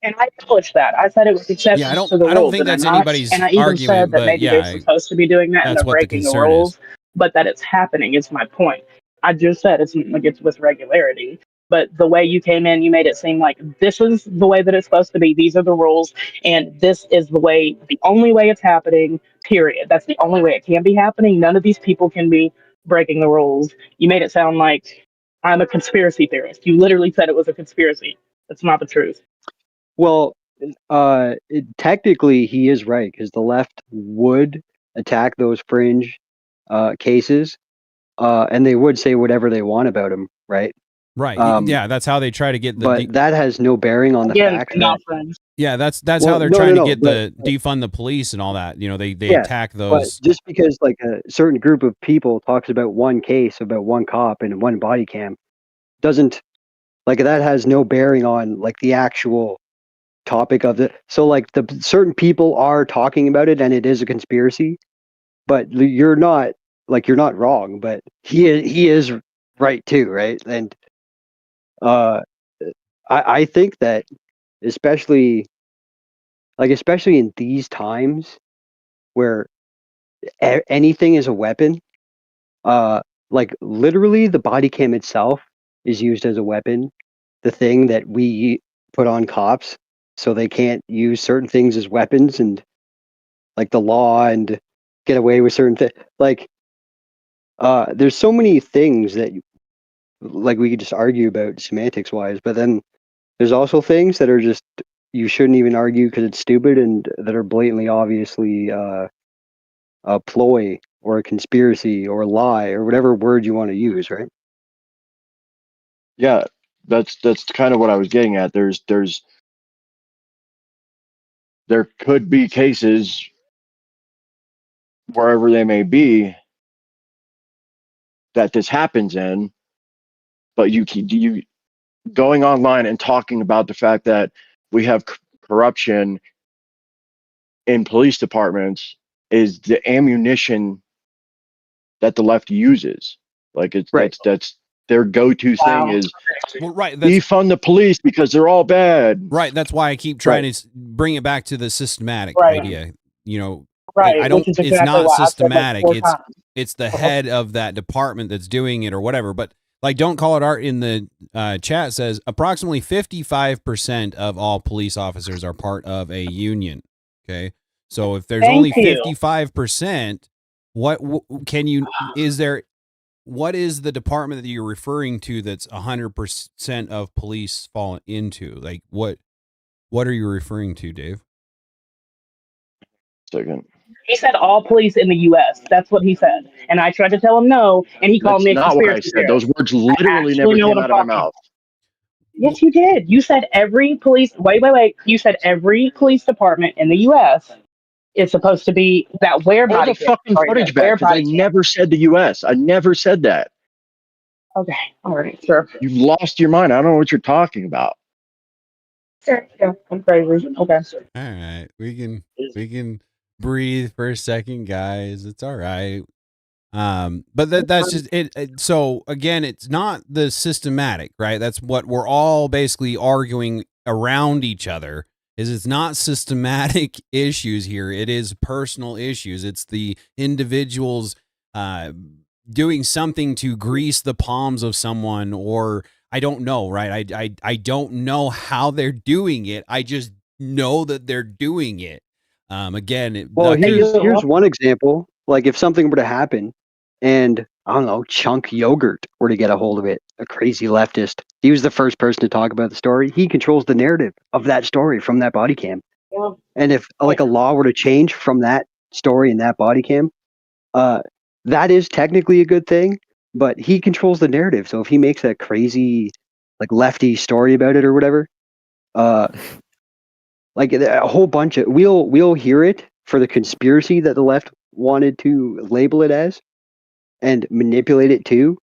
And I pushed that. I said it was exceptions Yeah, I don't to the rules. think and that's they're not. anybody's And I even argument, said that but maybe yeah, they're supposed to be doing that and that's they're what the breaking the concern rules, is. but that it's happening is my point. I just said it's like it's with regularity. But the way you came in, you made it seem like this is the way that it's supposed to be. These are the rules, and this is the only way it's happening. Period. That's the only way it can be happening. None of these people can be breaking the rules. You made it sound like I'm a conspiracy theorist. You literally said it was a conspiracy. That's not the truth. Well, technically he is right, because the left would attack those fringe cases, and they would say whatever they want about them, right? Right. Yeah, that's how they try to get the. But that has no bearing on the fact that. Yeah, that's Well, how they're no, trying no, to get but- the defund the police and all that. You know, they Yeah, attack But those. just because like a certain group of people talks about one case, about one cop and one body cam, doesn't like that has no bearing on like the actual topic of it. So like the certain people are talking about it and it is a conspiracy, but you're not wrong, but he is right too, right? And I think that especially in these times where anything is a weapon, like literally the body cam itself is used as a weapon. The thing that we put on cops so they can't use certain things as weapons and like the law and get away with certain things. Like, there's so many things that like we could just argue about semantics wise, but then there's also things that are just you shouldn't even argue because it's stupid and that are blatantly obviously a ploy or a conspiracy or a lie or whatever word you want to use, right? Yeah, that's kind of what I was getting at. There could be cases wherever they may be that this happens in, but you going online and talking about the fact that we have corruption in police departments is the ammunition that the left uses. Like it's right. that's their go-to thing is Well, right. defund the police because they're all bad. Right. That's why I keep trying to bring it back to the systematic Right. idea. You know, Right, I don't. which is It's exactly not what I've said, like, systematic. 4 times. It's the head of that department that's doing it or whatever. But like, Don't Call It Art in the chat says approximately 55% of all police officers are part of a union. Okay, so if there's only 55%, what is the department that you're referring to that's 100% of police fall into? Like what are you referring to, Dave? Second. He said all police in the U.S. That's what he said, and I tried to tell him no, and he called me a Not what I conspiracy said. theorist. Those words literally I never actually know came what out I'm of my talking mouth. Yes, you did. You said every police. Wait. You said every police department in the U.S. is supposed to be that wear Pull body the fucking footage wear back because I body cam. never said the U.S. I never said that. Okay, all right, sure. You've lost your mind. I don't know what you're talking about. Sure, yeah, I'm crazy. Okay. All right, we can breathe for a second, guys. It's all right. But that's just it. So again, it's not the systematic, right? That's what we're all basically arguing around each other. It's not systematic issues here. It is personal issues. It's the individuals doing something to grease the palms of someone, or I don't know, right? I don't know how they're doing it. I just know that they're doing it. Again, Well, here's one example. Like if something were to happen and I don't know, Chunk Yogurt were to get a hold of it, a crazy leftist. He was the first person to talk about the story. He controls the narrative of that story from that body cam. And if like a law were to change from that story and that body cam, that is technically a good thing, but he controls the narrative. So if he makes a crazy like lefty story about it or whatever, like a whole bunch of we'll hear it for the conspiracy that the left wanted to label it as and manipulate it too.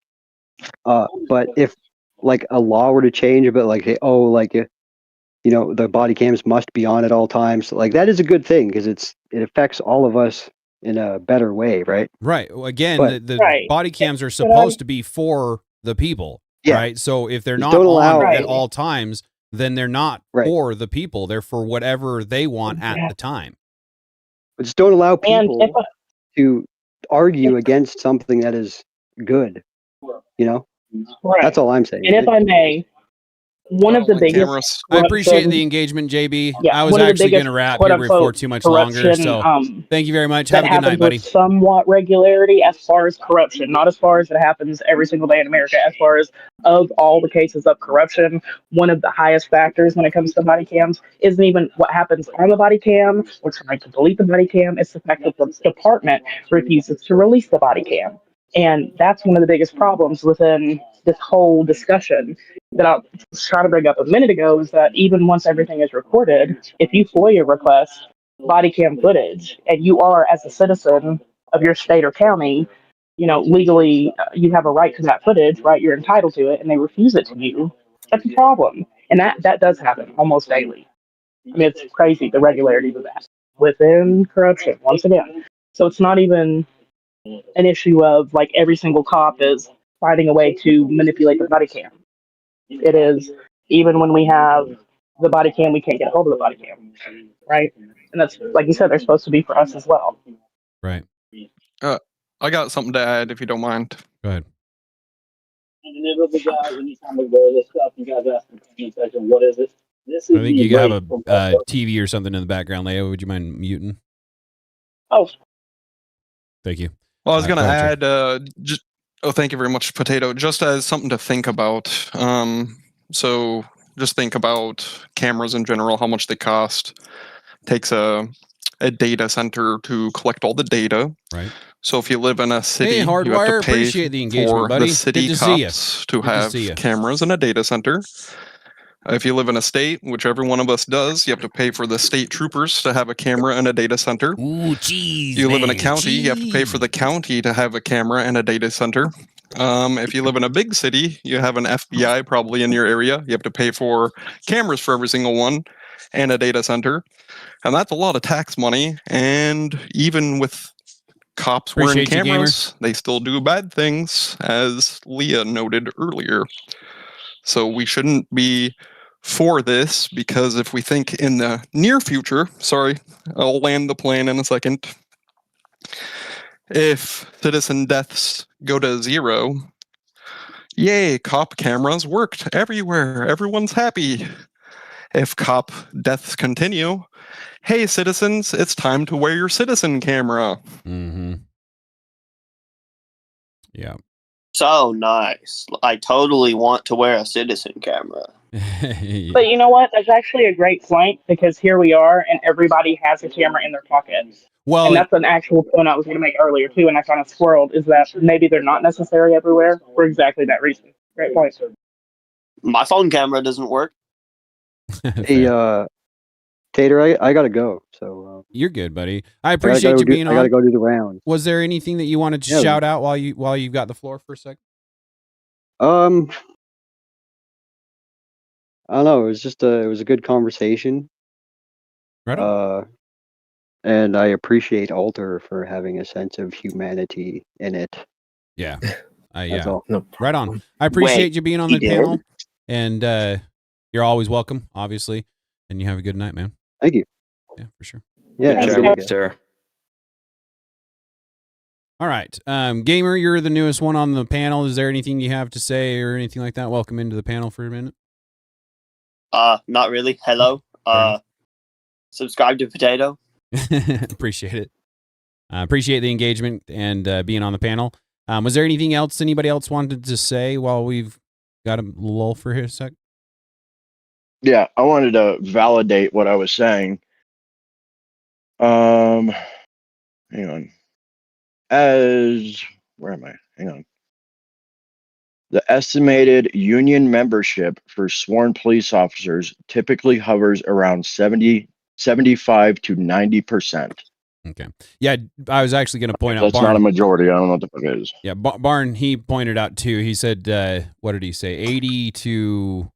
But if like a law were to change about like the body cams must be on at all times, like that is a good thing because it affects all of us in a better way, right? Right. Well, again, But- the Right. body cams are supposed to be for the people, Yeah. right? So if they're Just not don't on allow- at Right. all times, then they're not Right. for the people. They're for whatever they want at the time. But just don't allow And people if to argue against something that is good. You know, right. that's all I'm saying. And if I may, one of the biggest. Cameras. I appreciate corruption- the engagement, JB. Yeah, I was one of the actually going biggest, to wrap quote here before unquote, too much longer. corruption, So thank you very much. that Have a good night, happens buddy. with somewhat regularity as far as corruption, not as far as it happens every single day in America. As far as of all the cases of corruption, one of the highest factors when it comes to body cams isn't even what happens on the body cam or trying to delete the body cam. It's the fact that the department refuses to release the body cam. And that's one of the biggest problems within this whole discussion that I was trying to bring up a minute ago is that even once everything is recorded, if you FOIA request body cam footage and you are, as a citizen of your state or county, legally, you have a right to that footage, right? You're entitled to it, and they refuse it to you. That's a problem, and that does happen almost daily. I mean, it's crazy the regularity of that within corruption once again. So it's not even an issue of like every single cop is finding a way to manipulate the body cam. It is even when we have the body cam, we can't get a hold of the body cam, right? And that's like you said, they're supposed to be for us as well. Right. I got something to add if you don't mind. Go ahead. I think you have a TV or something in the background, Leo. Would you mind muting? Oh, thank you. Well, I was going to add, thank you very much, Potato. Just as something to think about. So just think about cameras in general, how much they cost. Takes a data center to collect all the data. Right. So if you live in a city, hey, you Hardwire, have to pay appreciate the engagement, for buddy. the city Good to see cops you. to have cameras in a data center. If you live in a state, which every one of us does, you have to pay for the state troopers to have a camera in a data center. Ooh, geez, you live in a county, you have to pay for the county to have a camera in a data center. If you live in a big city, you have an FBI probably in your area. You have to pay for cameras for every single one and a data center. And that's a lot of tax money. And even with cops wearing cameras, they still do bad things, as Leah noted earlier. So we shouldn't be for this, because if we think in the near future, sorry, I'll land the plane in a second. If citizen deaths go to 0, yay, cop cameras worked everywhere. Everyone's happy. If cop deaths continue, hey, citizens, it's time to wear your citizen camera. Mm-hmm. Yeah. So nice. I totally want to wear a citizen camera. Yeah. But you know what? That's actually a great point, because here we are and everybody has a camera in their pocket. Well, and that's an actual point I was going to make earlier too, and I kind of squirreled, is that maybe they're not necessary everywhere for exactly that reason. Great point. My phone camera doesn't work. Hey, Tater, I gotta go. So you're good, buddy. I appreciate you being on. I gotta go do the round. Was there anything that you wanted to shout out while you've got the floor for a second? I don't know. It was just it was a good conversation. Right on. And I appreciate Alter for having a sense of humanity in it. Yeah. That's all. No, right on. I appreciate you being on the panel, and you're always welcome, obviously. And you have a good night, man. Thank you. Yeah, for sure. Yeah, sure. All right. Gamer, you're the newest one on the panel. Is there anything you have to say or anything like that? Welcome into the panel for a minute. Not really. Hello. Subscribe to Potato. Appreciate it. Appreciate the engagement and being on the panel. Was there anything else anybody else wanted to say while we've got a lull for here a sec? Yeah, I wanted to validate what I was saying. Hang on. Where am I? Hang on. The estimated union membership for sworn police officers typically hovers around 75 to 90%. Okay. Yeah, I was actually going to point out. That's not a majority. I don't know what the fuck it is. Yeah, Barn, he pointed out too. He said, what did he say? 80 to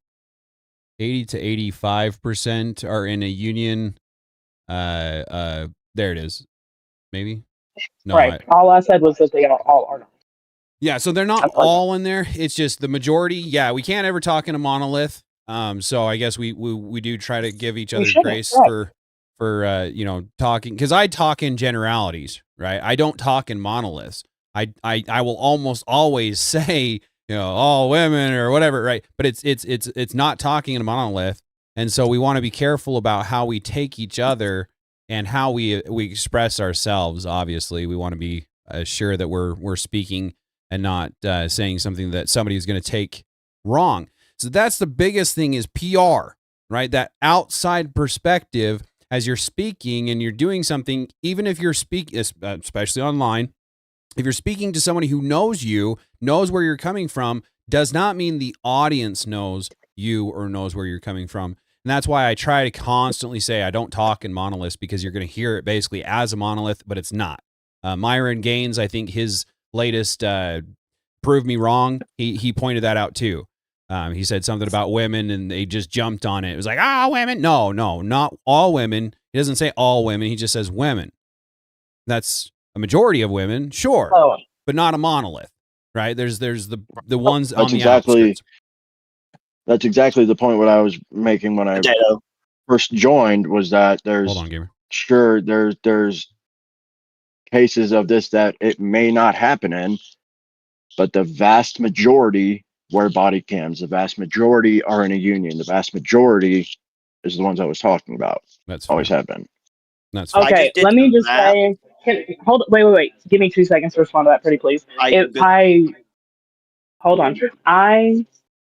85% are in a union. There it is. Maybe. No, right. All I said was that they all are not. Yeah, so they're not all in there. It's just the majority. Yeah, we can't ever talk in a monolith. So I guess we do try to give each other grace for talking, because I talk in generalities, right? I don't talk in monoliths. I will almost always say, all women or whatever, right? But it's not talking in a monolith, and so we want to be careful about how we take each other and how we express ourselves. Obviously, we want to be sure that we're speaking and not saying something that somebody is going to take wrong. So that's the biggest thing, is PR, right? That outside perspective as you're speaking and you're doing something, even if you're speaking, especially online, if you're speaking to somebody who knows you, knows where you're coming from, does not mean the audience knows you or knows where you're coming from. And that's why I try to constantly say I don't talk in monoliths, because you're going to hear it basically as a monolith, but it's not. Myron Gaines, I think his latest Prove Me Wrong, he pointed that out too. He said something about women and they just jumped on it. It was like, women. No, not all women. He doesn't say all women. He just says women. That's a majority of women, sure, but not a monolith, right? There's the ones on the outskirts. That's exactly the point what I was making when I first joined, was that there's Hold on, gamer. Sure, there's cases of this that it may not happen in, but the vast majority wear body cams. The vast majority are in a union. The vast majority is the ones I was talking about. That's always have been. That's okay. Let me just say, hold. Wait. Give me 2 seconds to respond to that, pretty please. Hold on. I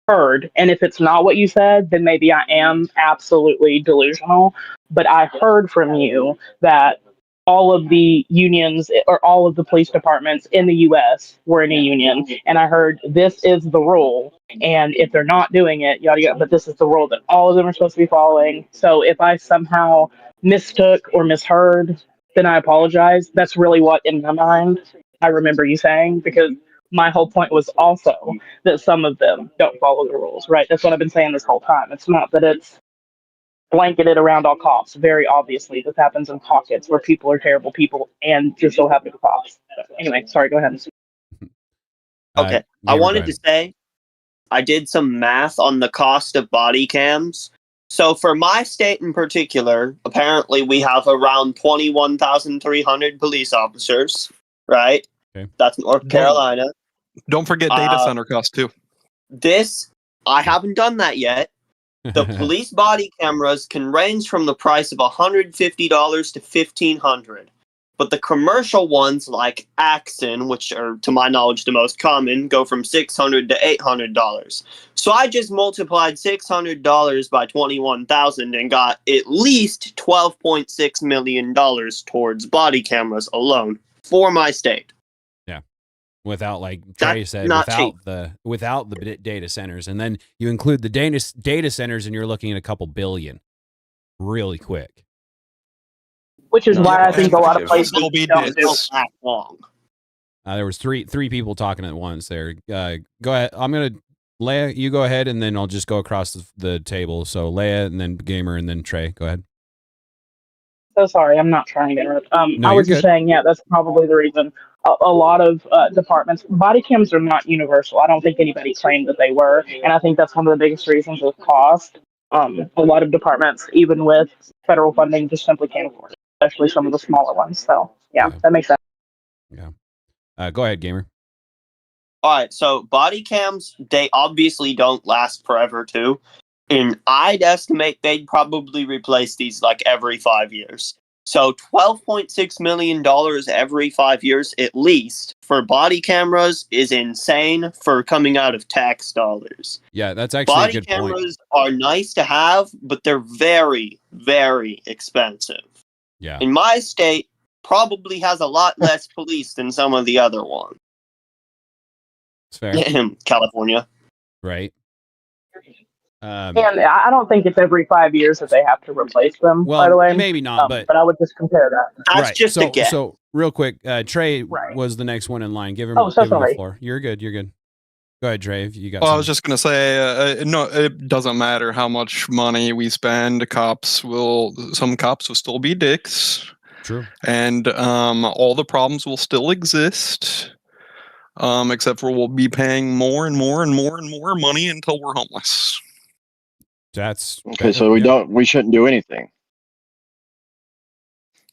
heard, and if it's not what you said, then maybe I am absolutely delusional. But I heard from you that all of the unions or all of the police departments in the U.S. were in a union, and I heard this is the rule, and if they're not doing it, yada yada. But this is the rule that all of them are supposed to be following. So if I somehow mistook or misheard, then I apologize. That's really what, in my mind, I remember you saying, because my whole point was also that some of them don't follow the rules, right? That's what I've been saying this whole time. It's not that it's blanketed around all cops. Very obviously, this happens in pockets where people are terrible people and just so happen to be cops. But anyway, sorry, go ahead. Okay, I wanted to say I did some math on the cost of body cams. So for my state in particular, apparently we have around 21,300 police officers, right? Okay. That's North Carolina. Don't forget data center costs too. I haven't done that yet. The police body cameras can range from the price of $150 to $1,500. But the commercial ones like Axon, which are to my knowledge the most common, go from $600 to $800. So I just multiplied $600 by 21,000 and got at least $12.6 million towards body cameras alone for my state. Without, like Trey said, without the data centers, and then you include the data centers, and you're looking at a couple billion, really quick. Which is why I think a lot of places don't do that long. There was three people talking at once there. Go ahead. I'm gonna Leia. You go ahead, and then I'll just go across the table. So Leia, and then Gamer, and then Trey. Go ahead. So sorry, I'm not trying to interrupt. No, I was you're just good. saying, yeah, that's probably the reason. A lot of departments, body cams are not universal. I don't think anybody claimed that they were, and I think that's one of the biggest reasons with cost. A lot of departments, even with federal funding, just simply can't afford it, especially some of the smaller ones. So, yeah, that makes sense. Yeah. Go ahead, Gamer. All right, so body cams, they obviously don't last forever, too. And I'd estimate they'd probably replace these like every 5 years. So $12.6 million every 5 years at least for body cameras is insane for coming out of tax dollars. Yeah, that's actually body a good point. Body cameras are nice to have, but they're very, very expensive. Yeah. In my state, probably has a lot less police than some of the other ones. It's fair. California. Right. And I don't think it's every 5 years that they have to replace them, by the way. Maybe not, but I would just compare that. That's just a guess. So real quick, Trey was the next one in line. Give him, give him the floor. You're good. Go ahead, Trey. If you got I was just going to say, no, it doesn't matter how much money we spend. Some cops will still be dicks. True. And all the problems will still exist, except for we'll be paying more and more and more and more money until we're homeless. That's okay. So we shouldn't do anything.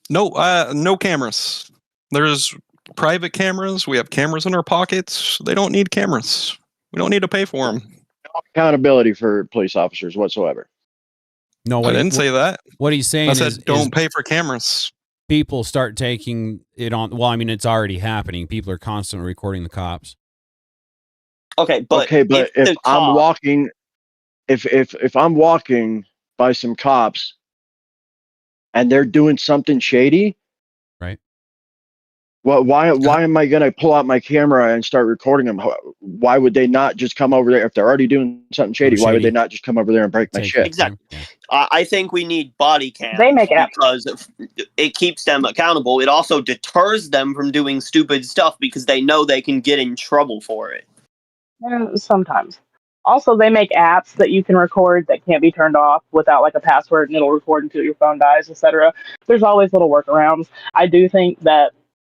No cameras. There's private cameras. We have cameras in our pockets. They don't need cameras. We don't need to pay for them. No accountability for police officers whatsoever. No, I didn't say that. What he's saying is don't pay for cameras. People start taking it on. Well, I mean, it's already happening. People are constantly recording the cops. Okay, but if I'm walking. If I'm walking by some cops and they're doing something shady, right? Well, why am I going to pull out my camera and start recording them? Why would they not just come over there if they're already doing something shady? Why would they not just come over there and break my shit? Exactly. I think we need body cams They make apps. because it keeps them accountable. It also deters them from doing stupid stuff because they know they can get in trouble for it. Sometimes. Also, they make apps that you can record that can't be turned off without like a password, and it'll record until your phone dies, etc. There's always little workarounds. I do think that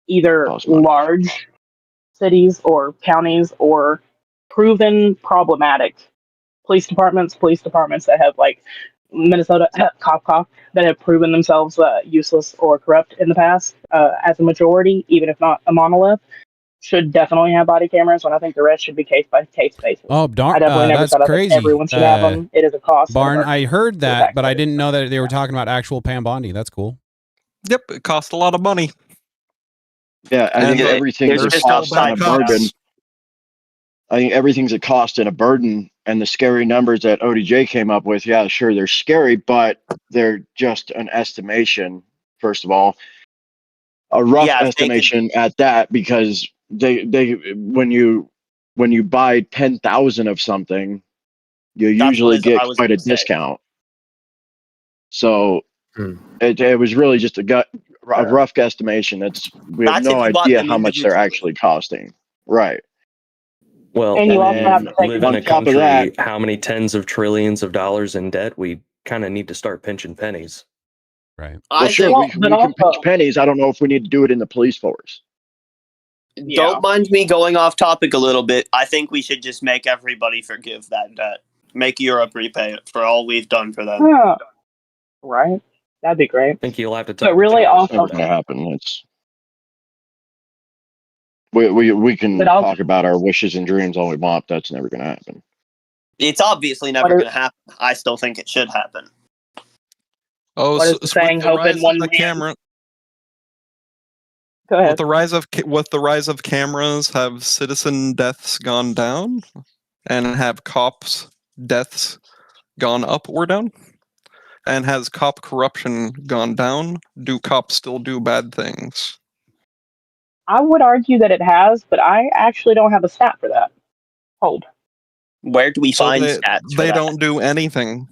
either large cities or counties or proven problematic police departments that have like Minnesota cough, that have proven themselves useless or corrupt in the past as a majority, even if not a monolith, should definitely have body cameras, and I think the rest should be case by case basis. Oh, darn! I definitely never That's said I crazy. think everyone should have them. It is a cost. Barn, I heard that, but I didn't know that they were talking about actual Pam Bondi. That's cool. Yep, it costs a lot of money. Yeah, I think everything's a cost and a burden. I think everything's a cost and a burden, and the scary numbers that ODJ came up with, yeah, sure, they're scary, but they're just an estimation, first of all. A rough estimation at that, because they when you buy 10,000 of something, you usually get quite a discount. So it was really just a rough guesstimation. We have no idea how much they're actually costing. Right. Well, And you also have to live in a country, how many tens of trillions of dollars in debt? We kind of need to start pinching pennies. Right. Well, sure, we can pinch pennies. I don't know if we need to do it in the police force. Don't mind me going off topic a little bit. I think we should just make everybody forgive that debt. Make Europe repay it for all we've done for them. Yeah. Right. That'd be great. I think you'll have to talk. But really, also, never gonna happen. It's we can talk about our wishes and dreams all we want. That's never gonna happen. It's obviously never going to happen. I still think it should happen. Oh, what is the saying? Hope in one camera. Go ahead. With the rise of cameras, have citizen deaths gone down, and have cops' deaths gone up or down? And has cop corruption gone down? Do cops still do bad things? I would argue that it has, but I actually don't have a stat for that. Hold. Where do we find stats for They that? don't do anything.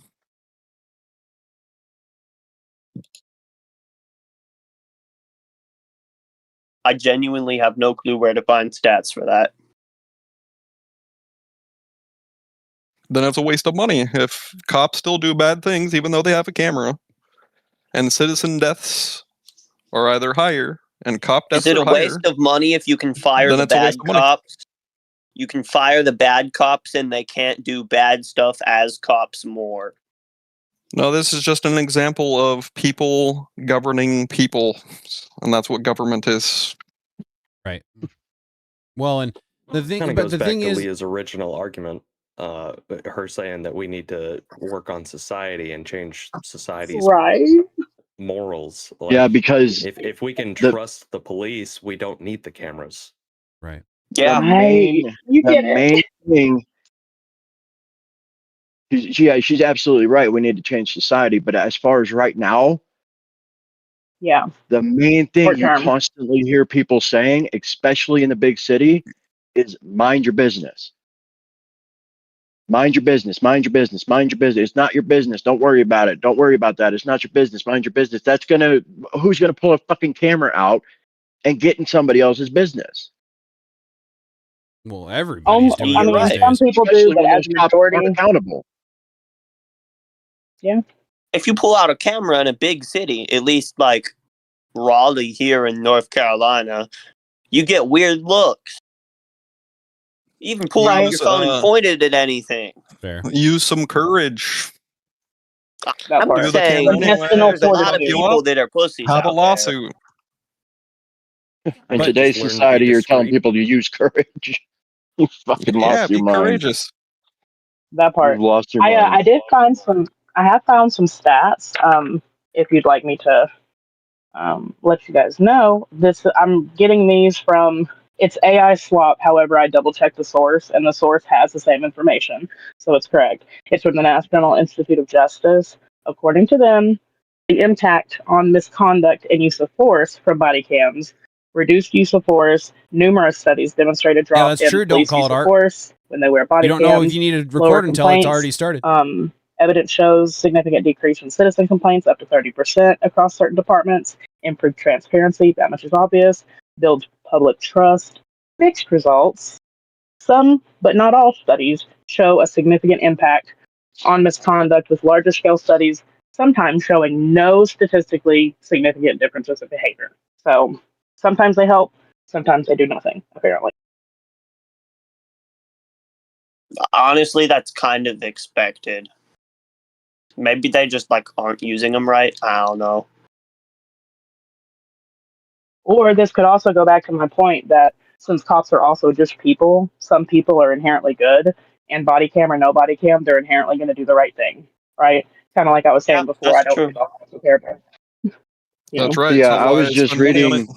I genuinely have no clue where to find stats for that. Then it's a waste of money if cops still do bad things even though they have a camera. And citizen deaths are either higher and cop deaths are higher. Is it a waste of money if you can fire the bad cops? You can fire the bad cops and they can't do bad stuff as cops more. No, this is just an example of people governing people, and that's what government is. Right. Well, and the thing, Kinda but goes the back thing to is, Leah's original argument, her saying that we need to work on society and change society's morals. Like, Yeah, because if we can trust the police, we don't need the cameras. Right. Yeah. The main thing. She's absolutely right. We need to change society, but as far as right now, the main thing you constantly hear people saying, especially in the big city, is mind your business. Mind your business, mind your business, mind your business. It's not your business. Don't worry about it. Don't worry about that. It's not your business. Mind your business. Who's gonna pull a fucking camera out and get in somebody else's business? Well, everybody's doing it these days. Some people do, but as a majority, accountable. Yeah. If you pull out a camera in a big city, at least like Raleigh here in North Carolina, you get weird looks. Even pull out your phone and point it at anything. Fair. Use some courage. I'm saying there's a lot of people that are pussies Have a out lawsuit. In today's society, you're telling people to use courage. You fucking lost your mind. Courageous. That part. You've lost your mind. I did find some. I have found some stats. If you'd like me to let you guys know, I'm getting these from. It's AI swap. However, I double checked the source, and the source has the same information, so it's correct. It's from the National Institute of Justice. According to them, the impact on misconduct and use of force from body cams reduced use of force. Numerous studies demonstrated Yeah, drop that's in true. Don't police call use it of art. force when they wear body You don't cams. know if you need to lower record until it's complaints. already started. Evidence shows significant decrease in citizen complaints, up to 30% across certain departments. Improved transparency, that much is obvious. Builds public trust. Mixed results. Some, but not all studies, show a significant impact on misconduct, with larger scale studies sometimes showing no statistically significant differences in behavior. So sometimes they help, sometimes they do nothing, apparently. Honestly, that's kind of expected. Maybe they just like aren't using them right. I don't know. Or this could also go back to my point that since cops are also just people, some people are inherently good, and body cam or no body cam, they're inherently going to do the right thing, right? Kind of like I was saying before, I That's don't true. think all cops are terrible. That's right. Yeah, So I why was just spend money on it?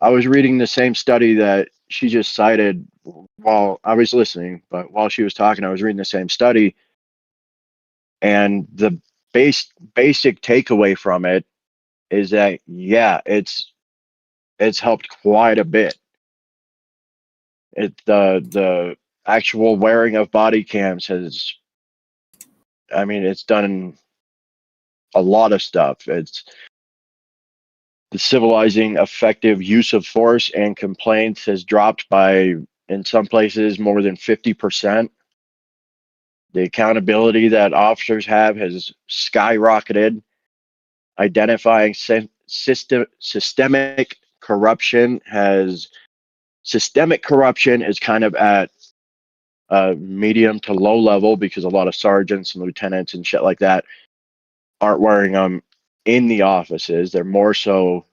I was reading the same study that she just cited while I was listening, but while she was talking, I was reading the same study, and the basic takeaway from it is that yeah, it's helped quite a bit. The actual wearing of body cams has, I mean, it's done a lot of stuff. It's the civilizing effective use of force and complaints has dropped by, in some places, more than 50%. The accountability that officers have has skyrocketed. Identifying systemic corruption has, systemic corruption is kind of at medium to low level because a lot of sergeants and lieutenants and shit like that aren't wearing them in the offices. They're more so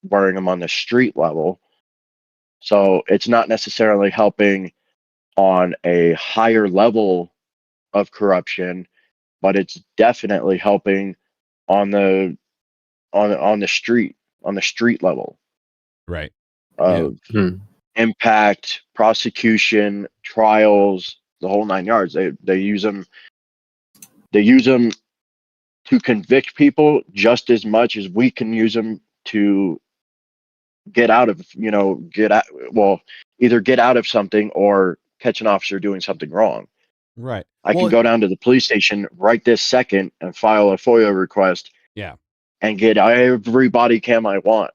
wearing them on the street level. So it's not necessarily helping on a higher level of corruption, but it's definitely helping on the on the street level Right. of impact, prosecution, trials, the whole nine yards. They use them to convict people just as much as we can use them to get out of, either get out of something or catch an officer doing something wrong. Right. I can go down to the police station right this second and file a FOIA request. Yeah. And get every body cam I want.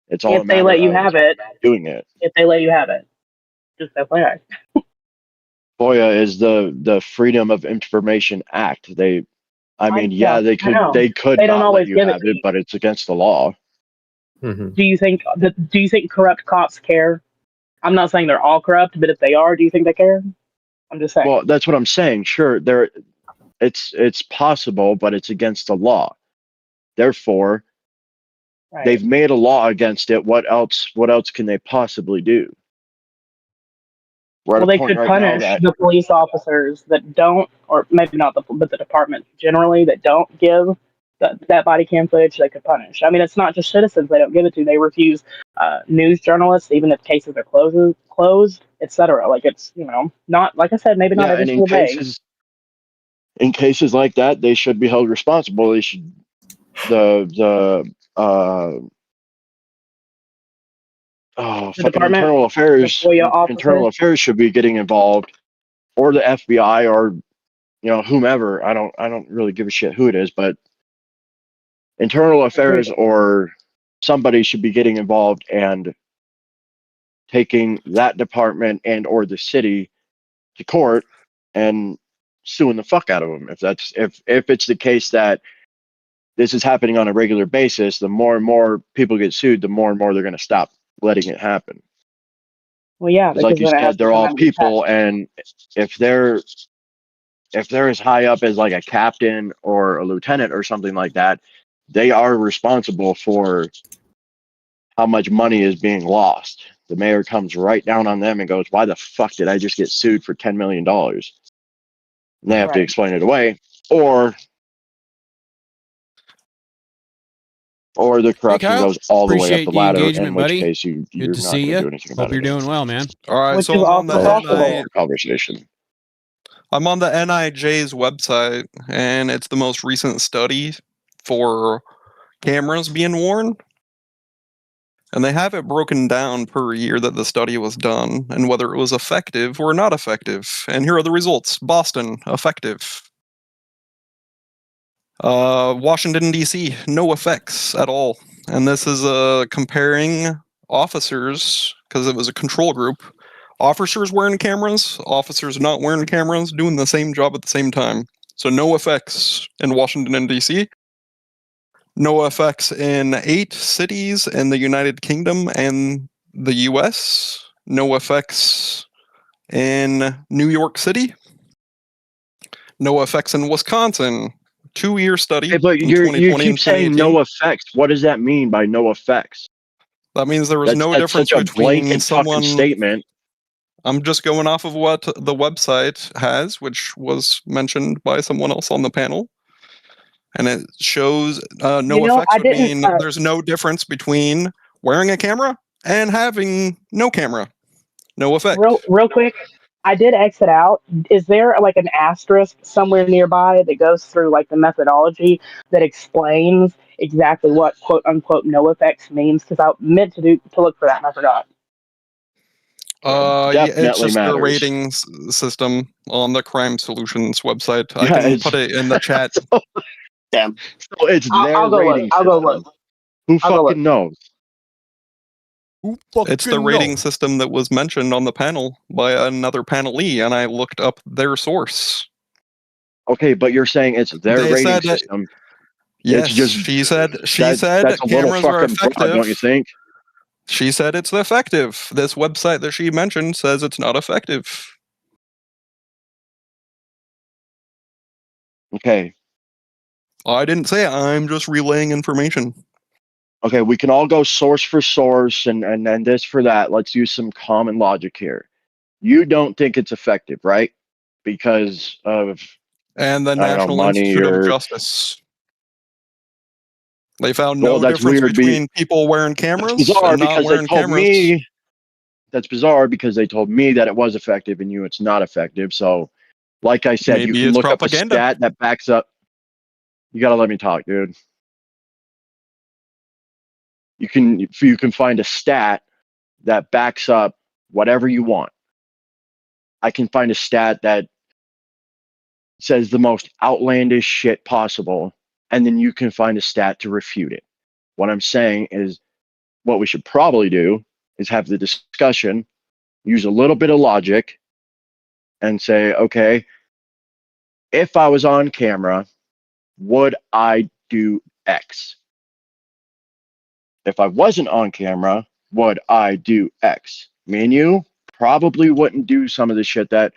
It's all If they let you have it, doing it. if they let you have it, just FYI. FOIA is the Freedom of Information Act. They could They don't not always let you give it have to it, you. but it's against the law. Do you think corrupt cops care? I'm not saying they're all corrupt, but if they are, do you think they care? I'm just saying. Well, that's what I'm saying. Sure, it's possible, but it's against the law. Therefore, they've made a law against it. What else can they possibly do? Well, they could punish the police officers that don't, or maybe not but the department generally that don't give that body cam footage. They could punish. I mean, it's not just citizens they don't give it to. They refuse news journalists, even if cases are closed, etc. Like it's not, like I said, maybe not every single day. In cases like that, they should be held responsible. They should internal affairs should be getting involved, or the FBI, or whomever. I don't really give a shit who it is, but internal affairs or somebody should be getting involved and taking that department and or the city to court and suing the fuck out of them. If it's the case that this is happening on a regular basis, the more and more people get sued, the more and more they're going to stop letting it happen. Well, yeah, like you said, they're all people, and if they're as high up as like a captain or a lieutenant or something like that, they are responsible for how much money is being lost. The mayor comes right down on them and goes, "Why the fuck did I just get sued for $10 million?" And they have to explain it away, or the corruption goes all the way up the ladder, in which case you're not going to do anything about it. Hope you're doing well, man. All right, Which so is I'm on also conversation. I'm on the NIJ's website, and it's the most recent study for cameras being worn. And they have it broken down per year that the study was done and whether it was effective or not effective. And here are the results. Boston, effective. Washington, D.C., no effects at all. And this is comparing officers, because it was a control group. Officers wearing cameras, officers not wearing cameras, doing the same job at the same time. So no effects in Washington and D.C., no effects in 8 cities in the United Kingdom and the US. No effects in New York City. No effects in Wisconsin. 2-year study Hey, but in you 2020 keep and saying 2018. no effects. What does that mean by no effects? That means there was no That's difference such a between blanket someone. fucking statement. I'm just going off of what the website has, which was mentioned by someone else on the panel. And it shows no You know, effects I would didn't, mean there's no difference between wearing a camera and having no camera. No effect. real quick, I did exit out. Is there like an asterisk somewhere nearby that goes through like the methodology that explains exactly what quote unquote no effects means? Because I meant to look for that and I forgot. Yeah, it's Definitely just the matters. ratings system on the Crime Solutions website. I Yeah, can it's- put it in the chat. Damn. So it's their I'll go rating look. I'll go system. look. Who I'll go look. fucking knows? It's the rating system that was mentioned on the panel by another panelee, and I looked up their source. Okay, but you're saying it's their They rating said that- system. Yes, It's just she said that's a little cameras are fucking broad, effective. don't you think? She said it's effective. This website that she mentioned says it's not effective. Okay. I didn't say it. I'm just relaying information. Okay, we can all go source for source and this for that. Let's use some common logic here. You don't think it's effective, right? Because of And the I don't know, National money Institute or of Justice. They found Well, no that's difference weird, between people wearing cameras bizarre and not because they wearing told cameras. me that's bizarre because they told me that it was effective and you it's not effective. So like I said, you Maybe can it's look up a propaganda. stat that backs up. You gotta let me talk, dude. You can find a stat that backs up whatever you want. I can find a stat that says the most outlandish shit possible, and then you can find a stat to refute it. What I'm saying is what we should probably do is have the discussion, use a little bit of logic, and say, okay, if I was on camera, would I do X? If I wasn't on camera, would I do X? Me and you probably wouldn't do some of the shit that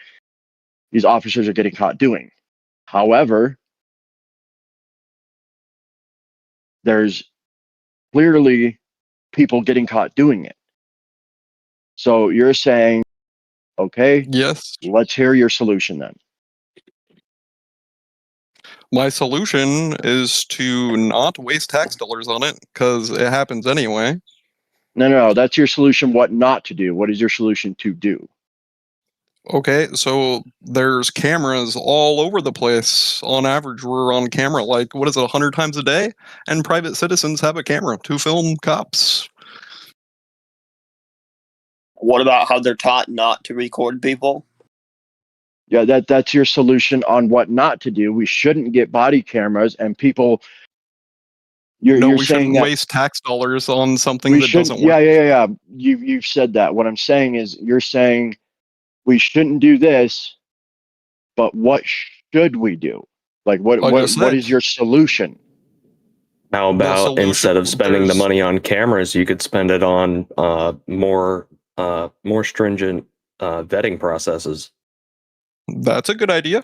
these officers are getting caught doing. However, there's clearly people getting caught doing it. So you're saying, okay, Yes. let's hear your solution then. My solution is to not waste tax dollars on it because it happens anyway. No, that's your solution. What not to do? What is your solution to do? Okay, so there's cameras all over the place. On average, we're on camera like, 100 times a day? And private citizens have a camera to film cops. What about how they're taught not to record people? Yeah, that's your solution on what not to do. We shouldn't get body cameras and people. You're we saying shouldn't that waste tax dollars on something we that shouldn't. doesn't work. Yeah. You've said that. What I'm saying is, you're saying we shouldn't do this, but what should we do? Like, what is your solution? How about instead of spending the money on cameras, you could spend it on more stringent vetting processes? That's a good idea.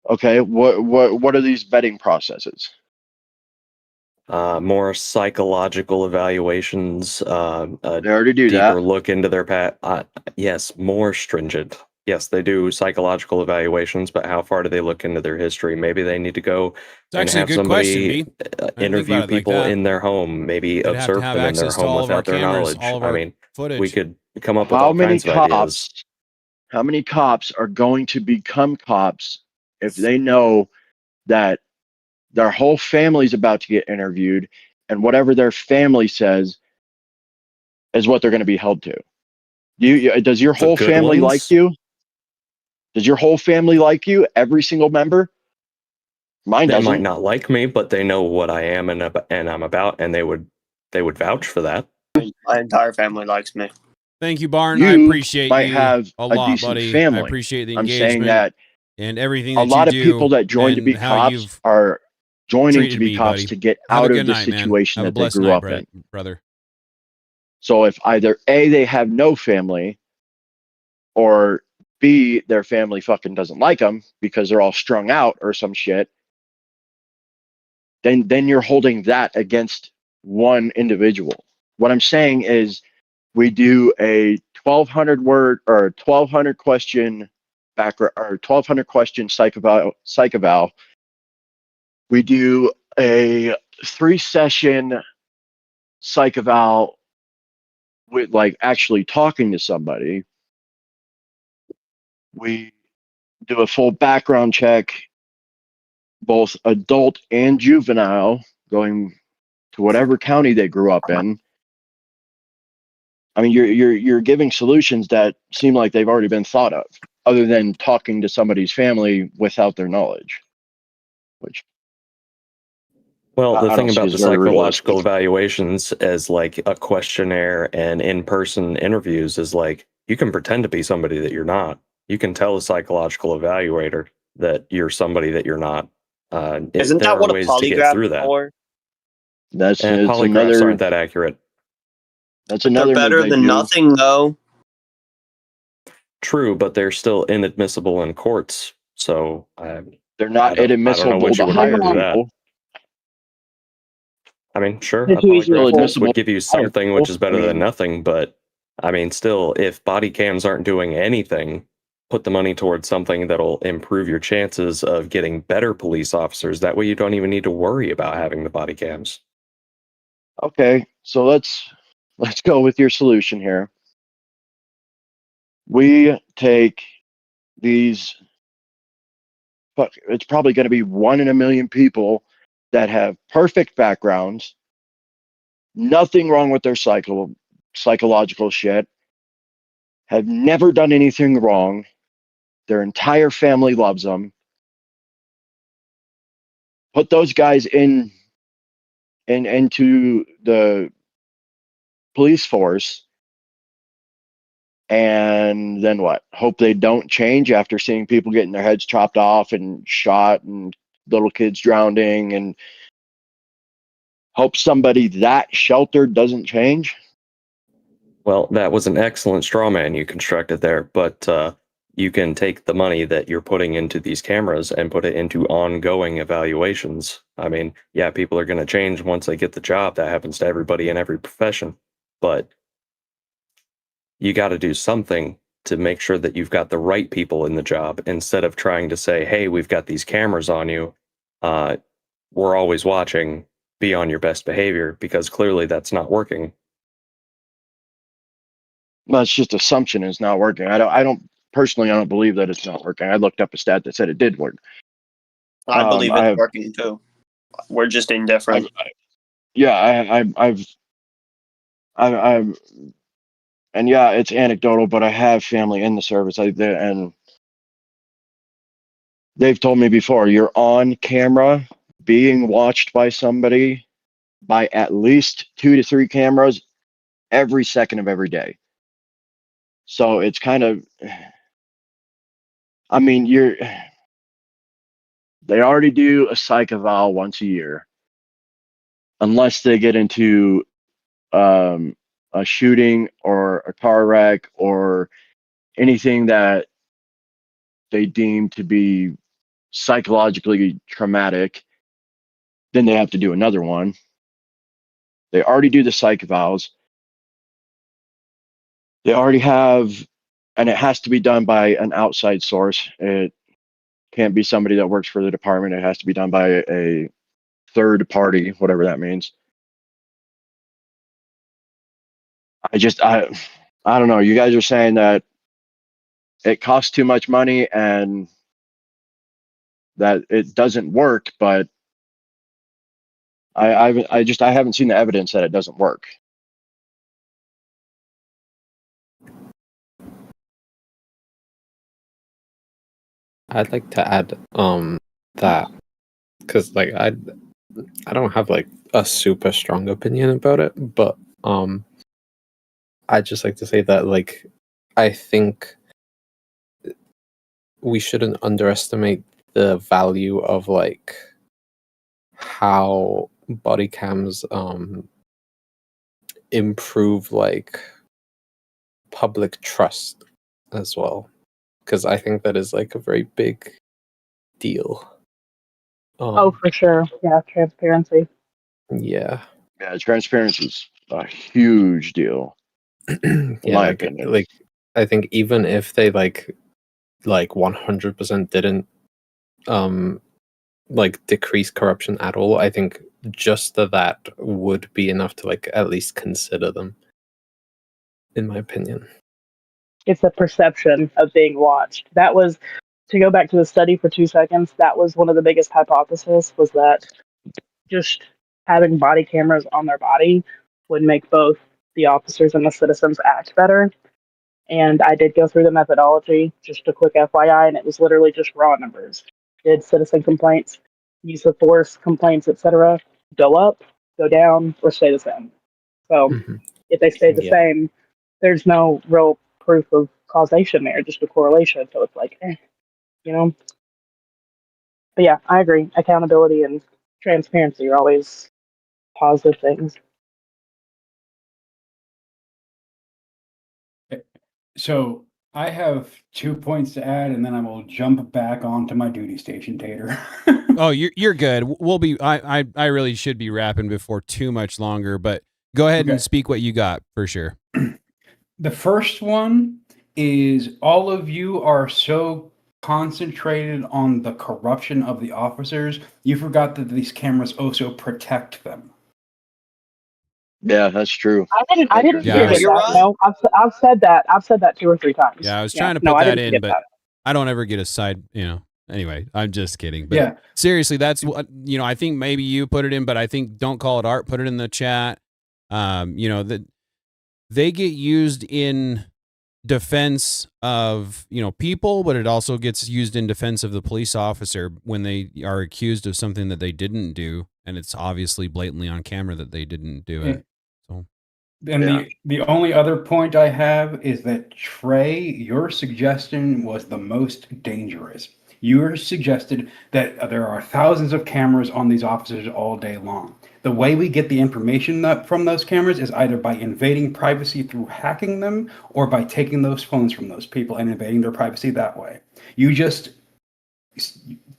Okay, what are these vetting processes? More psychological evaluations. They already do deeper that. look into their yes, more stringent. Yes, they do psychological evaluations, but how far do they look into their history? Maybe they need to go and actually a have good somebody question, interview about it like people that. in their home, maybe They'd have to observe have them in their access to home all of our without their cameras, knowledge. all of I our mean, footage. we could come up with How all many kinds of ideas. cops? How many cops are going to become cops if they know that their whole family's about to get interviewed, and whatever their family says is what they're going to be held to. Does your The whole good family like ones? you? Does your whole family like you? Every single member? Mine They might doesn't. not like me, but they know what I am and I'm about, and they would vouch for that. My entire family likes me. Thank you, Barn. I You appreciate might you have a a lot, decent buddy. I family. appreciate the I'm saying engagement that and everything a that you lot of do people that join to and be how cops you've are joining to treated be me, cops buddy. to get Have a out good of the night, man. situation Have a that they blessed grew night, up in. brother. So if either A, they have no family, or B, their family fucking doesn't like them because they're all strung out or some shit, then you're holding that against one individual. What I'm saying is we do a 1,200 word or 1,200 question background or 1,200 question psych eval. We do a 3-session psych eval with like actually talking to somebody. We do a full background check, both adult and juvenile, going to whatever county they grew up in. I mean, you're giving solutions that seem like they've already been thought of, other than talking to somebody's family without their knowledge, which Well, the I thing don't see about as the very psychological realistic. evaluations as like a questionnaire and in-person interviews is like you can pretend to be somebody that you're not. You can tell a psychological evaluator that you're somebody that you're not. Isn't There that are what a ways to get polygraph through is that. for? That's And it's polygraphs aren't another that accurate. that's They're another move better they than do. nothing, though. True, but they're still inadmissible in courts. So They're I not don't know inadmissible what to you would want to hire do that. people. I mean, sure, a Still polygraph test admissible would to give you hire something which people. is I better than mean, nothing, but I mean, still, if body cams aren't doing anything, put the money towards something that'll improve your chances of getting better police officers. That way you don't even need to worry about having the body cams. okay, so let's go with your solution here. We take these. Fuck, it's probably going to be 1 in a million people that have perfect backgrounds, nothing wrong with their psychological shit, have never done anything wrong. Their entire family loves them. Put those guys into the police force, and then what? Hope they don't change after seeing people getting their heads chopped off and shot and little kids drowning, and hope somebody that sheltered doesn't change. Well, that was an excellent straw man you constructed there, but you can take the money that you're putting into these cameras and put it into ongoing evaluations. I mean, yeah, people are going to change once they get the job. That happens to everybody in every profession. But you got to do something to make sure that you've got the right people in the job instead of trying to say, hey, we've got these cameras on you. We're always watching. Be on your best behavior, because clearly that's not working. Well, it's just assumption is not working. I don't personally. I don't believe that it's not working. I looked up a stat that said it did work. I believe I it's have, working, too. We're just indifferent. I've, and yeah, it's anecdotal, but I have family in the service. And they've told me before, you're on camera, being watched by somebody, by at least 2 to 3 cameras, every second of every day. So it's kind of, I mean, they already do a psych eval once a year, unless they get into a shooting or a car wreck or anything that they deem to be psychologically traumatic. Then they have to do another one. They already do the psych evals. They already have, and it has to be done by an outside source. It can't be somebody that works for the department. It has to be done by a third party, whatever that means. I don't know. You guys are saying that it costs too much money and that it doesn't work, but I haven't seen the evidence that it doesn't work. I'd like to add that, because like I don't have like a super strong opinion about it, but I'd just like to say that like I think we shouldn't underestimate the value of like how body cams improve like public trust as well, because I think that is like a very big deal. Oh, for sure. Yeah, transparency. Yeah. Yeah, transparency is a huge deal. In Yeah, my like opinion. like I think even if they like 100% didn't like decrease corruption at all, I think just that would be enough to like at least consider them, in my opinion. It's a perception of being watched. That was, to go back to the study for 2 seconds, that was one of the biggest hypotheses, was that just having body cameras on their body would make both the officers and the citizens act better. And I did go through the methodology, just a quick FYI, and it was literally just raw numbers. Did citizen complaints, use of force complaints, etc., go up, go down, or stay the same? So if they stay the Yeah. same, there's no real proof of causation there, just a correlation. So it's like, you know. But yeah, I agree. Accountability and transparency are always positive things. So I have 2 points to add, and then I will jump back onto my duty station, Tater. Oh, you're good. We'll be. I really should be wrapping before too much longer, but go ahead and speak what you got for sure. The first one is all of you are so concentrated on the corruption of the officers, you forgot that these cameras also protect them. Yeah, that's true. I didn't Yeah, forget you're that. right. No, I've said that. I've said that 2 or 3 times. Yeah, I was trying to put that in, but I don't ever get a side. Anyway, I'm just kidding. But Yeah. seriously, that's what I think maybe you put it in, but I think don't call it art. Put it in the chat. That they get used in defense of people, but it also gets used in defense of the police officer when they are accused of something that they didn't do, and it's obviously blatantly on camera that they didn't do it. So, And the only other point I have is that Trey, your suggestion was the most dangerous. You suggested that there are thousands of cameras on these officers all day long. The way we get the information from those cameras is either by invading privacy through hacking them or by taking those phones from those people and invading their privacy that way. You just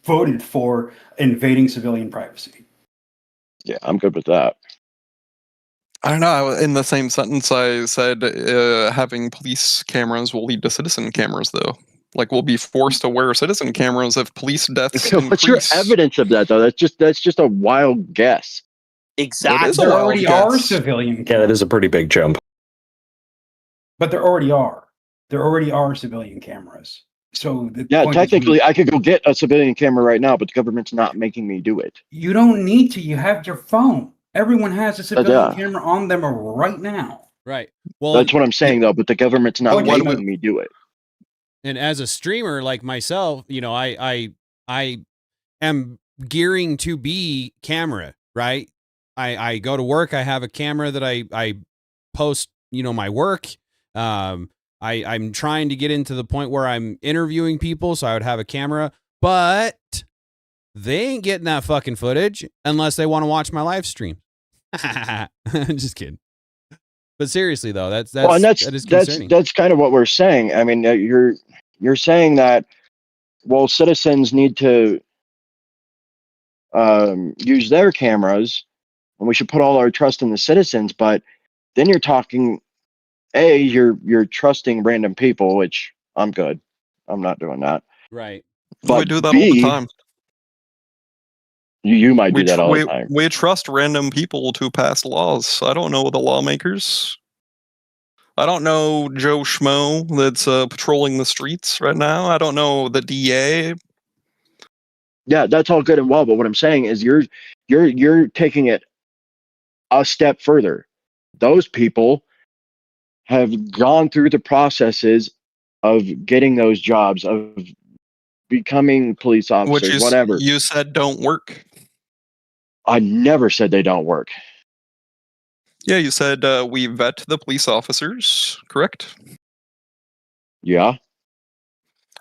voted for invading civilian privacy. Yeah, I'm good with that. I don't know. In the same sentence, I said having police cameras will lead to citizen cameras, though. Like, we'll be forced to wear citizen cameras if police deaths What's your increase. evidence of that, though? That's just a wild guess. Exactly. There already are civilian cameras. Yeah, that is a pretty big jump. But there already are. There already are civilian cameras. So Yeah, point is technically, I could go get a civilian camera right now, but the government's not making me do it. you don't need to. You have your phone. Everyone has a civilian yeah. camera on them right now. right. Well, That's what I'm saying, though. But the government's not making me do it. and as a streamer like myself, I am gearing to be camera, right? I go to work. I have a camera that I post, my work. I'm trying to get into the point where I'm interviewing people, so I would have a camera, but they ain't getting that fucking footage unless they want to watch my live stream. Just kidding. But seriously though, that is concerning. That's kind of what we're saying. I mean, you're saying that, well, citizens need to use their cameras, and we should put all our trust in the citizens. But then you're talking, you're trusting random people, which I'm good. I'm not doing that. Right. But we do that all the time. You might do that all the time. We trust random people to pass laws. I don't know the lawmakers. I don't know Joe Schmo that's patrolling the streets right now. I don't know the DA. Yeah, that's all good and well, but what I'm saying is you're taking it a step further. Those people have gone through the processes of getting those jobs, of becoming police Which officers, whatever. you said don't work. I never said they don't work. Yeah, you said we vet the police officers, correct? Yeah.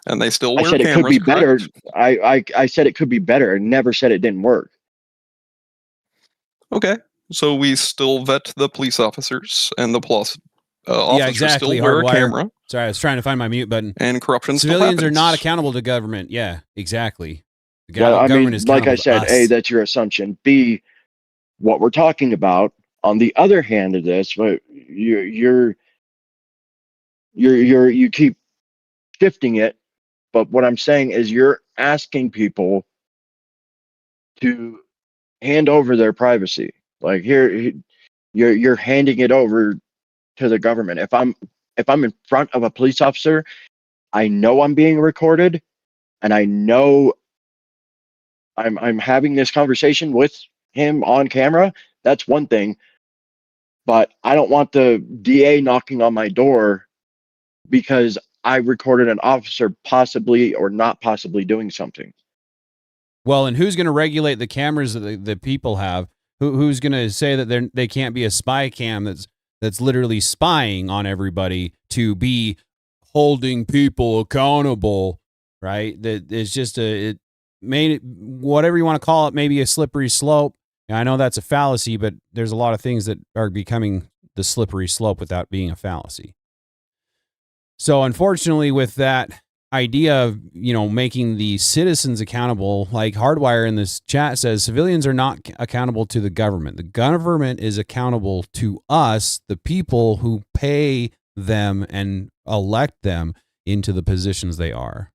And they still I wear said it cameras, could be better. correct? I said it could be better. I never said it didn't work. Okay, so we still vet the police officers, and the officers Yeah, exactly. still wear a Hardwired. camera. Sorry, I was trying to find my mute button. And corruption still Civilians are happens. not accountable to government. Yeah, exactly. The Yeah, I government mean, is like I accountable to said, us. A, that's your assumption. B, what we're talking about. On the other hand of this, but you keep shifting it. But what I'm saying is, you're asking people to hand over their privacy. Like here, you're handing it over to the government. If I'm in front of a police officer, I know I'm being recorded, and I know I'm having this conversation with him on camera. That's one thing. But I don't want the DA knocking on my door because I recorded an officer possibly or not possibly doing something. Well, and who's going to regulate the cameras that the people have? Who's going to say that they can't be a spy cam that's literally spying on everybody to be holding people accountable, right? That it's just whatever you want to call it, maybe a slippery slope. I know that's a fallacy, but there's a lot of things that are becoming the slippery slope without being a fallacy. So unfortunately, with that idea of, making the citizens accountable, like Hardwire in this chat says, civilians are not accountable to the government. The government is accountable to us, the people who pay them and elect them into the positions they are.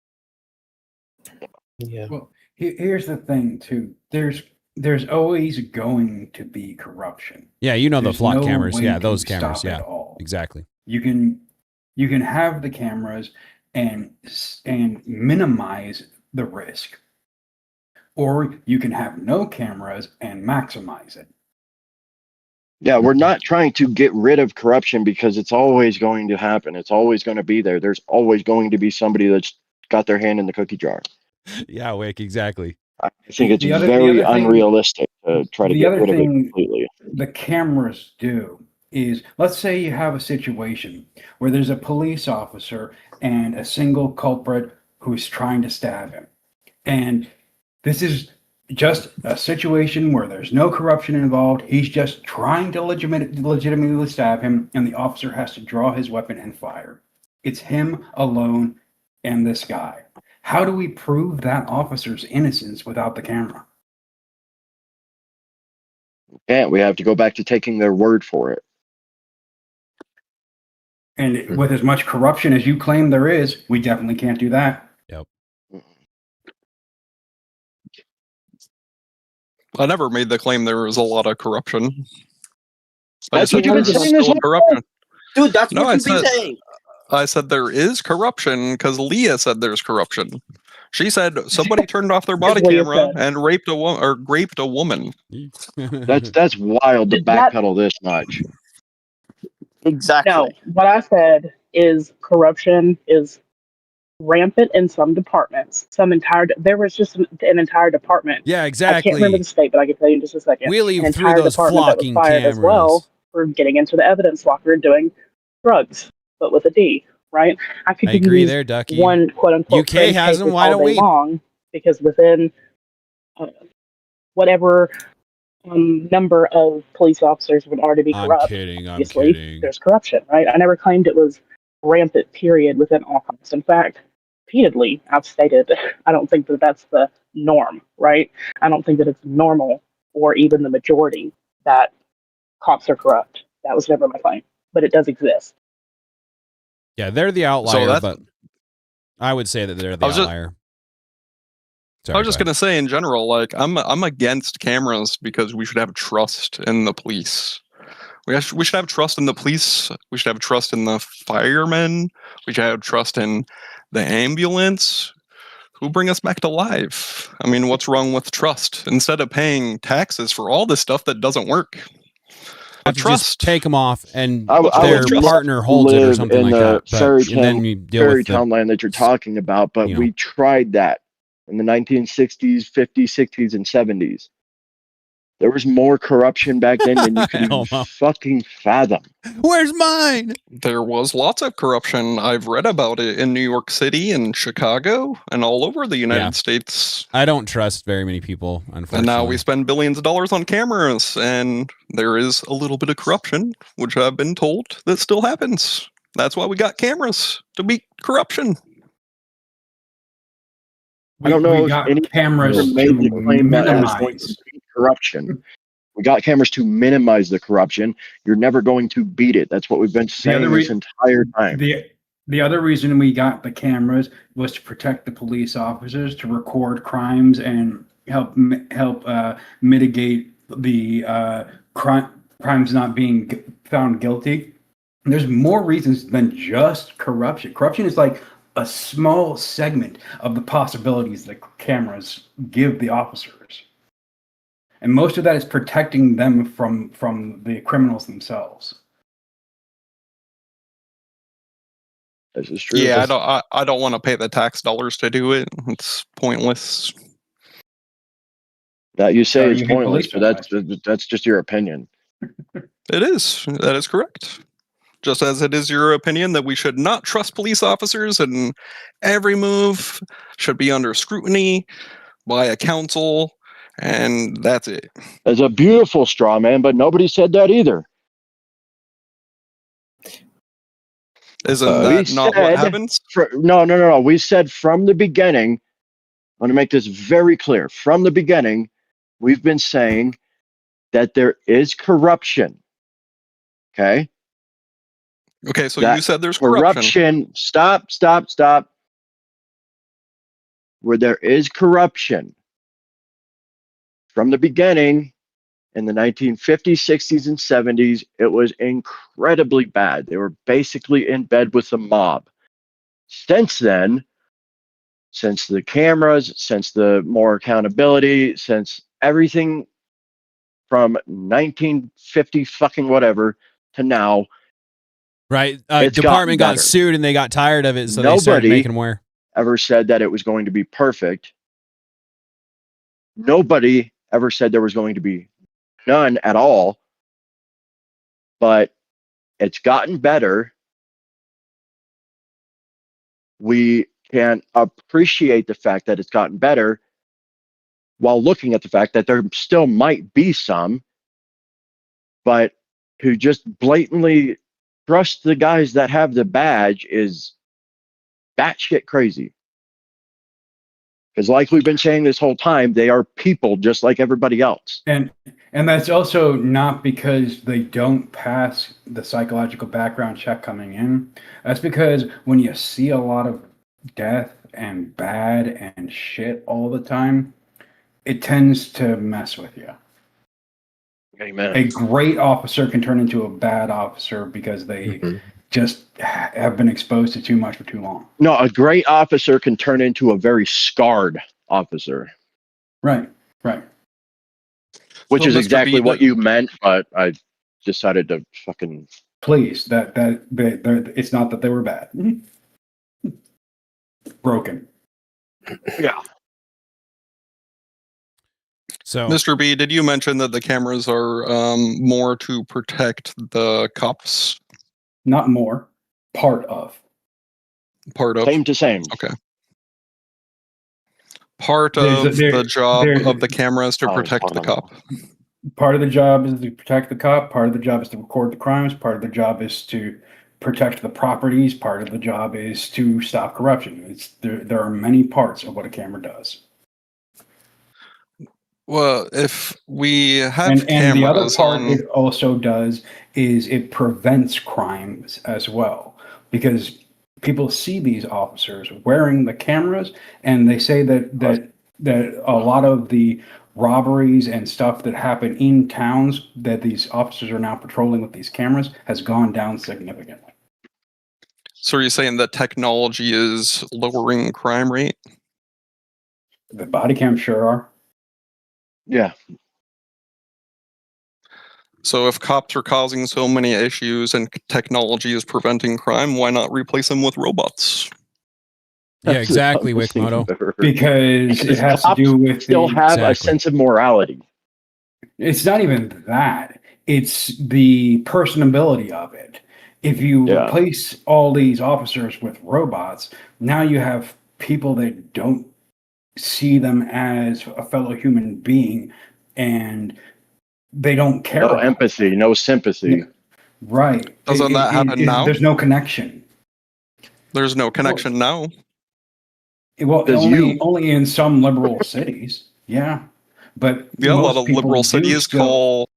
Yeah. Well, here's the thing too. There's always going to be corruption. Yeah, the There's flock no cameras. way Yeah, to those stop cameras. it Yeah, all. exactly. You can have the cameras and minimize the risk, or you can have no cameras and maximize it. Yeah, we're not trying to get rid of corruption because it's always going to happen. It's always going to be there. There's always going to be somebody that's got their hand in the cookie jar. Yeah, Wick, exactly. I think it's The other very thing- unrealistic to try to the get other rid of it thing completely. the cameras do is, let's say you have a situation where there's a police officer and a single culprit who's trying to stab him. And this is just a situation where there's no corruption involved. He's just trying to legitimately stab him, and the officer has to draw his weapon and fire. It's him alone and this guy. How do we prove that officer's innocence without the camera? Yeah, we have to go back to taking their word for it. And with as much corruption as you claim there is, we definitely can't do that. Yep. I never made the claim there was a lot of corruption. That's what you've been there's saying this still whole corruption. Dude, that's No, what I you've been said- saying. I said there is corruption because Leah said there's corruption. She said somebody turned off their body Leah camera said. and raped a woman or raped a woman. That's wild to That- backpedal this much. Exactly. No, what I said is corruption is rampant in some departments. There was just an entire department. Yeah, I exactly. can't remember the state, but I can tell you in just a second. Wheelie An through entire those department that was flocking fired as well cameras. for getting into the evidence locker and doing drugs, but with a D, right? I could I give agree you there, Ducky. one quote unquote UK trend has them, cases why all don't day we? long, because within whatever number of police officers would already be I'm corrupt. kidding. I'm Obviously, kidding. there's corruption, right? I never claimed it was rampant, period, within all cops. In fact, repeatedly, I've stated I don't think that that's the norm, right? I don't think that it's normal or even the majority that cops are corrupt. That was never my claim, but it does exist. Yeah, they're the outlier, that's- but I would say that they're the I was just- outlier. I was just gonna say in general, like I'm against cameras because we should have trust in the police. We should have trust in the police. We should have trust in the firemen. We should have trust in the ambulance. Who bring us back to life? I mean, what's wrong with trust? Instead of paying taxes for all this stuff that doesn't work, have to just take them off and I their would just partner holds it or live something in like the that. But, fairy and then you deal fairy with town land that you're talking about, but you know. we tried that in the 1960s, 50s, 60s, and 70s. There was more corruption back then than you could even fucking fathom. Where's mine? There was lots of corruption. I've read about it in New York City and Chicago and all over the United States. I don't trust very many people, unfortunately. And now we spend billions of dollars on cameras, and there is a little bit of corruption, which I've been told that still happens. That's why we got cameras, to beat corruption. I don't know we if got any cameras made the to claim that it was going minimize. to beat corruption. We got cameras to minimize the corruption. You're never going to beat it. That's what we've been saying this entire time. The other reason we got the cameras was to protect the police officers, to record crimes and help mitigate the crimes not being found guilty. And there's more reasons than just corruption. Corruption is like a small segment of the possibilities that cameras give the officers. And most of that is protecting them from the criminals themselves. This is true. Yeah, I don't want to pay the tax dollars to do it. It's pointless. That you say Sorry, is you hate pointless, police but that's just your opinion. It is. That is correct. Just as it is your opinion that we should not trust police officers and every move should be under scrutiny by a council, and that's it. It's a beautiful straw man, but nobody said that either. Isn't that not what happens? No. We said from the beginning, I want to make this very clear. From the beginning, we've been saying that there is corruption. Okay? Okay, so you said there's corruption. Stop. Where there is corruption. From the beginning, in the 1950s, 60s, and 70s, it was incredibly bad. They were basically in bed with the mob. Since then, since the cameras, since the more accountability, since everything from 1950 fucking whatever to now, right? It's Department gotten got better. sued and they got tired of it, so they started making them wear. Ever said that it was going to be perfect. Nobody ever said there was going to be none at all, but it's gotten better. We can appreciate the fact that it's gotten better while looking at the fact that there still might be some, but to just blatantly trust the guys that have the badge is batshit crazy. Because like we've been saying this whole time, they are people just like everybody else. And that's also not because they don't pass the psychological background check coming in. That's because when you see a lot of death and bad and shit all the time, it tends to mess with you. Amen. A great officer can turn into a bad officer because they just have been exposed to too much for too long. No, a great officer can turn into a very scarred officer. Right. Which So, is Mr. exactly B, what you meant, but I decided to fucking... Please, that it's not that they were bad. Broken. Yeah. So, Mr. B, did you mention that the cameras are more to protect the cops? Not more. Part of. Same to same. Okay. Part of the job of the camera is to Oh, protect the cop. Part of the job is to protect the cop. Part of the job is to record the crimes. Part of the job is to protect the properties. Part of the job is to stop corruption. There are many parts of what a camera does. Well, if we have And cameras the other part on, it also does is it prevents crimes as well, because people see these officers wearing the cameras, and they say that a lot of the robberies and stuff that happen in towns that these officers are now patrolling with these cameras has gone down significantly. so are you saying that technology is lowering crime rate? The body cams sure are. Yeah. So if cops are causing so many issues and technology is preventing crime, why not replace them with robots? Yeah, exactly, That's the dumbest thing Wickmoto. I've ever heard. Because it has to cops do with still the. have a Exactly. sense of morality. It's not even that. It's the personability of it. If you Yeah. replace all these officers with robots, now you have people that don't see them as a fellow human being, and they don't care No about empathy, them. no sympathy. Right. Doesn't that happen now? There's no connection. There's no connection now. Well, Does only in some liberal cities. Yeah. But Yeah, a lot most of people liberal do cities still,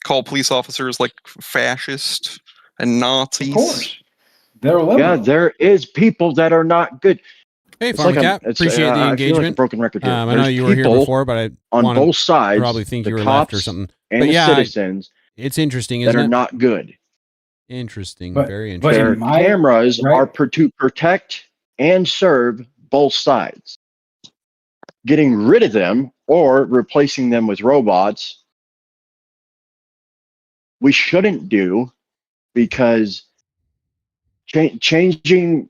call police officers like fascist and Nazis. of course, they're Yeah, liberal. there is people that are not good. Hey, It's Farmer like Cat, it's, appreciate the I feel like a engagement. broken record here. I know There's you were here people before, but I on want both to sides, probably think the you were left or cops something. and But the yeah, citizens it's interesting, that isn't are it? not good. Interesting, But very but interesting. Their in my cameras right, are to protect and serve both sides. Getting rid of them or replacing them with robots, we shouldn't do, because changing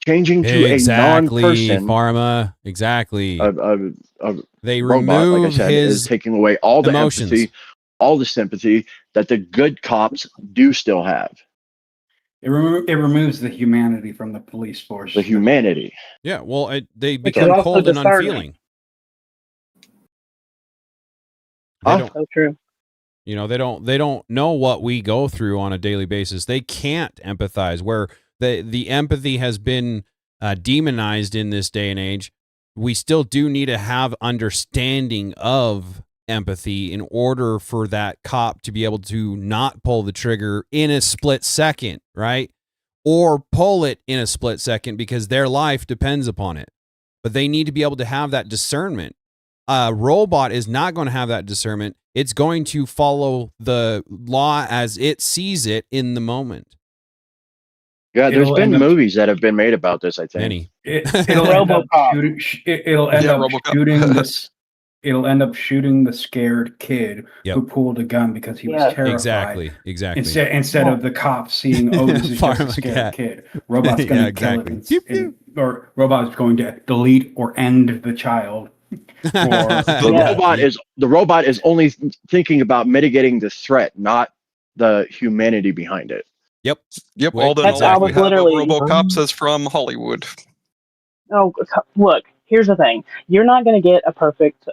to a Exactly, non-person, Pharma. Exactly. a They robot, like I remove said, is his taking away all the emotions. empathy, all the sympathy that the good cops do still have. it removes the humanity from the police force. The humanity. Yeah, well, they Which is become also cold and discerning. unfeeling. They don't, So true. you know, they don't know what we go through on a daily basis. They can't empathize. Where the empathy has been demonized in this day and age, we still do need to have understanding of empathy in order for that cop to be able to not pull the trigger in a split second, right? Or pull it in a split second because their life depends upon it. But they need to be able to have that discernment. A robot is not going to have that discernment. It's going to follow the law as it sees it in the moment. Yeah, there's It'll been end up movies that have been made about this, I think. Many. it'll end up it'll end Yeah, up RoboCop. shooting this. It'll end up shooting the scared kid Yep. who pulled a gun because he was Yeah. terrified. Exactly. Instead of the cops seeing, oh, this is just a Pharma scared cat. kid. Robot's going Yeah, to kill exactly. it, Pew, pew. or robot's going to delete or end the child. The robot is only thinking about mitigating the threat, not the humanity behind it. Yep. Yep, Wait, all the That's- knowledge I we was have of literally- RoboCops is from Hollywood. Oh, look, here's the thing. You're not going to get a perfect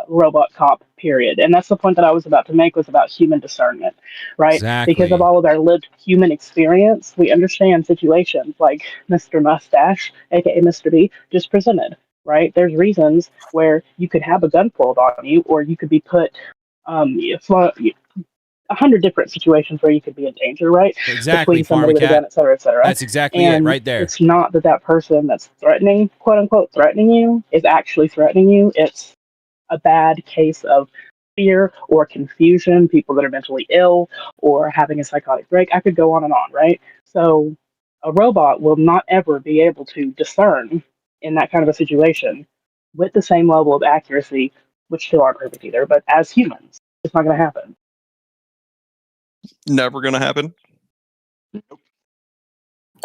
robot cop, period. And that's the point that I was about to make, was about human discernment, right? Exactly. Because of all of our lived human experience, we understand situations like Mr. Mustache, aka Mr. B, just presented, right? There's reasons where you could have a gun pulled on you, or you could be put 100 different situations where you could be in danger, right? Exactly, Between somebody Pharma with a Cat. gun, et cetera, et cetera. That's exactly And it right there. it's not that person that's threatening, quote unquote, threatening you is actually threatening you. It's a bad case of fear or confusion, people that are mentally ill or having a psychotic break. I could go on and on, right? So a robot will not ever be able to discern in that kind of a situation with the same level of accuracy, which still aren't perfect either, but as humans, it's not going to happen. Never gonna happen.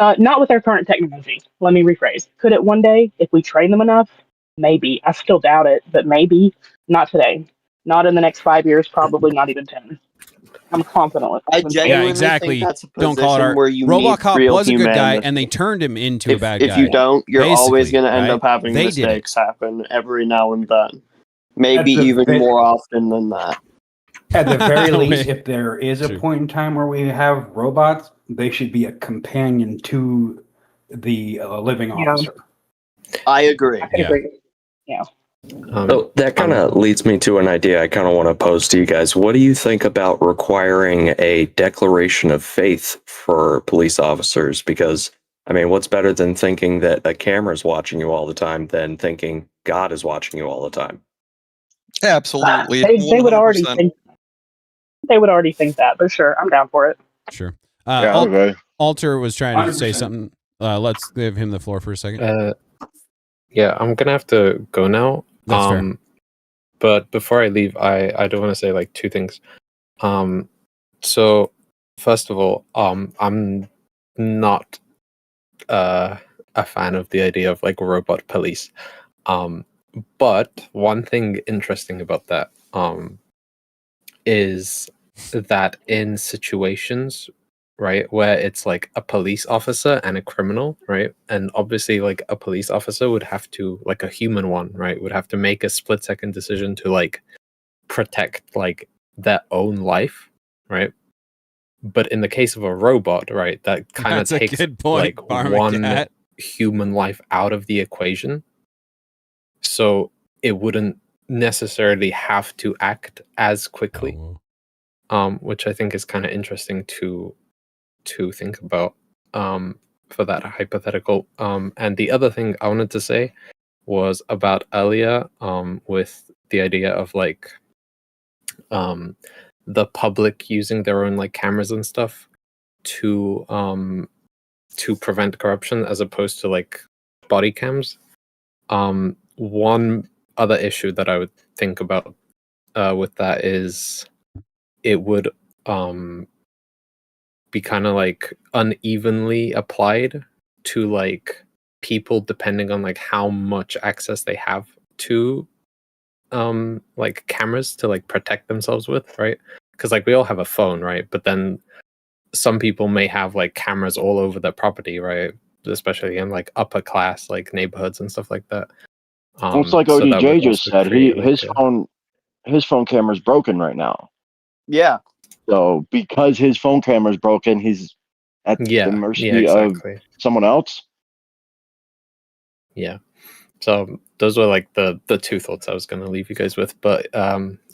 Not with our current technology. Let me rephrase. Could it one day, if we train them enough? Maybe. I still doubt it, but maybe. Not today. Not in the next 5 years. Probably not even 10. I'm confident with I that. genuinely Yeah, exactly. think that's a Don't call it position art. where you RoboCop need real was a good guy, humanity. and they turned him into a bad If guy. you don't, you're always Basically, going to end right? up having They did it. mistakes happen every now and then. Maybe At the even ve- more often than that. At the very Wait. least, if there is a True. point in time where we have robots, they should be a companion to the living Yeah. officer. I agree. I can Yeah. agree. Yeah. So that kind of leads me to an idea I kind of want to pose to you guys. What do you think about requiring a declaration of faith for police officers? Because, I mean, what's better than thinking that a camera's watching you all the time than thinking God is watching you all the time? Absolutely. They would already 100%. think. They would already think that, but sure, I'm down for it. Sure. Yeah, okay. Alter was trying to say 100%. something. Let's give him the floor for a second. Yeah, I'm gonna have to go now. That's fair. But before I leave, I do want to say like two things. So first of all, I'm not a fan of the idea of like robot police. But one thing interesting about that is that in situations, right, where it's like a police officer and a criminal, right, and obviously like a police officer would have to, like a human one, right, would have to make a split-second decision to like protect like their own life, right? But in the case of a robot, right, that kind of That's a takes good point, like Farmer one Cat. human life out of the equation. So it wouldn't necessarily have to act as quickly, which I think is kind of interesting to think about for that hypothetical. And the other thing I wanted to say was about earlier with the idea of like the public using their own like cameras and stuff to prevent corruption as opposed to like body cams. One other issue that I would think about with that is it would be kind of like unevenly applied to like people depending on like how much access they have to like cameras to like protect themselves with, right? Because like we all have a phone, right? But then some people may have like cameras all over their property, right? Especially in like upper class like neighborhoods and stuff like that. Well, it's like So that ODJ would just also said. create, like, His phone camera's broken right now. Yeah. So because his phone camera's broken, he's at the mercy of someone else. Yeah. So those were like the two thoughts I was going to leave you guys with, but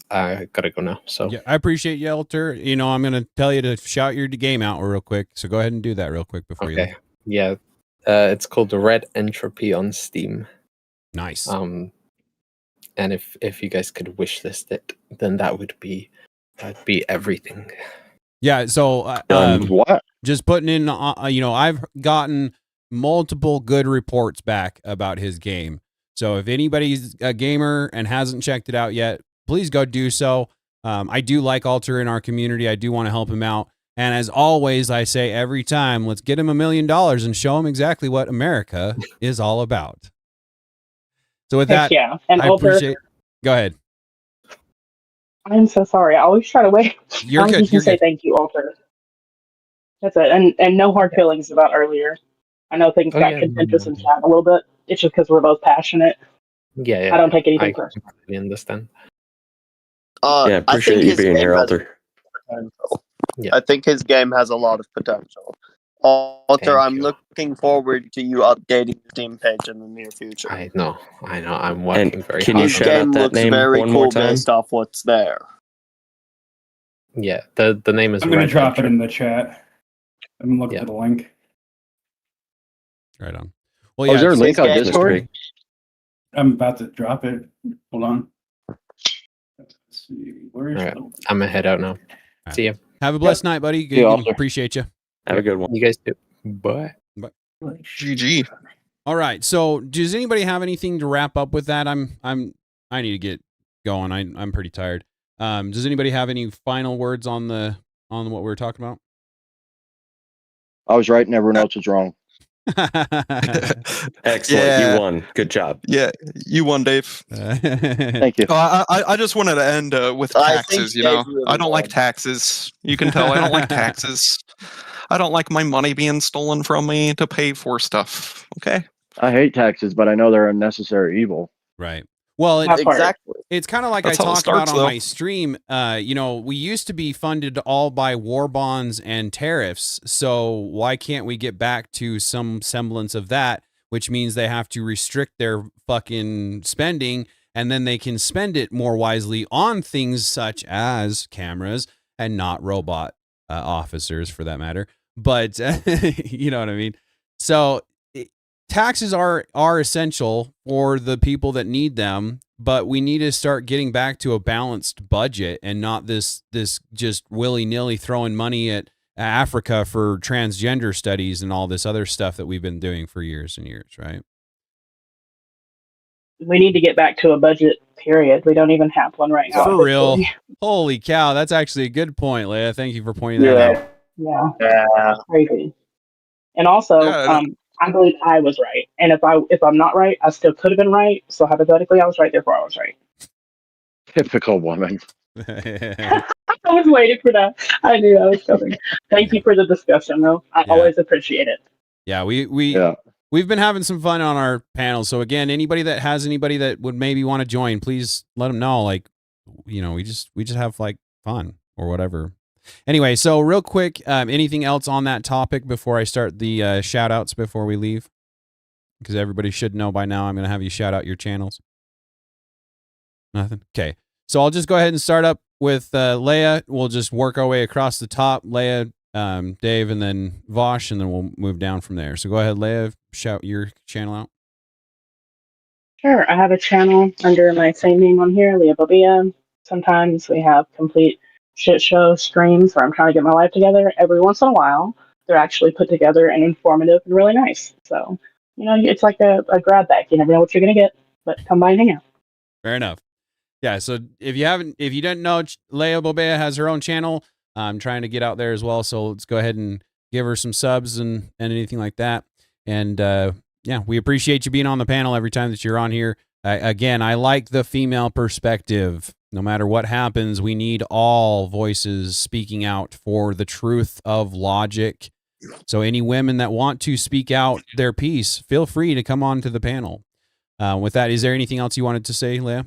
I gotta go now. So Yeah, I appreciate you, Elter. You know, I'm going to tell you to shout your game out real quick. So go ahead and do that real quick before you leave. Yeah. It's called the Red Entropy on Steam. Nice. And if you guys could wish list it, then that'd be everything. Yeah, so what? Just putting in, you know, I've gotten multiple good reports back about his game. So if anybody's a gamer and hasn't checked it out yet, please go do so. I do like Alter in our community. I do want to help him out. And as always, I say every time, let's get him $1 million and show him exactly what America is all about. So with that, yeah. And I Alter, appreciate. Go ahead. I'm so sorry. I always try to wait. You're I was good. just gonna You're say good. thank you, Alter. That's it. And no hard feelings about earlier. I know things got contentious in chat a little bit. It's just because we're both passionate. Yeah. I don't take anything personally. I completely understand. Yeah, appreciate you being here, Alter. I think his game has a lot of potential. Alter, I'm looking forward to you updating your Steam page in the near future. I know. I'm working very can hard. you His shout out game that looks name very one cool more time? based off what's there. Yeah, the name is. I'm going to Red drop it Entropy. in the chat. I'm looking for the link. Right on. Well, is there a link on Discord? I'm about to drop it. Hold on. Let's see. Where is All it? right. I'm gonna head out now. See ya. Have a blessed night, buddy. Appreciate you. Have a good one. You guys too. Bye. Bye. GG. All right. So, does anybody have anything to wrap up with that? I need to get going. I'm pretty tired. Does anybody have any final words on what we were talking about? I was right and everyone else was wrong. Excellent. Yeah. You won. Good job. Yeah, you won, Dave. Thank you. I just wanted to end with I think taxes. You know, Dave really I don't like won. taxes. You can tell I don't like taxes. I don't like my money being stolen from me to pay for stuff. Okay. I hate taxes, but I know they're a necessary evil. Right. Well, Exactly. it's kind of like That's I how it talk starts, about on though. my stream. You know, we used to be funded all by war bonds and tariffs. So why can't we get back to some semblance of that? Which means they have to restrict their fucking spending, and then they can spend it more wisely on things such as cameras and not robot officers, for that matter. But you know what I mean. So taxes are essential for the people that need them, but we need to start getting back to a balanced budget and not this just willy-nilly throwing money at Africa for transgender studies and all this other stuff that we've been doing for years and years, right? We need to get back to a budget, period. We don't even have one right now. For real. Holy cow, that's actually a good point, Leia. Thank you for pointing that out. Yeah. Crazy. And also, I believe I was right, and if I'm not right, I still could have been right. So hypothetically, I was right. Therefore, I was right. Typical woman. I was waiting for that. I knew that was coming. Thank you for the discussion, though. I Yeah. always appreciate it. Yeah, we've been having some fun on our panel. So again, anybody that would maybe want to join, please let them know. Like, we just have like fun or whatever. Anyway, so real quick, anything else on that topic before I start the shout outs before we leave? Because everybody should know by now I'm going to have you shout out your channels. Nothing? Okay. So I'll just go ahead and start up with Leia. We'll just work our way across the top. Leia, Dave, and then Vosh, and then we'll move down from there. So go ahead, Leia, shout your channel out. Sure. I have a channel under my same name on here, Leah Bobia. Sometimes we have complete shit show streams where I'm trying to get my life together. Every once in a while, they're actually put together and informative and really nice. So, it's like a grab bag. You never know what you're going to get, but come by and hang out. Fair enough. Yeah, so if you didn't know, Leia Bobea has her own channel. I'm trying to get out there as well, so let's go ahead and give her some subs and anything like that. And yeah, we appreciate you being on the panel every time that you're on here. Again, I like the female perspective. No matter what happens, we need all voices speaking out for the truth of logic. So any women that want to speak out their piece, feel free to come on to the panel. With that, is there anything else you wanted to say, Leia?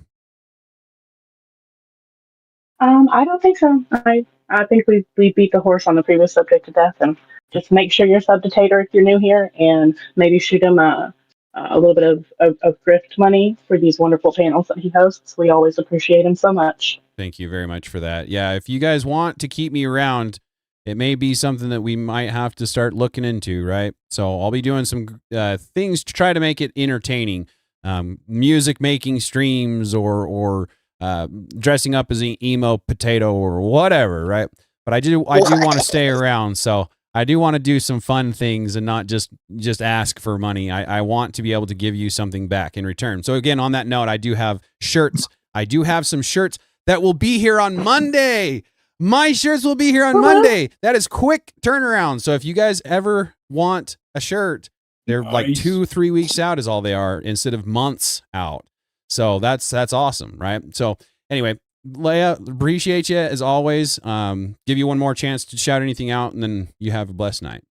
I don't think so. I think we beat the horse on the previous subject to death, and just make sure you're sub to Tater if you're new here, and maybe shoot him a little bit of grift money for these wonderful panels that he hosts. We always appreciate him so much. Thank you very much for that. Yeah, if you guys want to keep me around, it may be something that we might have to start looking into, right? So I'll be doing some things to try to make it entertaining. Music making streams or dressing up as an emo potato or whatever, right? But I do want to stay around, so I do want to do some fun things and not just ask for money. I want to be able to give you something back in return. So again, on that note, I do have shirts. I do have some shirts that will be here on Monday. My shirts will be here on Monday. That is quick turnaround. So if you guys ever want a shirt, they're like 2-3 weeks out is all they are instead of months out. So that's awesome, right? So anyway, Leia, appreciate you as always. Give you one more chance to shout anything out, and then you have a blessed night.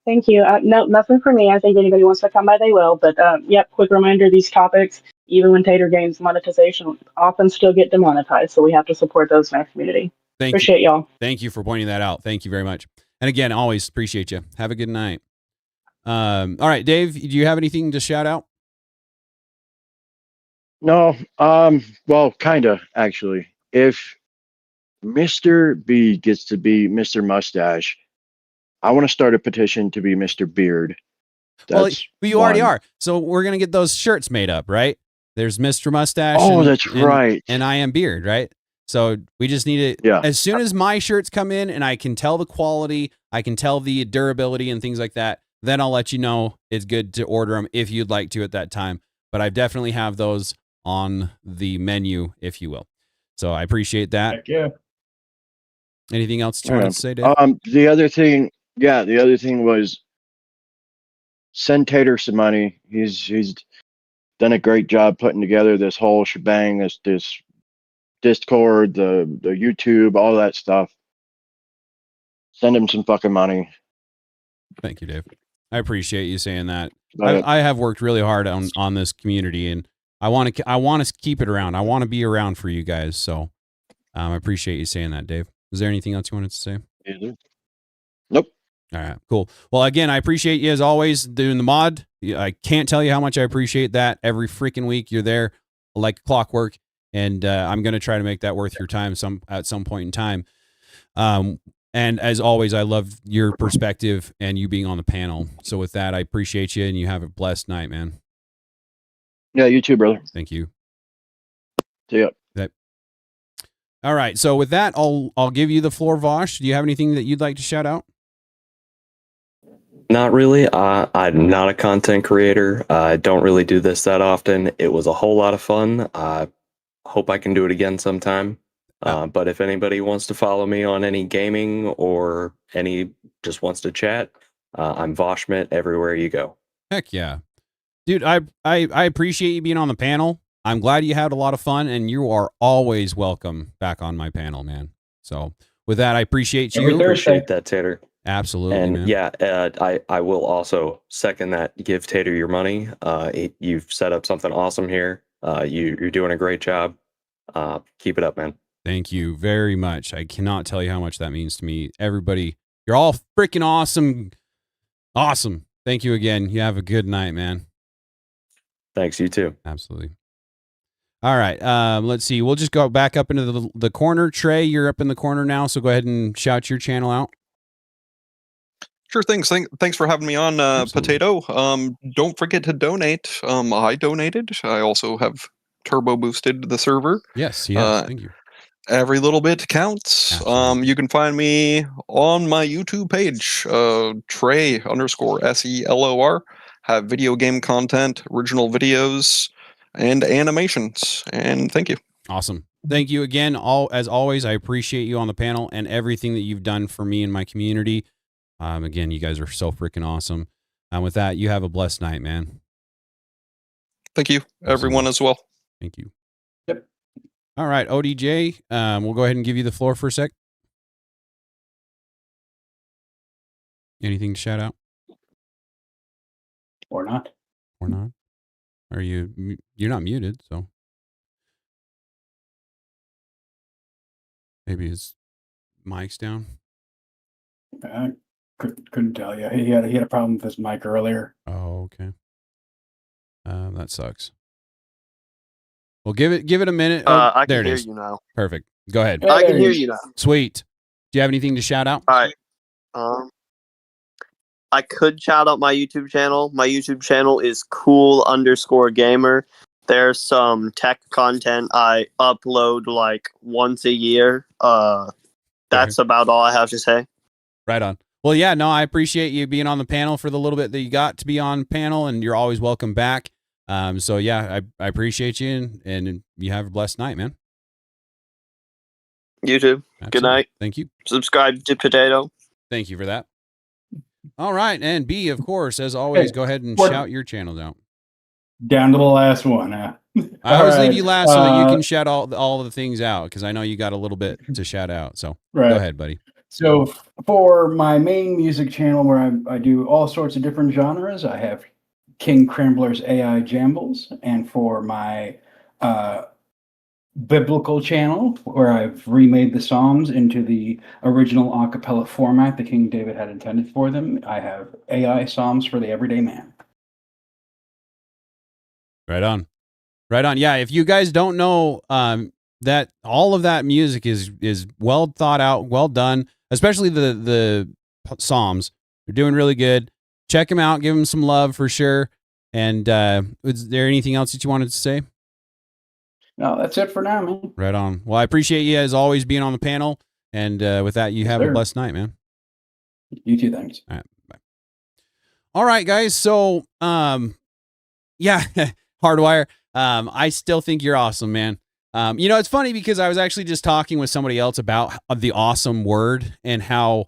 Thank you. No, nothing for me. I think anybody wants to come by, they will. But yep, quick reminder: these topics, even when Tater gains monetization, often still get demonetized. So we have to support those in our community. Appreciate y'all. Thank you for pointing that out. Thank you very much. And again, always appreciate you. Have a good night. All right, Dave, do you have anything to shout out? No, well, kinda actually. If Mr. B gets to be Mr. Mustache, I want to start a petition to be Mr. Beard. Well, you already are. So we're gonna get those shirts made up, right? There's Mr. Mustache. Oh, that's right. And I am Beard, right? So we just need it. Yeah. As soon as my shirts come in and I can tell the quality, I can tell the durability and things like that, then I'll let you know it's good to order them if you'd like to at that time. But I definitely have those on the menu, if you will. So I appreciate that. Heck yeah. Anything else you wanted to say, Dave? The other thing was send Tater some money. He's done a great job putting together this whole shebang, this Discord, the YouTube, all that stuff. Send him some fucking money. Thank you, Dave. I appreciate you saying that. I have worked really hard on this community, and I want to keep it around. I want to be around for you guys. So I appreciate you saying that, Dave. Is there anything else you wanted to say? Nope. All right, cool. Well, again, I appreciate you as always doing the mod. I can't tell you how much I appreciate that. Every freaking week you're there like clockwork, and I'm going to try to make that worth your time at some point in time. And as always, I love your perspective and you being on the panel. So with that, I appreciate you, and you have a blessed night, man. Yeah, you too, brother. Thank you. See ya. All right. So with that, I'll give you the floor, Vosh. Do you have anything that you'd like to shout out? Not really. I'm not a content creator. I don't really do this that often. It was a whole lot of fun. I hope I can do it again sometime. But if anybody wants to follow me on any gaming or just wants to chat, I'm Voshmit everywhere you go. Heck yeah. Dude, I appreciate you being on the panel. I'm glad you had a lot of fun, and you are always welcome back on my panel, man. So with that, I appreciate you. I appreciate that, Tater. Absolutely, And man. yeah, I will also second that. Give Tater your money. You've set up something awesome here. You're doing a great job. Keep it up, man. Thank you very much. I cannot tell you how much that means to me. Everybody, you're all freaking awesome. Awesome. Thank you again. You have a good night, man. Thanks, you too. Absolutely. All right. Let's see. We'll just go back up into the corner. Trey, you're up in the corner now, so go ahead and shout your channel out. Sure thing. Thanks for having me on, Potato. Don't forget to donate. I donated. I also have turbo boosted the server. Yes. Thank you. Every little bit counts. You can find me on my YouTube page, Trey_SELOR. Have video game content, original videos, and animations. And thank you. Awesome. Thank you again. As always, I appreciate you on the panel and everything that you've done for me and my community. Again, you guys are so freaking awesome. And with that, you have a blessed night, man. Thank you, everyone, as well. Thank you. Yep. All right, ODJ, we'll go ahead and give you the floor for a sec. Anything to shout out? Or not? Or not? Are you? You're not muted, so maybe his mic's down. Couldn't tell you. He had a problem with his mic earlier. Oh, okay. That sucks. Well, give it a minute. Oh, I there can it hear is. you now. Perfect. Go ahead. I can hear you now. Sweet. Do you have anything to shout out? All right. I could shout out my YouTube channel. My YouTube channel is cool_gamer. There's some tech content I upload like once a year. That's about all I have to say. Right on. Well, yeah, no, I appreciate you being on the panel for the little bit that you got to be on panel, and you're always welcome back. So yeah, I appreciate you, and you have a blessed night, man. You too. Absolutely. Good night. Thank you. Subscribe to Potato. Thank you for that. All right, and B, of course, as always, go ahead and shout your channels out. Down to the last one, huh? I always leave you last so that you can shout all the things out, because I know you got a little bit to shout out. So Right. Go ahead, buddy. So for my main music channel where I do all sorts of different genres, I have King Crambler's AI Jambles. And for my biblical channel, where I've remade the Psalms into the original a cappella format that King David had intended for them, I have AI Psalms for the Everyday Man. Right on. Right on. Yeah, if you guys don't know, that all of that music is well thought out, well done, especially the Psalms. They're doing really good. Check them out, give them some love for sure. And is there anything else that you wanted to say? No, that's it for now, man. Right on. Well, I appreciate you as always being on the panel. And with that, you have a blessed night, man. You too, thanks. All right. Bye. All right, guys. So, yeah, Hardwire. I still think you're awesome, man. You know, it's funny because I was actually just talking with somebody else about the awesome word and how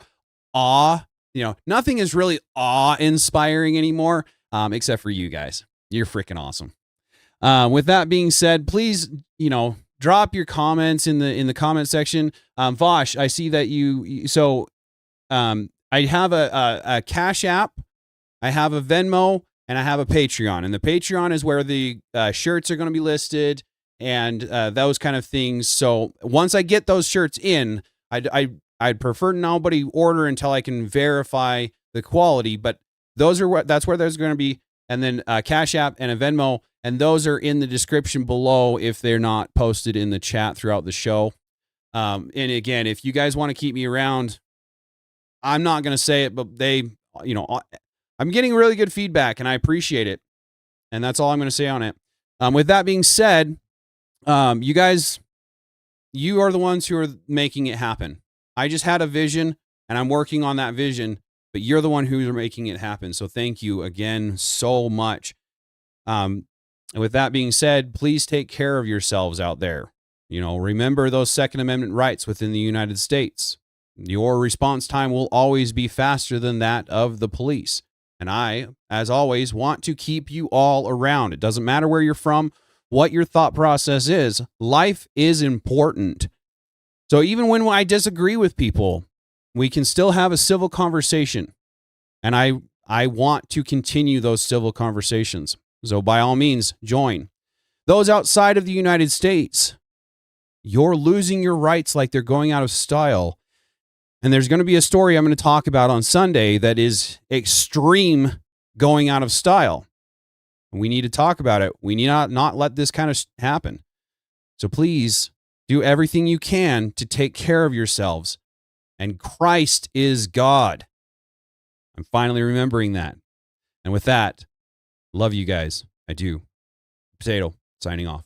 nothing is really awe-inspiring anymore, except for you guys. You're freaking awesome. With that being said, please, drop your comments in the comment section. Vosh, I see that I have a Cash App, I have a Venmo, and I have a Patreon. And the Patreon is where the shirts are going to be listed and those kind of things. So once I get those shirts in, I'd prefer nobody order until I can verify the quality. But that's where there's going to be. And then Cash App and a Venmo. And those are in the description below if they're not posted in the chat throughout the show. And again, if you guys want to keep me around, I'm not going to say it, but I'm getting really good feedback and I appreciate it. And that's all I'm going to say on it. With that being said, you guys, you are the ones who are making it happen. I just had a vision and I'm working on that vision, but you're the one who's making it happen. So thank you again so much. And with that being said, please take care of yourselves out there. Remember those Second Amendment rights within the United States. Your response time will always be faster than that of the police. And I, as always, want to keep you all around. It doesn't matter where you're from, what your thought process is. Life is important. So even when I disagree with people, we can still have a civil conversation. And I want to continue those civil conversations. So by all means, join. Those outside of the United States, you're losing your rights like they're going out of style. And there's going to be a story I'm going to talk about on Sunday that is extreme going out of style. We need to talk about it. We need not let this kind of happen. So please do everything you can to take care of yourselves. And Christ is God. I'm finally remembering that. And with that, love you guys. I do. Potato, signing off.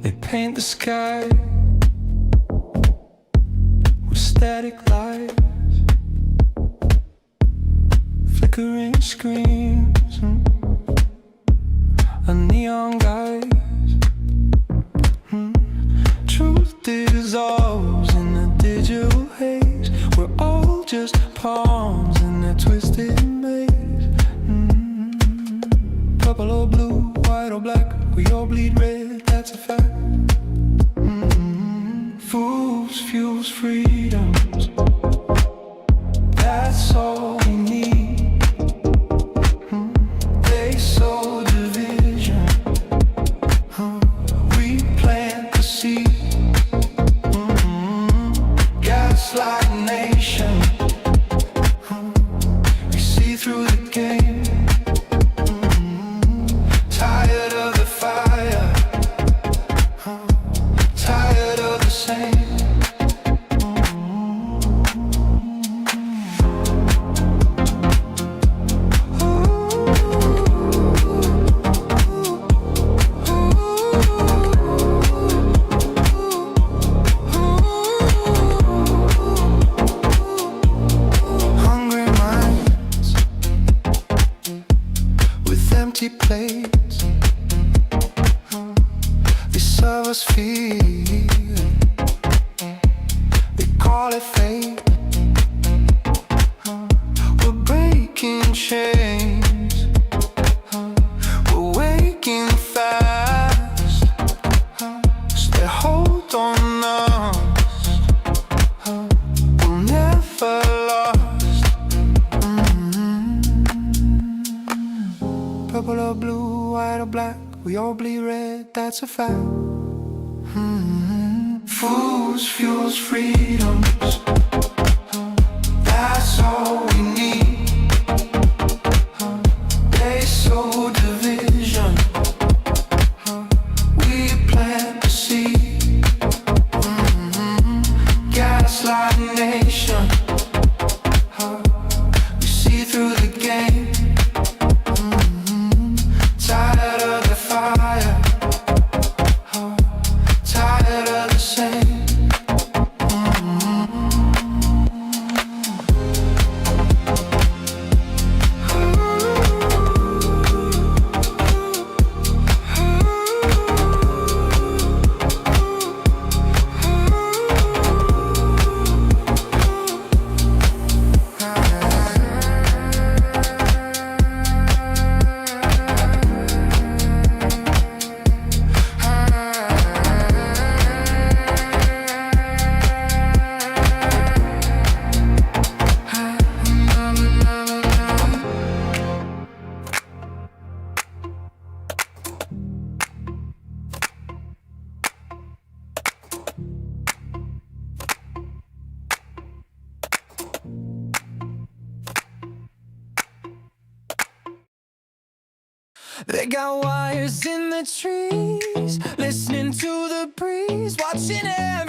They paint the sky with static lights, flickering screens, and neon guys. Truth dissolves in the digital haze. We're all just pawns in a twisted maze. Purple or blue, white or black, we all bleed red, that's a fact. Fools, fuels, freedoms, that's all we need. They sow division, we plant the seed. Gaslight nation, we see through the game. Tired of the fire, tired of the same. Hungry minds with empty plates, they serve us fear. They call it fate. We're breaking chains, we're waking fast. Stay hold on us, we're never lost. Purple or blue, white or black, we all bleed red, that's a fact. Fools, fuels, freedoms, that's all we need. They sow division, we plant the seed. Gaslight nation, we see through the game. Tired of the fire, tired of the same. They got wires in the trees, listening to the breeze, watching every